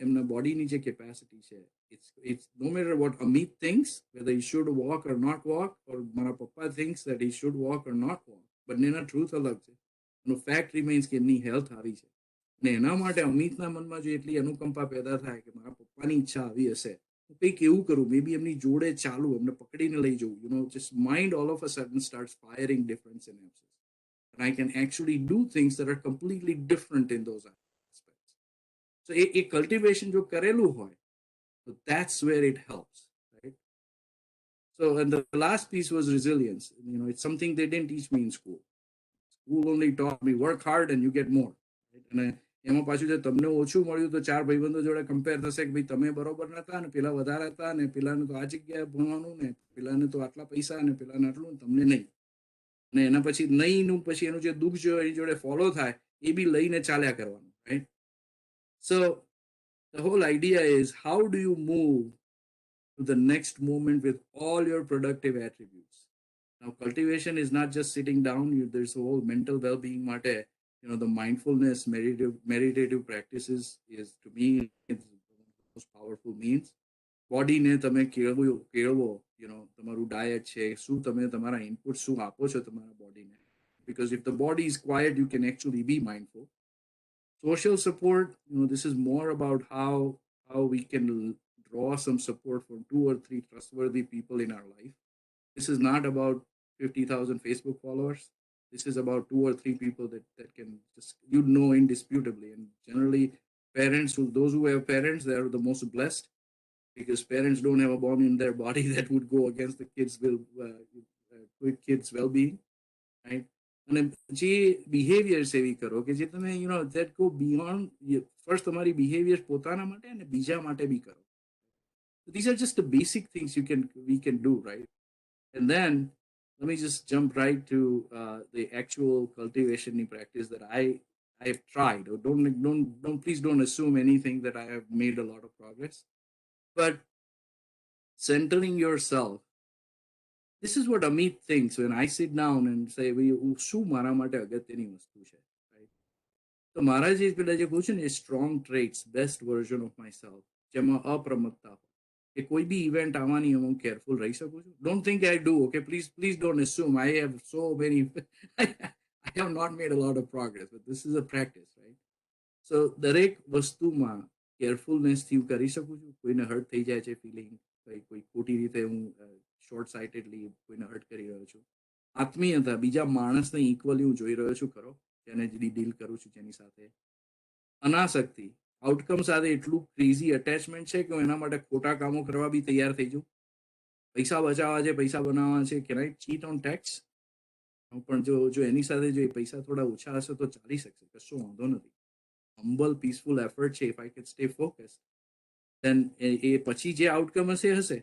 એમના બોડીની જે કેપેસિટી છે, it's no matter what Amit thinks, whether he should walk or not walk, or મારા પપ્પા thinks that he should walk or not walk, બંનેના ટ્રુથ અલગ છે. એનો ફેક્ટ રિમેન્સ કે એમની હેલ્થ આવી છે. અને એના માટે અમિતના મનમાં જો એટલી અનુકંપા પેદા થાય કે મારા પપ્પાની ઈચ્છા આવી હશે, હું કંઈક એવું કરું, મે બી એમની જોડે ચાલુ, એમને પકડીને લઈ જવું, just mind all of a sudden starts firing different synapses. And I can actually do things that are completely different in those aspects. So a cultivation jo karelu hoy, so that's where it helps, right? So, and the last piece was resilience. It's something they didn't teach me in school. School only taught me work hard and you get more, right? And એમાં પાછું જો તમને ઓછું મળ્યું તો ચાર ભાઈબંધો જોડે કમ્પેર થશે કે ભાઈ તમે બરોબર નતા ને પેલા વધારે હતા ને પેલાને તો આ જગ્યાએ ભણવાનું ને પેલાને તો આટલા પૈસા ને પેલાને આટલું, તમને નહીં. અને એના પછી નહીંનું પછી એનું જે દુઃખ જો એની જોડે ફોલો થાય એ બી લઈને ચાલ્યા કરવાનું, right? So the whole idea is, how do you move to the next moment with all your productive attributes? Now, cultivation is not just sitting down. There's a whole mental well-being mate. The mindfulness, meditative practices is, to me, it's the most powerful means. Body ne તમે કેળવો, તમારું diet છે, શું તમે તમારા input શું આપો છો તમારા બોડીને. Because if the body is quiet, you can actually be mindful. Social support, this is more about how we can draw some support from 2 or 3 trustworthy people in our life. This is not about 50,000 Facebook followers. This is about 2 or 3 people that can just, indisputably. And generally, parents, those who have parents, they are the most blessed, because parents don't have a bomb in their body that would go against the kids' well-being, right? અને જે બિહેવિયર્સ એવી કરો કે જે તમે that go beyond first તમારી behaviour પોતાના માટે અને બીજા માટે બી કરો. These are just the basic things we can do, right? And then let me just jump right to the actual cultivation practice that I have tried. Or please don't assume anything that I have made a lot of progress. But centering yourself, this is what Amit thinks when I sit down and say, શું મારા માટે અગત્યની વસ્તુ છે, right? તો મારા જે પેલા જે કહું છું ને, strong traits, best version of myself, જેમાં અપ્રમત્તા હોય, કે કોઈ બી ઇવેન્ટ આવવાની હું કેરફુલ રહી શકું છું. Don't think I do, okay? Please don't assume. I have so many I have not made a lot of progress, but this is a practice, right? So દરેક વસ્તુમાં કેરફુલનેસથી હું કરી શકું છું. કોઈને હર્ટ થઈ જાય છે ફિલિંગ, કોઈ ખોટી રીતે હું શોર્ટ સાઇટેડલી કોઈને હર્ટ કરી રહ્યો છું. આત્મીયતા, બીજા માણસને ઇક્વલી હું જોઈ રહ્યો છું ખરો, જેને ડીલ કરું છું જેની સાથે. અનાસક્તિ, આઉટકમ સાથે એટલું ક્રેઝી અટેચમેન્ટ છે કે એના માટે ખોટા કામો કરવા બી તૈયાર થઈ જાઉં. પૈસા બચાવવા છે, પૈસા બનાવવા છે, can I cheat on tax? પણ જો એની સાથે જો એ પૈસા થોડા ઓછા હશે તો ચાલી શકશે, કશો વાંધો નથી. હમ્બલ પીસફુલ એફર્ટ છે, if I can stay focused, then એ પછી જે આઉટકમ હશે હશે.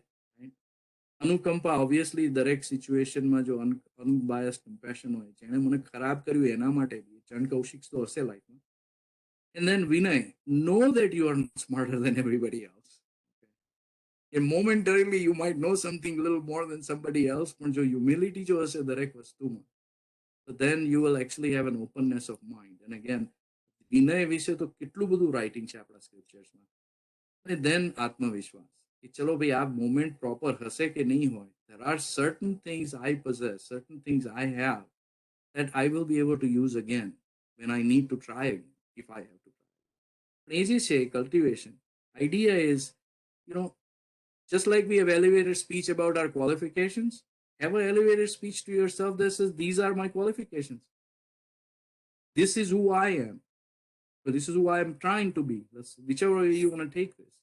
અનુકંપા ઓબ્વિયસલી દરેક સિચ્યુએશનમાં જો અનબાયસ કમ્પેશન હોય, જેણે મને ખરાબ કર્યું એના માટે બી ચણ કૌશિક તો હશે લાઈફમાં. And then Vinay, know that you are not smarter than everybody else. And momentarily you might know something a little more than somebody else, but jo humility jo hase darek vastuma, so then you will actually have an openness of mind. And again, Vinay વિશે તો કેટલું બધું writing છે આપણા scripturesમાં. And then આત્મવિશ્વાસ કે ચલો ભાઈ આ moment proper હશે કે નહીં હોય. There are certain things I possess, certain things I have that I will be able to use again when I need to try again, if I have to try. Easy say cultivation. Idea is, just like we have elevated speech about our qualifications, have an elevated speech to yourself that says, these are my qualifications. This is who I am. But this is who I am trying to be. That's whichever way you want to take this.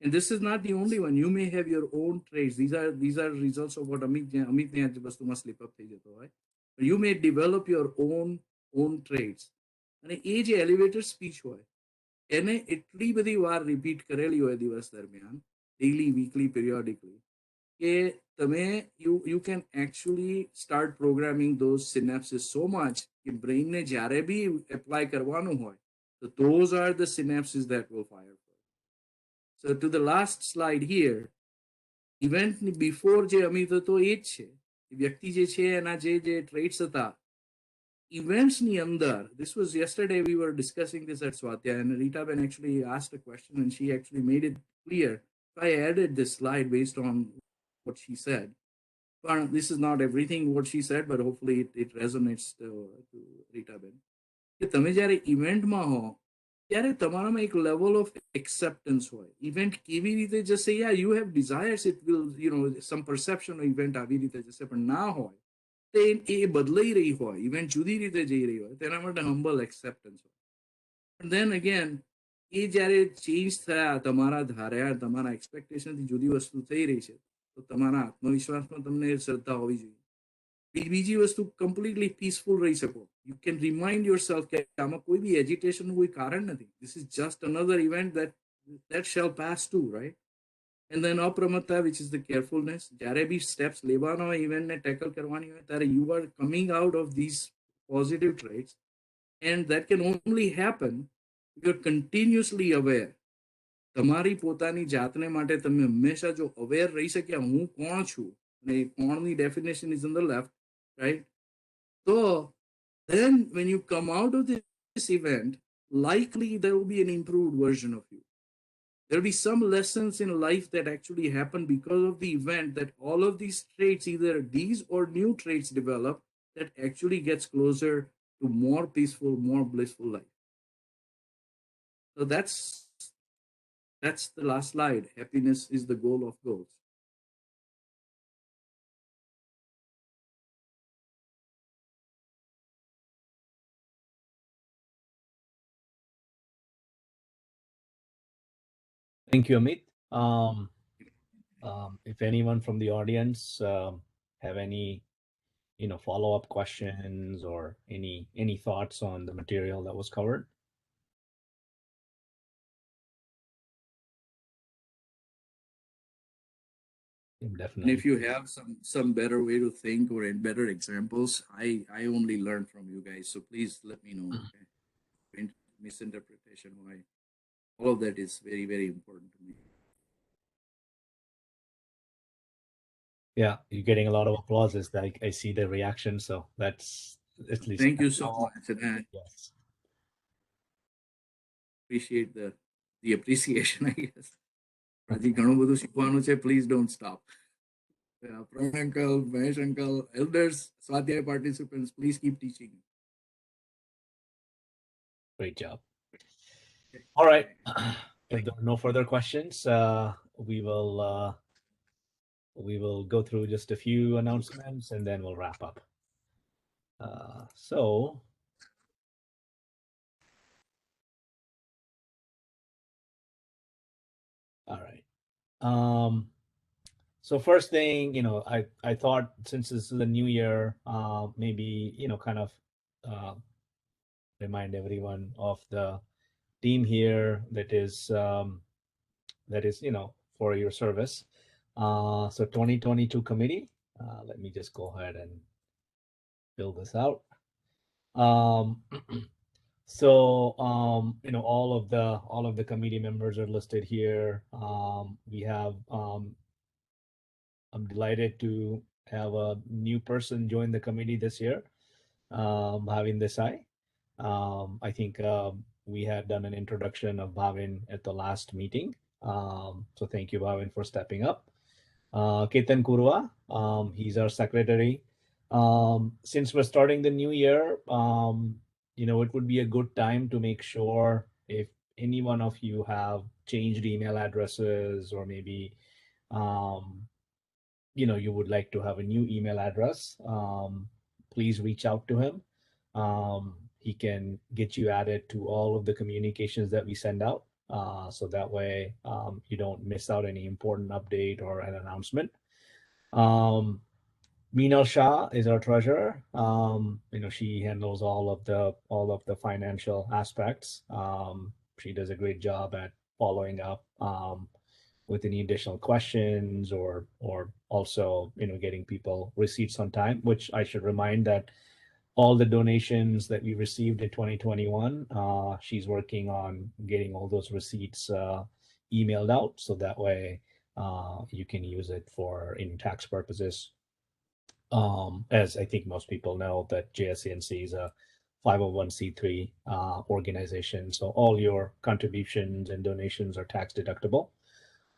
And this is not the only one. You may have your own traits. These are results of what Amit ne aaj vastu માં slip up થઈ જતો હોય. But you may develop your own traits. અને એ જે elevator speech હોય એને એટલી બધી વાર રિપીટ કરેલી હોય દિવસ દરમિયાન, ડેઇલી, વીકલી, પિરિયોડિકલી, કે તમે you can actually start programming those synapses so much કે બ્રેઇનને જ્યારે બી એપ્લાય કરવાનું હોય, so those are the synapses that will fire first. So to the last slide here, event before જે અમિત હતો એ જ છે. વ્યક્તિ જે છે એના જે traits હતા, events ni andar, this was yesterday we were discussing this at Swadhyaya, and Rita Ben actually asked a question and she actually made it clear. I added this slide based on what she said. But this is not everything what she said, but hopefully it resonates to Rita Ben. કે તમે જ્યારે ઇવેન્ટમાં હો ત્યારે તમારામાં એક level of acceptance હોય. Event કેવી રીતે જશે, you have desires, it will, some perception of event આવી રીતે જશે, પણ ના હોય એ બદલાઈ રહી હોય, ઇવેન્ટ જુદી રીતે જઈ રહી હોય, તેના માટે હમ્બલ એક્સેપ્ટન્સ હોય. પણ દેન અગેન એ જ્યારે ચેન્જ થયા, તમારા ધાર્યા, તમારા એક્સપેક્ટેશનથી જુદી વસ્તુ થઈ રહી છે, તો તમારા આત્મવિશ્વાસમાં તમને શ્રદ્ધા હોવી જોઈએ. બીજી વસ્તુ, કમ્પ્લીટલી પીસફુલ રહી શકો. You can remind your self કે આમાં કોઈ બી એજિટેશનનું કોઈ કારણ નથી. This is just another event that shall pass too, right? And then અપ્રમત્તા, which is the carefulness. જ્યારે બી સ્ટેપ્સ લેવાના હોય, ઇવેન્ટને ટેકલ કરવાની હોય, ત્યારે you are coming out of these positive traits, and that can only happen if you're continuously aware. તમારી પોતાની જાતને માટે તમે હંમેશા જો અવેર રહી શક્યા, હું કોણ છું, અને કોણની definition is on the left, right? So then when you come out of this event, likely there will be an improved version of you. There will be some lessons in life that actually happen because of the event, that all of these traits, either these or new traits develop, that actually gets closer to more peaceful, more blissful life. So that's the last slide. Happiness is the goal of goals. Thank you, Amit. If anyone from the audience have any follow-up questions or any thoughts on the material that was covered. Definitely. And if you have some better way to think or better examples, I only learn from you guys, so please let me know. Okay? Misinterpretation, why all of that is very, very important to me. Yeah, you're getting a lot of applause as I see the reaction, so that's at least. Thank you so much, and yes, appreciate the appreciation, I guess. હજી ઘણું બધું શીખવાનું છે. Please don't stop. Praveen uncle, Mahesh uncle, elders, Swadhyaya participants, please keep teaching. Great job. All right. If there are no further questions, we will go through just a few announcements and then we'll wrap up. So All right. So first thing, I thought since this is a new year, maybe, kind of remind everyone of the team here that is, for your service. So 2022 committee, let me just go ahead and fill this out. So all of the committee members are listed here. We have I'm delighted to have a new person join the committee this year, Bhavin Desai. I think we had done an introduction of Bhavin at the last meeting. So thank you, Bhavin, for stepping up. Ketan Kurwa, he's our secretary. Since we're starting the new year, it would be a good time to make sure if any one of you have changed email addresses or maybe you would like to have a new email address, please reach out to him. He can get you added to all of the communications that we send out. So that way you don't miss out any important update or an announcement. Meenal Shah is our treasurer. She handles all of the financial aspects. She does a great job at following up with any additional questions or also getting people receipts on time, which I should remind that all the donations that we received in 2021, she's working on getting all those receipts emailed out, so that way you can use it for any tax purposes. As I think most people know, that JSCNC is a 501c3 organization, so all your contributions and donations are tax deductible.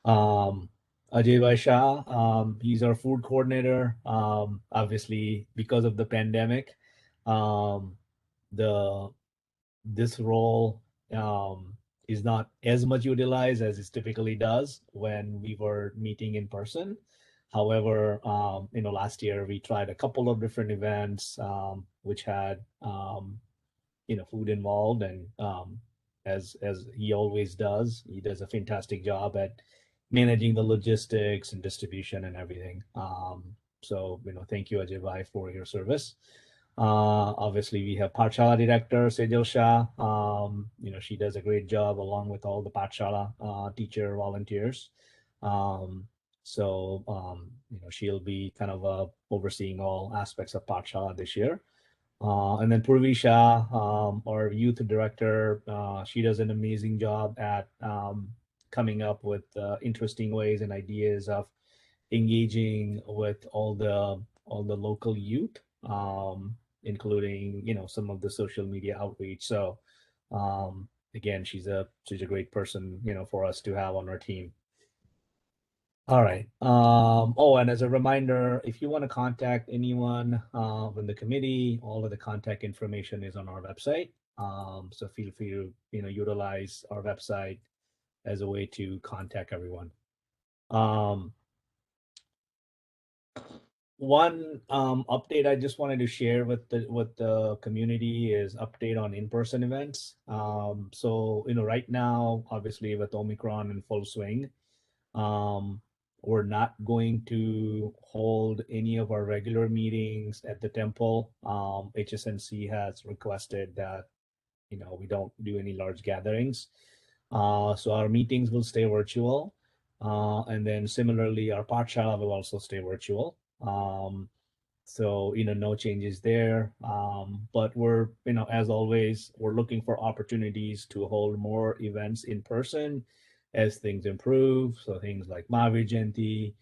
Ajay Vaishya, he's our food coordinator. Obviously, because of the pandemic, this role is not as much utilized as it typically does when we were meeting in person. However, last year we tried a couple of different events which had food involved, and as he always does, he does a fantastic job at managing the logistics and distribution and everything. So thank you, Ajay Bhai, for your service. Obviously, we have Pathshala director Sejal Shah. She does a great job along with all the Pathshala teacher volunteers. So she'll be kind of overseeing all aspects of Pathshala this year. And then Purvi Shah, our youth director, she does an amazing job at coming up with interesting ways and ideas of engaging with all the local youth, including some of the social media outreach. So again, she's a great person for us to have on our team. All right. And as a reminder, if you want to contact anyone from the committee, all of the contact information is on our website. So feel free to utilize our website as a way to contact everyone. One update I just wanted to share with the community is update on in-person events. So right now, obviously with Omicron in full swing, we're not going to hold any of our regular meetings at the temple. HSNC has requested that we don't do any large gatherings. So our meetings will stay virtual. And then similarly, our Pathshala will also stay virtual. So no changes there. But we're as always, we're looking for opportunities to hold more events in person as things improve. So things like Mahavir Jayanti,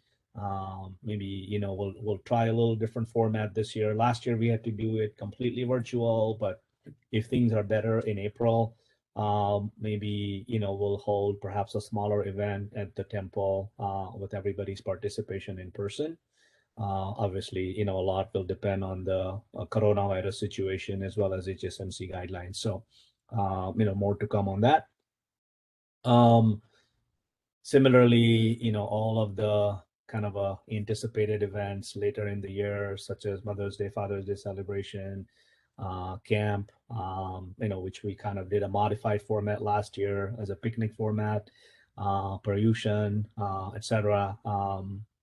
maybe we'll try a little different format this year. Last year we had to do it completely virtual, but if things are better in April, maybe we'll hold perhaps a smaller event at the temple with everybody's participation in person. Obviously, a lot will depend on the coronavirus situation as well as HSNC guidelines. So, more to come on that. Similarly, all of the kind of anticipated events later in the year, such as Mother's Day, Father's Day celebration, camp, which we kind of did a modified format last year as a picnic format. Paryushan, etc.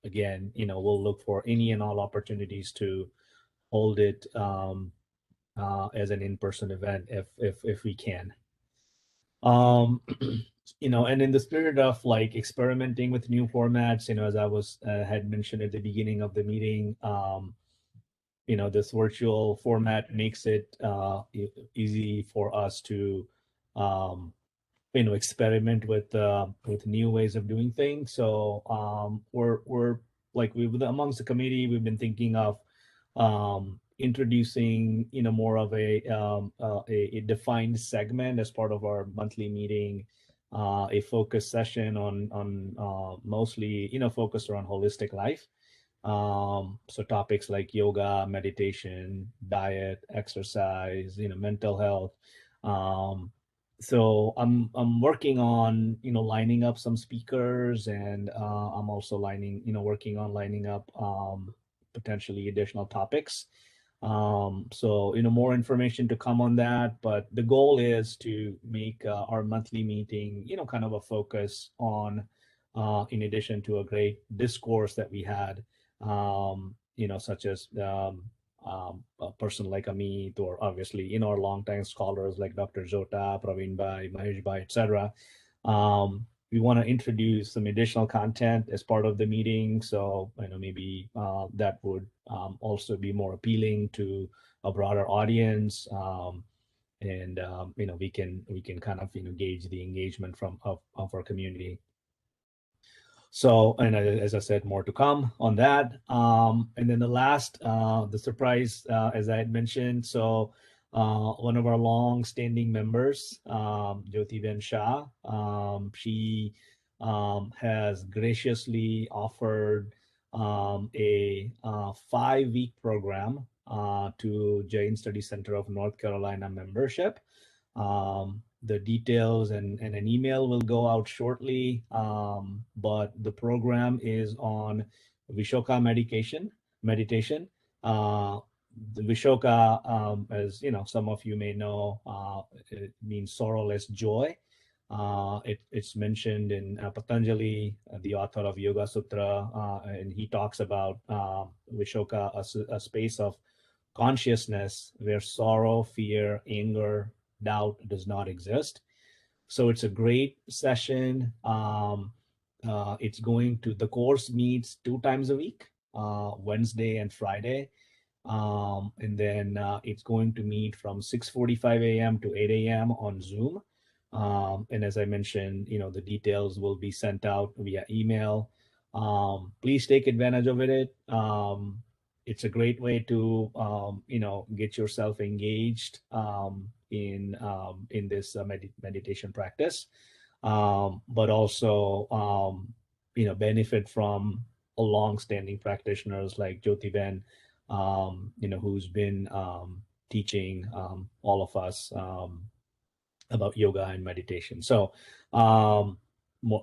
Again, we'll look for any and all opportunities to hold it as an in-person event if we can. And in the spirit of like experimenting with new formats, as I was had mentioned at the beginning of the meeting, this virtual format makes it easy for us to experiment with new ways of doing things. So we're like amongst the committee, we've been thinking of introducing more of a defined segment as part of our monthly meeting, a focus session on mostly focused around holistic life. So topics like yoga, meditation, diet, exercise, mental health. So I'm working on lining up some speakers, and I'm also working on lining up potentially additional topics. So more information to come on that, but the goal is to make our monthly meeting kind of a focus on in addition to a great discourse that we had, such as a person like Amit, or obviously our longtime scholars like Dr. Jota, Praveen Bhai, Mahesh Bhai, etc. We want to introduce some additional content as part of the meeting, so maybe that would also be more appealing to a broader audience, and we can kind of gauge the engagement of our community. So, and as I said, more to come on that. And then the last, the surprise, as I had mentioned, so one of our long-standing members, Jyoti Shah, she has graciously offered a 5-week program to Jain Study Center of North Carolina membership. The details and an email will go out shortly, but the program is on Vishoka meditation. The Vishoka, as some of you may know, it means sorrowless joy. It's mentioned in Patanjali, the author of Yoga Sutra, and he talks about Vishoka, a space of consciousness where sorrow, fear, anger, doubt does not exist. So it's a great session. It's the course meets 2 times a week, Wednesday and Friday. And then it's going to meet from 6:45 a.m. to 8 a.m. on Zoom. And as I mentioned, the details will be sent out via email. Please take advantage of it. It's a great way to get yourself engaged in this meditation practice, but also benefit from a long-standing practitioners like Jyoti Ben, who's been teaching all of us about yoga and meditation. So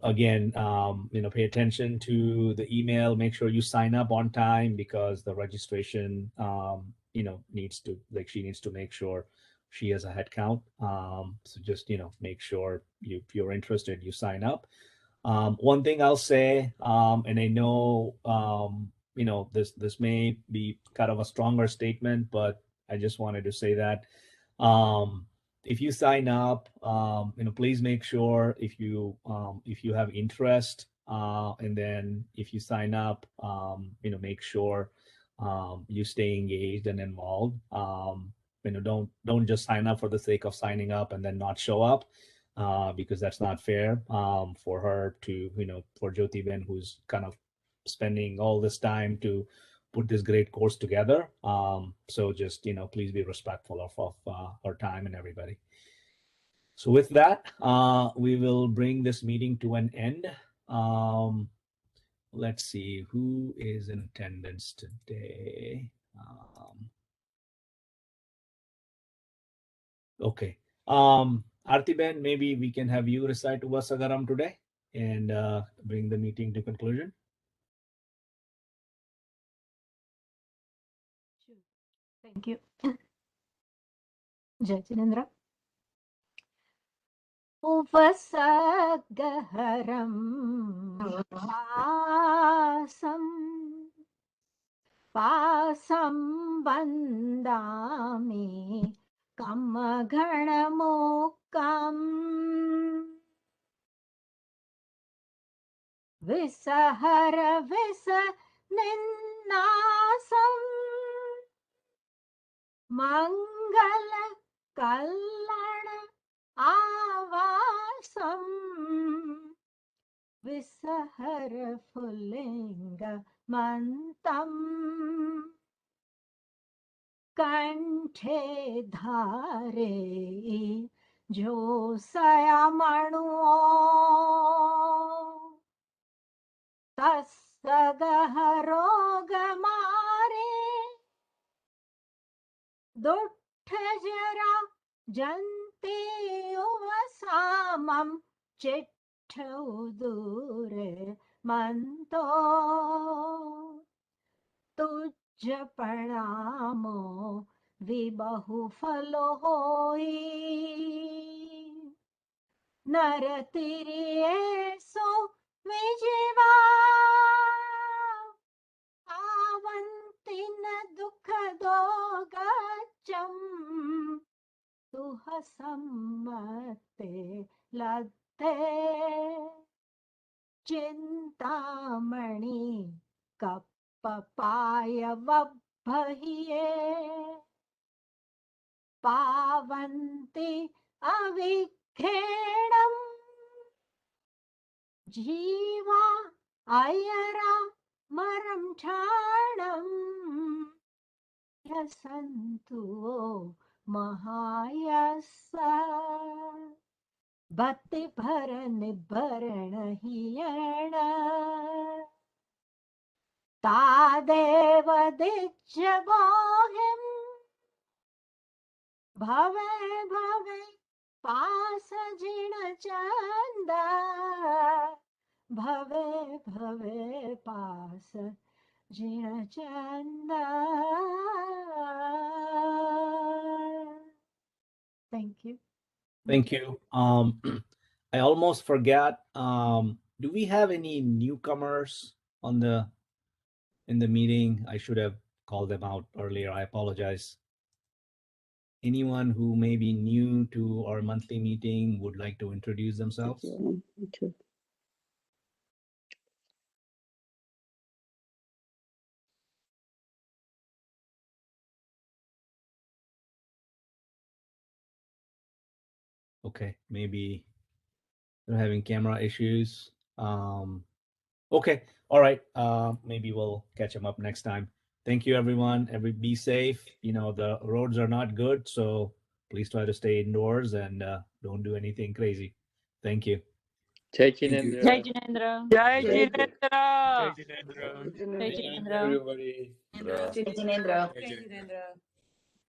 again, pay attention to the email. Make sure you sign up on time, because the registration, needs to, she needs to make sure she has a head count. So just, make sure if you're interested, you sign up. One thing I'll say, and I know, this may be kind of a stronger statement, but I just wanted to say that if you sign up, please make sure if you have interest, and then if you sign up, make sure you stay engaged and involved. Don't just sign up for the sake of signing up and then not show up, because that's not fair for her to, for Jyoti Ben, who's kind of spending all this time to put this great course together. So just, please be respectful of our time and everybody. So with that, we will bring this meeting to an end. Let's see who is in attendance today. Okay. Arti Ben, maybe we can have you recite Vasagaram today and bring the meeting to conclusion. Sure. Thank you. Jai Jinendra. उपसर्गहरं पासं वन्दामि कमघणमुक्कम् विसहर विसनिन्नासम् मङ्गल कल्लण आवासम् विसहर फुल्लिङ्ग मन्तम् कंठे धारे जोसयमणुओ तस्सगहरोगमारे दुःठजरा जन्ते उवसामं चिट्ठौदूरे मन्तो तुझ प्रणामो विबहुफलो होई नरतिरिये सो विजिवा आवन्ति न दुख दो गच्चम तुह सम्मते लद्दे चिन्तामणि कप्पपाय वब्बहिये पावन्ति अविखेणम् जीवा अयरा मरं ठाणम् यसन्तु महायस्सा भक्ति भर निभरण हियण तादेव दिज्जबोहिं भवे भवे पास जिण चंद भवे भवे पास जिण चंद Thank you. Thank you. I almost forgot. Do we have any newcomers on in the meeting? I should have called them out earlier. I apologize. Anyone who may be new to our monthly meeting would like to introduce themselves? Okay, maybe they're having camera issues. Okay, all right. Maybe we'll catch them up next time. Thank you, everyone. Be safe. You know, the roads are not good, so please try to stay indoors and don't do anything crazy. Thank you. Jai Thank you. Jinendra. Jai Jinendra. Jai Jai. Jinendra. Jai Jinendra. Jai Jinendra. Everybody. Jinendra. Jinendra.